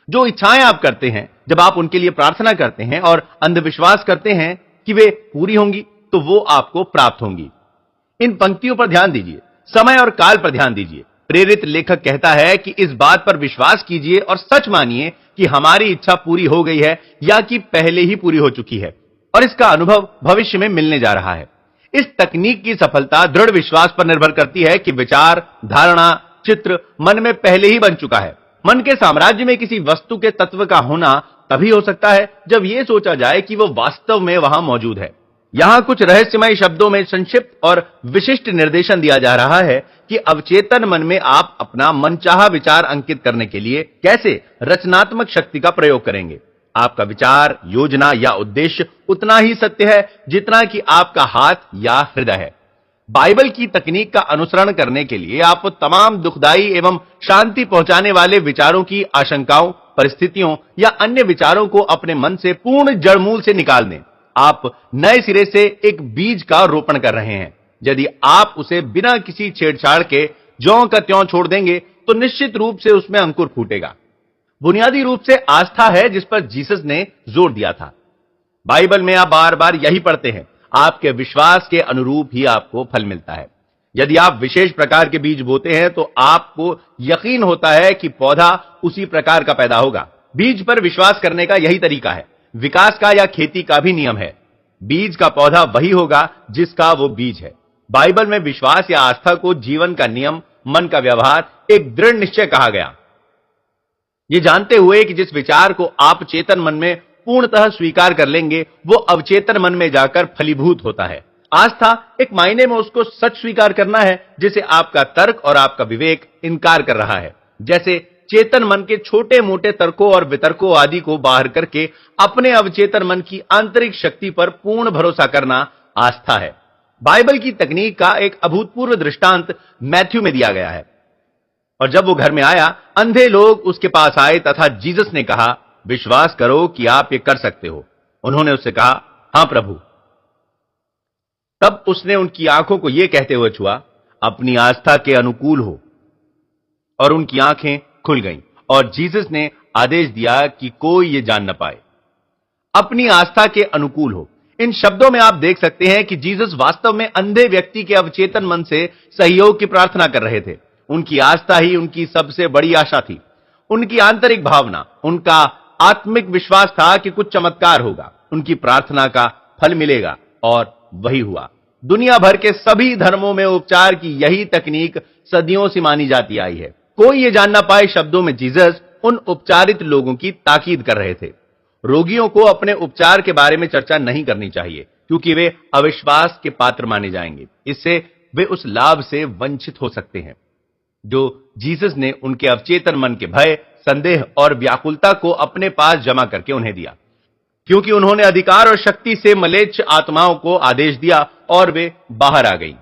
जो इच्छाएं आप करते हैं, जब आप उनके लिए प्रार्थना करते हैं और अंधविश्वास करते हैं कि वे पूरी होंगी, तो वो आपको प्राप्त होंगी। इन पंक्तियों पर ध्यान दीजिए, समय और काल पर ध्यान दीजिए। प्रेरित लेखक कहता है कि इस बात पर विश्वास कीजिए और सच मानिए कि हमारी इच्छा पूरी हो गई है या कि पहले ही पूरी हो चुकी है और इसका अनुभव भविष्य में मिलने जा रहा है। इस तकनीक की सफलता दृढ़ विश्वास पर निर्भर करती है कि विचार, धारणा, चित्र मन में पहले ही बन चुका है। मन के साम्राज्य में किसी वस्तु के तत्व का होना तभी हो सकता है जब यह सोचा जाए कि वह वास्तव में वहां मौजूद है। यहां कुछ रहस्यमय शब्दों में संक्षिप्त और विशिष्ट निर्देशन दिया जा रहा है कि अवचेतन मन में आप अपना मनचाहा विचार अंकित करने के लिए कैसे रचनात्मक शक्ति का प्रयोग करेंगे। आपका विचार, योजना या उद्देश्य उतना ही सत्य है जितना कि आपका हाथ या हृदय है। बाइबल की तकनीक का अनुसरण करने के लिए आप तमाम दुखदाई एवं शांति पहुंचाने वाले विचारों की आशंकाओं, परिस्थितियों या अन्य विचारों को अपने मन से पूर्ण जड़मूल से निकाल दें। आप नए सिरे से एक बीज का रोपण कर रहे हैं। यदि आप उसे बिना किसी छेड़छाड़ के ज्यों का त्यों छोड़ देंगे तो निश्चित रूप से उसमें अंकुर फूटेगा। बुनियादी रूप से आस्था है जिस पर जीसस ने जोर दिया था। बाइबल में आप बार बार यही पढ़ते हैं, आपके विश्वास के अनुरूप ही आपको फल मिलता है। यदि आप विशेष प्रकार के बीज बोते हैं तो आपको यकीन होता है कि पौधा उसी प्रकार का पैदा होगा। बीज पर विश्वास करने का यही तरीका है। विकास का या खेती का भी नियम है, बीज का पौधा वही होगा जिसका वो बीज है। बाइबल में विश्वास या आस्था को जीवन का नियम, मन का व्यवहार, एक दृढ़ निश्चय कहा गया। ये जानते हुए कि जिस विचार को आप चेतन मन में पूर्णतः स्वीकार कर लेंगे वो अवचेतन मन में जाकर फलीभूत होता है। आस्था एक मायने में उसको सच स्वीकार करना है जिसे आपका तर्क और आपका विवेक इनकार कर रहा है। जैसे चेतन मन के छोटे मोटे तर्कों और वितर्कों आदि को बाहर करके अपने अवचेतन मन की आंतरिक शक्ति पर पूर्ण भरोसा करना आस्था है। बाइबल की तकनीक का एक अभूतपूर्व दृष्टांत मैथ्यू में दिया गया है। और जब वो घर में आया, अंधे लोग उसके पास आए तथा जीसस ने कहा, विश्वास करो कि आप ये कर सकते हो। उन्होंने उससे कहा, हां प्रभु। तब उसने उनकी आंखों को यह कहते हुए छुआ, अपनी आस्था के अनुकूल हो। और उनकी आंखें खुल गईं और जीसस ने आदेश दिया कि कोई ये जान न पाए। अपनी आस्था के अनुकूल हो, इन शब्दों में आप देख सकते हैं कि जीसस वास्तव में अंधे व्यक्ति के अवचेतन मन से सहयोग की प्रार्थना कर रहे थे। उनकी आस्था ही उनकी सबसे बड़ी आशा थी। उनकी आंतरिक भावना, उनका आत्मिक विश्वास था कि कुछ चमत्कार होगा, उनकी प्रार्थना का फल मिलेगा, और वही हुआ। दुनिया भर के सभी धर्मों में उपचार की यही तकनीक सदियों से मानी जाती आई है। कोई ये जान ना पाए शब्दों में जीसस उन उपचारित लोगों की ताकीद कर रहे थे। रोगियों को अपने उपचार के बारे में चर्चा नहीं करनी चाहिए, क्योंकि वे अविश्वास के पात्र माने जाएंगे। इससे वे उस लाभ से वंचित हो सकते हैं जो जीसस ने उनके अवचेतन मन के भय, संदेह और व्याकुलता को अपने पास जमा करके उन्हें दिया, क्योंकि उन्होंने अधिकार और शक्ति से मलेच्छ आत्माओं को आदेश दिया और वे बाहर आ गई।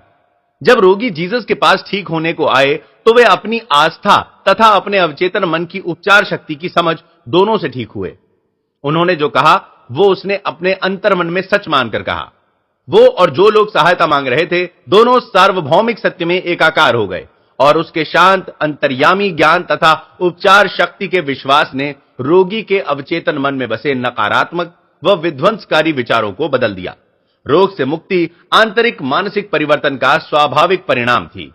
जब रोगी जीसस के पास ठीक होने को आए तो वे अपनी आस्था तथा अपने अवचेतन मन की उपचार शक्ति की समझ दोनों से ठीक हुए। उन्होंने जो कहा वो उसने अपने अंतर्मन में सच मानकर कहा। वो और जो लोग सहायता मांग रहे थे दोनों सार्वभौमिक सत्य में एकाकार हो गए, और उसके शांत अंतर्यामी ज्ञान तथा उपचार शक्ति के विश्वास ने रोगी के अवचेतन मन में बसे नकारात्मक व विध्वंसकारी विचारों को बदल दिया। रोग से मुक्ति आंतरिक मानसिक परिवर्तन का स्वाभाविक परिणाम थी।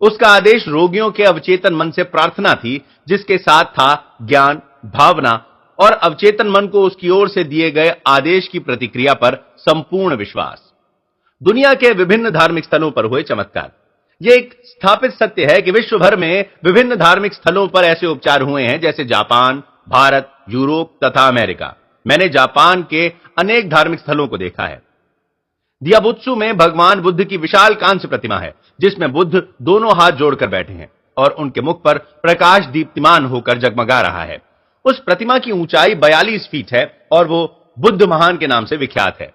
उसका आदेश रोगियों के अवचेतन मन से प्रार्थना थी, जिसके साथ था ज्ञान, भावना और अवचेतन मन को उसकी ओर से दिए गए आदेश की प्रतिक्रिया पर संपूर्ण विश्वास। दुनिया के विभिन्न धार्मिक स्थलों पर हुए चमत्कार। यह एक स्थापित सत्य है कि विश्व भर में विभिन्न धार्मिक स्थलों पर ऐसे उपचार हुए हैं, जैसे जापान, भारत, यूरोप तथा अमेरिका। मैंने जापान के अनेक धार्मिक स्थलों को देखा है। दियाबुत्सु में भगवान बुद्ध की विशाल कांस्य प्रतिमा है, जिसमें बुद्ध दोनों हाथ जोड़कर बैठे हैं और उनके मुख पर प्रकाश दीप्तिमान होकर जगमगा रहा है। उस प्रतिमा की ऊंचाई 42 फीट है और वो बुद्ध महान के नाम से विख्यात है।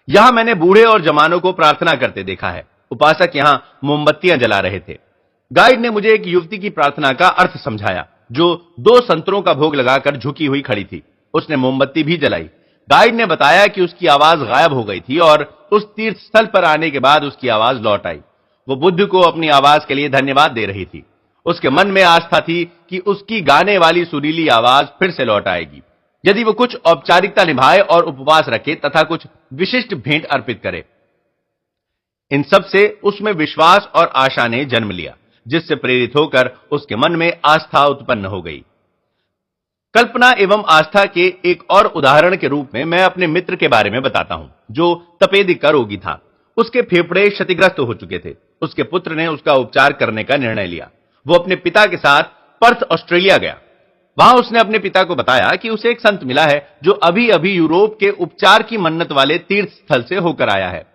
यहां मैंने बूढ़े और जवानों को प्रार्थना करते देखा है। उपासक यहां मोमबत्तियां जला रहे थे। गाइड ने मुझे एक युवती की प्रार्थना का अर्थ समझाया, जो 2 संतरों का भोग लगाकर झुकी हुई खड़ी थी। उसने मोमबत्ती भी जलाई। गाइड ने बताया कि उसकी आवाज गायब हो गई थी और उस तीर्थ स्थल पर आने के बाद उसकी आवाज लौट आई। वो बुद्ध को अपनी आवाज के लिए धन्यवाद दे रही थी। उसके मन में आस्था थी कि उसकी गाने वाली सुरीली आवाज फिर से लौट आएगी, यदि वो कुछ औपचारिकता निभाए और उपवास रखे तथा कुछ विशिष्ट भेंट अर्पित करे। इन सब से उसमें विश्वास और आशा ने जन्म लिया, जिससे प्रेरित होकर उसके मन में आस्था उत्पन्न हो गई। कल्पना एवं आस्था के एक और उदाहरण के रूप में मैं अपने मित्र के बारे में बताता हूं, जो तपेदिक का रोगी था। उसके फेफड़े क्षतिग्रस्त हो चुके थे। उसके पुत्र ने उसका उपचार करने का निर्णय लिया। वो अपने पिता के साथ पर्थ, ऑस्ट्रेलिया गया। वहां उसने अपने पिता को बताया कि उसे एक संत मिला है जो अभी अभी यूरोप के उपचार की मन्नत वाले तीर्थ स्थल से होकर आया है।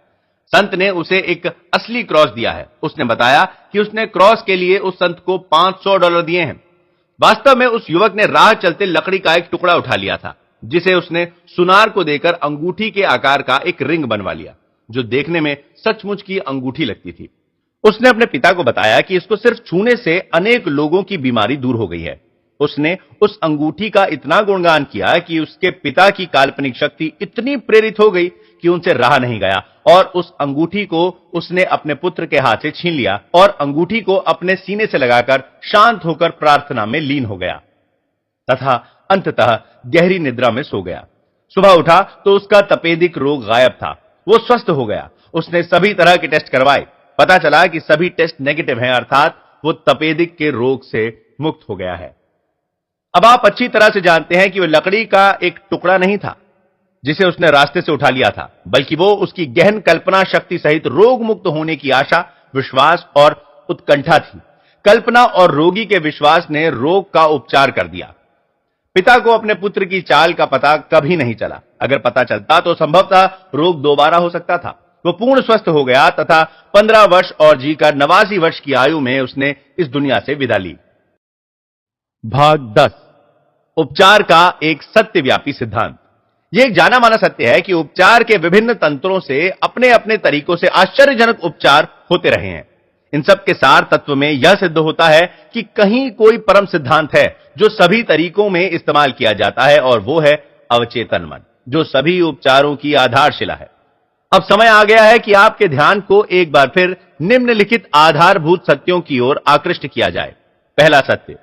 संत ने उसे एक असली क्रॉस दिया है। उसने बताया कि उसने क्रॉस के लिए उस संत को $500 दिए हैं। वास्तव में उस युवक ने राह चलते लकड़ी का एक टुकड़ा उठा लिया था, जिसे उसने सुनार को देकर अंगूठी के आकार का एक रिंग बनवा लिया, जो देखने में सचमुच की अंगूठी लगती थी। उसने अपने पिता को बताया कि इसको सिर्फ छूने से अनेक लोगों की बीमारी दूर हो गई है। उसने उस अंगूठी का इतना गुणगान किया कि उसके पिता की काल्पनिक शक्ति इतनी प्रेरित हो गई कि उनसे रहा नहीं गया, और उस अंगूठी को उसने अपने पुत्र के हाथ से छीन लिया और अंगूठी को अपने सीने से लगाकर शांत होकर प्रार्थना में लीन हो गया तथा अंततः गहरी निद्रा में सो गया। सुबह उठा तो उसका तपेदिक रोग गायब था। वो स्वस्थ हो गया। उसने सभी तरह के टेस्ट करवाए। पता चला कि सभी टेस्ट नेगेटिव हैं, अर्थात वो तपेदिक के रोग से मुक्त हो गया है। अब आप अच्छी तरह से जानते हैं कि वह लकड़ी का एक टुकड़ा नहीं था जिसे उसने रास्ते से उठा लिया था, बल्कि वो उसकी गहन कल्पना शक्ति सहित रोग मुक्त होने की आशा, विश्वास और उत्कंठा थी। कल्पना और रोगी के विश्वास ने रोग का उपचार कर दिया। पिता को अपने पुत्र की चाल का पता कभी नहीं चला। अगर पता चलता तो संभवतः रोग दोबारा हो सकता था। वो पूर्ण स्वस्थ हो गया तथा 15 वर्ष और जीकर 89 वर्ष की आयु में उसने इस दुनिया से विदा ली। भाग 10। उपचार का एक सत्यव्यापी सिद्धांत। यह एक जाना माना सत्य है कि उपचार के विभिन्न तंत्रों से अपने अपने तरीकों से आश्चर्यजनक उपचार होते रहे हैं। इन सब के सार तत्व में यह सिद्ध होता है कि कहीं कोई परम सिद्धांत है जो सभी तरीकों में इस्तेमाल किया जाता है, और वो है अवचेतन मन, जो सभी उपचारों की आधारशिला है। अब समय आ गया है कि आपके ध्यान को एक बार फिर निम्नलिखित आधारभूत सत्यों की ओर आकृष्ट किया जाए। पहला सत्य,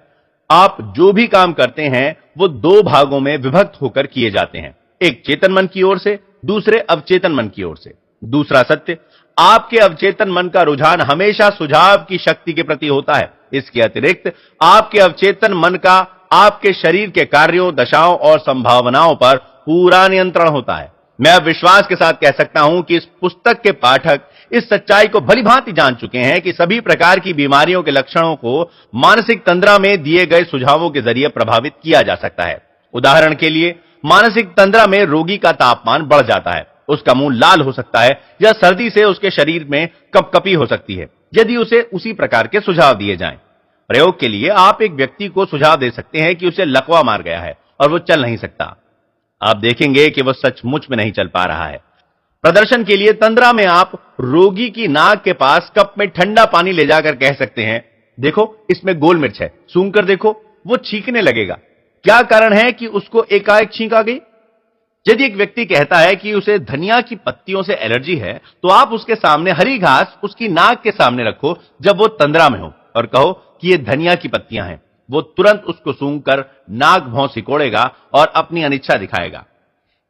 आप जो भी काम करते हैं वो दो भागों में विभक्त होकर किए जाते हैं, एक चेतन मन की ओर से, दूसरे अवचेतन मन की ओर से। दूसरा सत्य, आपके अवचेतन मन का रुझान हमेशा सुझाव की शक्ति के प्रति होता है। इसके अतिरिक्त आपके अवचेतन मन का आपके शरीर के कार्यों, दशाओं और संभावनाओं पर पूरा नियंत्रण होता है। मैं अब विश्वास के साथ कह सकता हूं कि इस पुस्तक के पाठक इस सच्चाई को भलीभांति जान चुके हैं कि सभी प्रकार की बीमारियों के लक्षणों को मानसिक तंद्रा में दिए गए सुझावों के जरिए प्रभावित किया जा सकता है। उदाहरण के लिए, मानसिक तंद्रा में रोगी का तापमान बढ़ जाता है, उसका मुंह लाल हो सकता है या सर्दी से उसके शरीर में कपकपी हो सकती है यदि उसे उसी प्रकार के सुझाव दिए जाएं। प्रयोग के लिए आप एक व्यक्ति को सुझाव दे सकते हैं कि उसे लकवा मार गया है और वो चल नहीं सकता। आप देखेंगे कि वह सचमुच में नहीं चल पा रहा है। प्रदर्शन के लिए तंद्रा में आप रोगी की नाक के पास कप में ठंडा पानी ले जाकर कह सकते हैं, देखो इसमें गोल मिर्च है, सूंघ कर देखो। वो छींकने लगेगा। क्या कारण है कि उसको एकाएक छींक आ गई? यदि एक व्यक्ति कहता है कि उसे धनिया की पत्तियों से एलर्जी है, तो आप उसके सामने हरी घास उसकी नाक के सामने रखो जब वो तंद्रा में हो और कहो कि ये धनिया की पत्तियां हैं। वो तुरंत उसको सूंघकर नाक भौं सिकोड़ेगा और अपनी अनिच्छा दिखाएगा।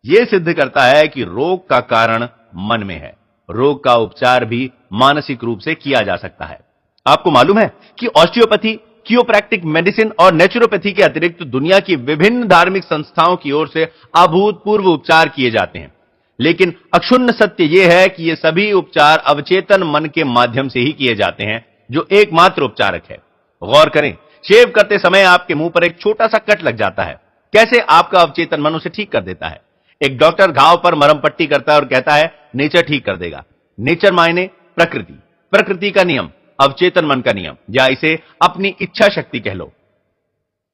यह सिद्ध करता है कि रोग का कारण मन में है। रोग का उपचार भी मानसिक रूप से किया जा सकता है। आपको मालूम है कि ऑस्टियोपैथी, कियोप्रैक्टिक मेडिसिन और नेचुरोपैथी के अतिरिक्त दुनिया की विभिन्न धार्मिक संस्थाओं की ओर से अभूतपूर्व उपचार किए जाते हैं, लेकिन अक्षुण्ण सत्य यह है कि ये सभी उपचार अवचेतन मन के माध्यम से ही किए जाते हैं, जो एकमात्र उपचारक है। गौर करें, शेव करते समय आपके मुंह पर एक छोटा सा कट लग जाता है, कैसे आपका अवचेतन मन उसे ठीक कर देता है। एक डॉक्टर घाव पर मरहम पट्टी करता है और कहता है नेचर ठीक कर देगा। नेचर मायने प्रकृति, प्रकृति का नियम, अवचेतन मन का नियम, या इसे अपनी इच्छा शक्ति कह लो,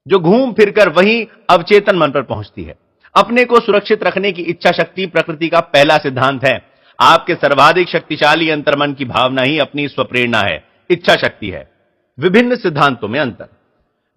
जो घूम फिरकर वहीं अवचेतन मन पर पहुंचती है। अपने को सुरक्षित रखने की इच्छा शक्ति प्रकृति का पहला सिद्धांत है। आपके सर्वाधिक शक्तिशाली अंतर्मन की भावना ही अपनी स्वप्रेरणा है, इच्छा शक्ति है। विभिन्न सिद्धांतों में अंतर।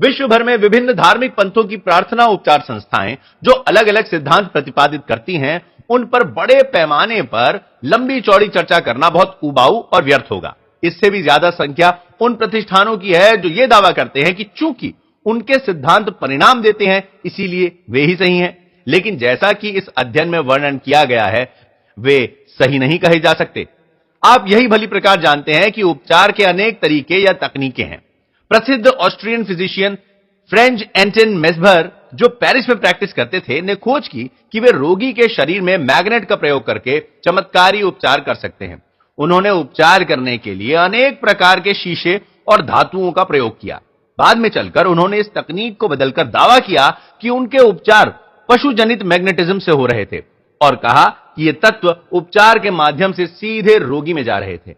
विश्व भर में विभिन्न धार्मिक पंथों की प्रार्थना उपचार संस्थाएं जो अलग अलग सिद्धांत प्रतिपादित करती हैं, उन पर बड़े पैमाने पर लंबी चौड़ी चर्चा करना बहुत उबाऊ और व्यर्थ होगा। इससे भी ज्यादा संख्या उन प्रतिष्ठानों की है जो यह दावा करते हैं कि चूंकि उनके सिद्धांत परिणाम देते हैं इसीलिए वे ही सही हैं, लेकिन जैसा कि इस अध्ययन में वर्णन किया गया है, वे सही नहीं कहे जा सकते। आप यही भली प्रकार जानते हैं कि उपचार के अनेक तरीके या तकनीकें हैं। प्रसिद्ध ऑस्ट्रियन फिजिशियन फ्रेंच एंटन मेस्बर, जो पेरिस में प्रैक्टिस करते थे, ने खोज की कि वे रोगी के शरीर में मैग्नेट का प्रयोग करके चमत्कारी उपचार कर सकते हैं। उन्होंने उपचार करने के लिए अनेक प्रकार के शीशे और धातुओं का प्रयोग किया। बाद में चलकर उन्होंने इस तकनीक को बदलकर दावा किया कि उनके उपचार पशु जनित मैग्नेटिज्म से हो रहे थे और कहा कि ये तत्व उपचार के माध्यम से सीधे रोगी में जा रहे थे।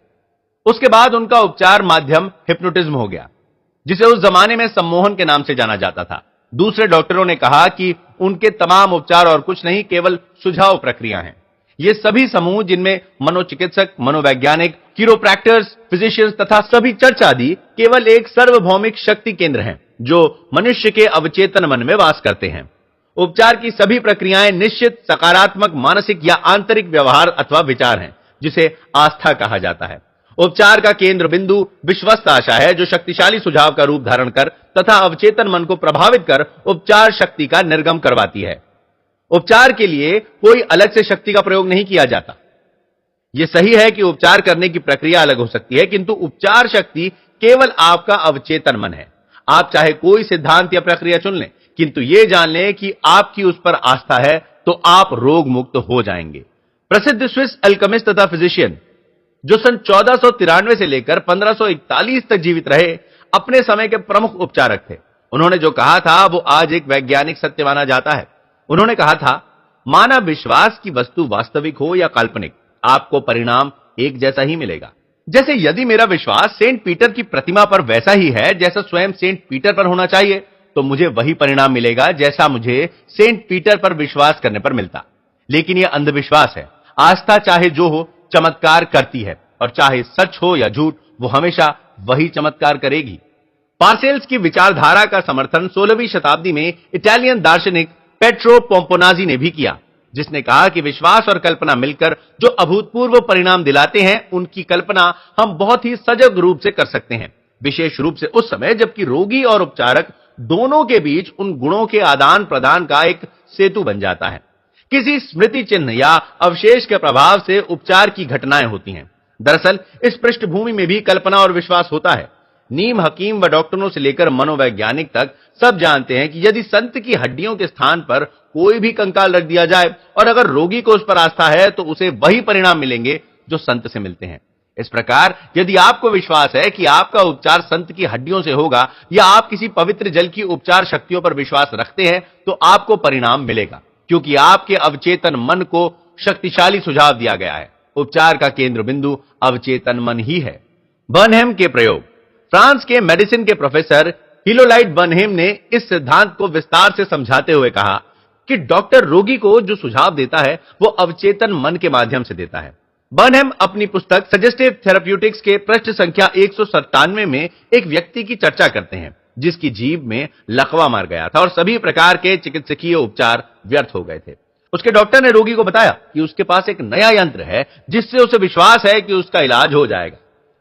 उसके बाद उनका उपचार माध्यम हिप्नोटिज्म हो गया, जिसे उस जमाने में सम्मोहन के नाम से जाना जाता था। दूसरे डॉक्टरों ने कहा कि उनके तमाम उपचार और कुछ नहीं, केवल सुझाव प्रक्रिया हैं। ये सभी समूह, जिनमें मनोचिकित्सक, मनोवैज्ञानिक, कीरोप्रैक्टर्स, फिजिशियंस तथा सभी चर्च आदि, केवल एक सार्वभौमिक शक्ति केंद्र हैं जो मनुष्य के अवचेतन मन में वास करते हैं। उपचार की सभी प्रक्रियाएं निश्चित सकारात्मक मानसिक या आंतरिक व्यवहार अथवा विचार हैं, जिसे आस्था कहा जाता है। उपचार का केंद्र बिंदु विश्वस्त आशा है, जो शक्तिशाली सुझाव का रूप धारण कर तथा अवचेतन मन को प्रभावित कर उपचार शक्ति का निर्गम करवाती है। उपचार के लिए कोई अलग से शक्ति का प्रयोग नहीं किया जाता। यह सही है कि उपचार करने की प्रक्रिया अलग हो सकती है, किंतु उपचार शक्ति केवल आपका अवचेतन मन है। आप चाहे कोई सिद्धांत या प्रक्रिया चुन लें, किंतु यह जान लें कि आपकी उस पर आस्था है तो आप रोग मुक्त हो जाएंगे। प्रसिद्ध स्विस अल्केमिस्ट तथा फिजिशियन, जो सन 1493 से लेकर 1541 तक जीवित रहे, अपने समय के प्रमुख उपचारक थे। उन्होंने जो कहा था वो आज एक वैज्ञानिक सत्य माना जाता है। उन्होंने कहा था, मानव विश्वास की वस्तु वास्तविक हो या काल्पनिक, आपको परिणाम एक जैसा ही मिलेगा। जैसे यदि मेरा विश्वास सेंट पीटर की प्रतिमा पर वैसा ही है जैसा स्वयं सेंट पीटर पर होना चाहिए, तो मुझे वही परिणाम मिलेगा जैसा मुझे सेंट पीटर पर विश्वास करने पर मिलता। लेकिन यह अंधविश्वास है। आस्था चाहे जो हो चमत्कार करती है, और चाहे सच हो या झूठ, वो हमेशा वही चमत्कार करेगी। पार्सेल्स की विचारधारा का समर्थन 16वीं शताब्दी में इटालियन दार्शनिक पेट्रो पोम्पोनाजी ने भी किया। जिसने कहा कि विश्वास और कल्पना मिलकर जो अभूतपूर्व परिणाम दिलाते हैं, उनकी कल्पना हम बहुत ही सजग रूप से कर सकते हैं, विशेष रूप से उस समय जबकि रोगी और उपचारक दोनों के बीच उन गुणों के आदान प्रदान का एक सेतु बन जाता है। किसी स्मृति चिन्ह या अवशेष के प्रभाव से उपचार की घटनाएं होती हैं। दरअसल इस पृष्ठभूमि में भी कल्पना और विश्वास होता है। नीम हकीम व डॉक्टरों से लेकर मनोवैज्ञानिक तक सब जानते हैं कि यदि संत की हड्डियों के स्थान पर कोई भी कंकाल रख दिया जाए और अगर रोगी को उस पर आस्था है तो उसे वही परिणाम मिलेंगे जो संत से मिलते हैं। इस प्रकार यदि आपको विश्वास है कि आपका उपचार संत की हड्डियों से होगा या आप किसी पवित्र जल की उपचार शक्तियों पर विश्वास रखते हैं तो आपको परिणाम मिलेगा, क्योंकि आपके अवचेतन मन को शक्तिशाली सुझाव दिया गया है। उपचार का केंद्र बिंदु अवचेतन मन ही है। बर्नहेम के प्रयोग। फ्रांस के मेडिसिन के प्रोफेसर हिलोलाइट बर्नहेम ने इस सिद्धांत को विस्तार से समझाते हुए कहा कि डॉक्टर रोगी को जो सुझाव देता है वो अवचेतन मन के माध्यम से देता है। बर्नहेम अपनी पुस्तक सजेस्टिव थेराप्यूटिक्स के पृष्ठ संख्या 197 में एक व्यक्ति की चर्चा करते हैं जिसकी जीभ में लकवा मार गया था और सभी प्रकार के चिकित्सकीय उपचार व्यर्थ हो गए थे। उसके डॉक्टर ने रोगी को बताया कि उसके पास एक नया यंत्र है जिससे उसे विश्वास है कि उसका इलाज हो जाएगा।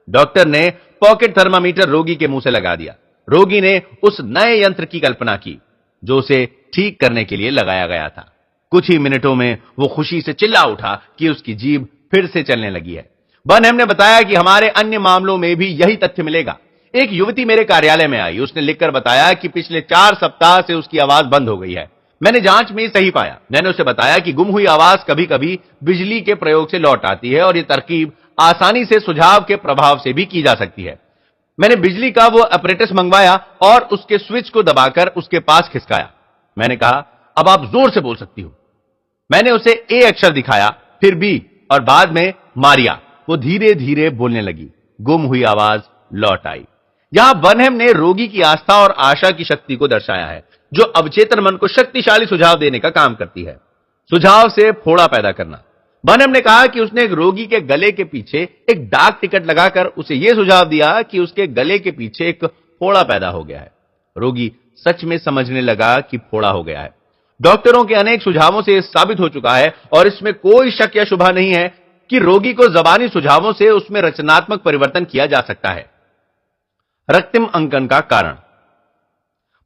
डॉक्टर ने पॉकेट थर्मामीटर रोगी के मुंह से लगा दिया। रोगी ने उस नए यंत्र की कल्पना की जो उसे ठीक करने के लिए लगाया गया था। कुछ ही मिनटों में वो खुशी से चिल्ला उठा कि उसकी जीभ फिर से चलने लगी है। बर्नहेम ने बताया कि हमारे अन्य मामलों में भी यही तथ्य मिलेगा। एक युवती मेरे कार्यालय में आई। उसने लिखकर बताया कि पिछले 4 सप्ताह से उसकी आवाज बंद हो गई है। मैंने जांच में सही पाया। मैंने उसे बताया कि गुम हुई आवाज कभी कभी बिजली के प्रयोग से लौट आती है और यह तरकीब आसानी से सुझाव के प्रभाव से भी की जा सकती है। मैंने बिजली का वो अपरेटस मंगवाया और उसके स्विच को दबाकर उसके पास खिसकाया। मैंने कहा, अब आप जोर से बोल सकती हो। मैंने उसे ए अक्षर दिखाया, फिर बी और बाद में मारिया। वो धीरे धीरे बोलने लगी। गुम हुई आवाज लौट आई। यहां बर्नहेम ने रोगी की आस्था और आशा की शक्ति को दर्शाया है जो अवचेतन मन को शक्तिशाली सुझाव देने का काम करती है। सुझाव से फोड़ा पैदा करना। बर्नहेम ने कहा कि उसने एक रोगी के गले के पीछे एक डाक टिकट लगाकर उसे यह सुझाव दिया कि उसके गले के पीछे एक फोड़ा पैदा हो गया है। रोगी सच में समझने लगा कि फोड़ा हो गया है। डॉक्टरों के अनेक सुझावों से यह साबित हो चुका है और इसमें कोई शक या शुबा नहीं है कि रोगी को जबानी सुझावों से उसमें रचनात्मक परिवर्तन किया जा सकता है। रक्तिम अंकन का कारण।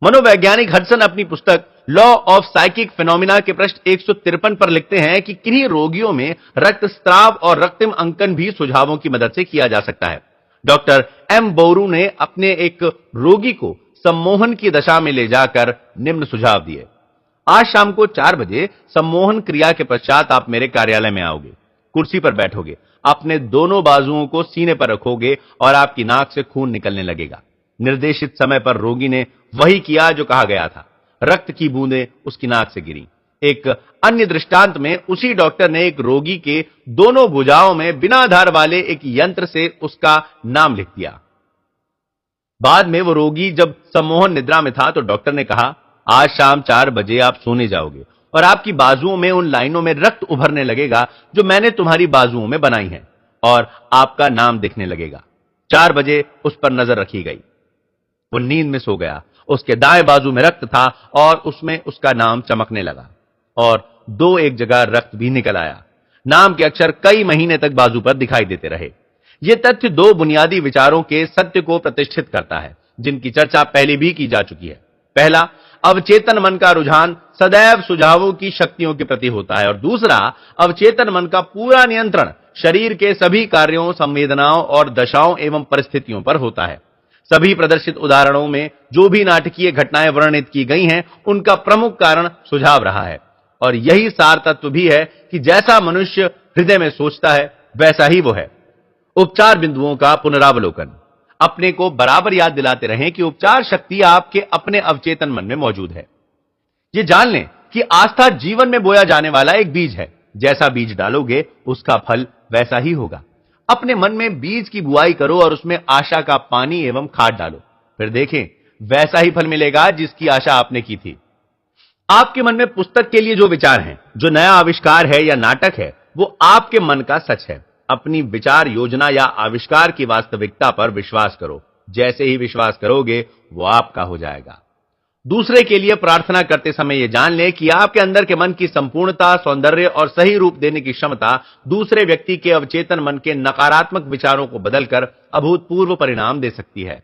मनोवैज्ञानिक हडसन अपनी पुस्तक लॉ ऑफ साइकिक फिनोमिना के पृष्ठ 153 पर लिखते हैं कि किन्हीं रोगियों में रक्तस्राव और रक्तिम अंकन भी सुझावों की मदद से किया जा सकता है। डॉक्टर एम बोरू ने अपने एक रोगी को सम्मोहन की दशा में ले जाकर निम्न सुझाव दिए। आज शाम को 4 बजे सम्मोहन क्रिया के पश्चात आप मेरे कार्यालय में आओगे। कुर्सी पर बैठोगे, अपने दोनों बाजुओं को सीने पर रखोगे और आपकी नाक से खून निकलने लगेगा। निर्देशित समय पर रोगी ने वही किया जो कहा गया था। रक्त की बूंदें उसकी नाक से गिरी। एक अन्य दृष्टांत में उसी डॉक्टर ने एक रोगी के दोनों भुजाओं में बिना धार वाले एक यंत्र से उसका नाम लिख दिया। बाद में वो रोगी जब सम्मोहन निद्रा में था तो डॉक्टर ने कहा, आज शाम 4 बजे आप सोने जाओगे और आपकी बाजुओं में उन लाइनों में रक्त उभरने लगेगा जो मैंने तुम्हारी बाजुओं में बनाई हैं और आपका नाम दिखने लगेगा। 4 बजे उस पर नजर रखी गई। वो नींद में सो गया। उसके दाएं बाजू में रक्त था और उसमें उसका नाम चमकने लगा और 2 एक जगह रक्त भी निकल आया। नाम के अक्षर कई महीने तक बाजू पर दिखाई देते रहे। यह तथ्य 2 बुनियादी विचारों के सत्य को प्रतिष्ठित करता है जिनकी चर्चा पहले भी की जा चुकी है। पहला, अवचेतन मन का रुझान सदैव सुझावों की शक्तियों के प्रति होता है और दूसरा, अवचेतन मन का पूरा नियंत्रण शरीर के सभी कार्यों, संवेदनाओं और दशाओं एवं परिस्थितियों पर होता है। सभी प्रदर्शित उदाहरणों में जो भी नाटकीय घटनाएं वर्णित की गई हैं, उनका प्रमुख कारण सुझाव रहा है और यही सार तत्व भी है कि जैसा मनुष्य हृदय में सोचता है वैसा ही वो है। उपचार बिंदुओं का पुनरावलोकन। अपने को बराबर याद दिलाते रहें कि उपचार शक्ति आपके अपने अवचेतन मन में मौजूद है। यह जान लें कि आस्था जीवन में बोया जाने वाला एक बीज है। जैसा बीज डालोगे उसका फल वैसा ही होगा। अपने मन में बीज की बुआई करो और उसमें आशा का पानी एवं खाद डालो, फिर देखें वैसा ही फल मिलेगा जिसकी आशा आपने की थी। आपके मन में पुस्तक के लिए जो विचार हैं, जो नया आविष्कार है या नाटक है, वो आपके मन का सच है। अपनी विचार योजना या आविष्कार की वास्तविकता पर विश्वास करो। जैसे ही विश्वास करोगे वो आपका हो जाएगा। दूसरे के लिए प्रार्थना करते समय यह जान लें कि आपके अंदर के मन की संपूर्णता, सौंदर्य और सही रूप देने की क्षमता दूसरे व्यक्ति के अवचेतन मन के नकारात्मक विचारों को बदलकर अभूतपूर्व परिणाम दे सकती है।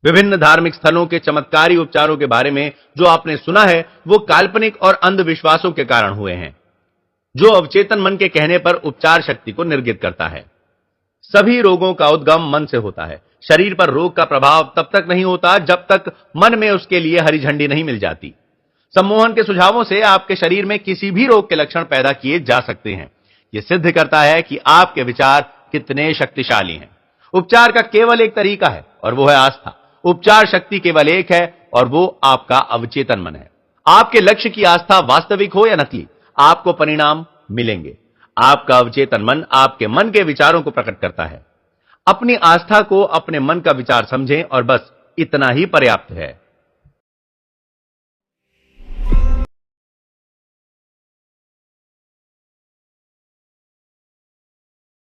विभिन्न धार्मिक स्थलों के चमत्कारी उपचारों के बारे में जो आपने सुना है, वो काल्पनिक और अंधविश्वासों के कारण हुए हैं, जो अवचेतन मन के कहने पर उपचार शक्ति को निर्गित करता है। सभी रोगों का उद्गम मन से होता है। शरीर पर रोग का प्रभाव तब तक नहीं होता जब तक मन में उसके लिए हरी झंडी नहीं मिल जाती। सम्मोहन के सुझावों से आपके शरीर में किसी भी रोग के लक्षण पैदा किए जा सकते हैं। यह सिद्ध करता है कि आपके विचार कितने शक्तिशाली हैं। उपचार का केवल एक तरीका है और वो है आस्था। उपचार शक्ति केवल एक है और वो आपका अवचेतन मन है। आपके लक्ष्य की आस्था वास्तविक हो या नकली, आपको परिणाम मिलेंगे। आपका अवचेतन मन आपके मन के विचारों को प्रकट करता है। अपनी आस्था को अपने मन का विचार समझें और बस इतना ही पर्याप्त है।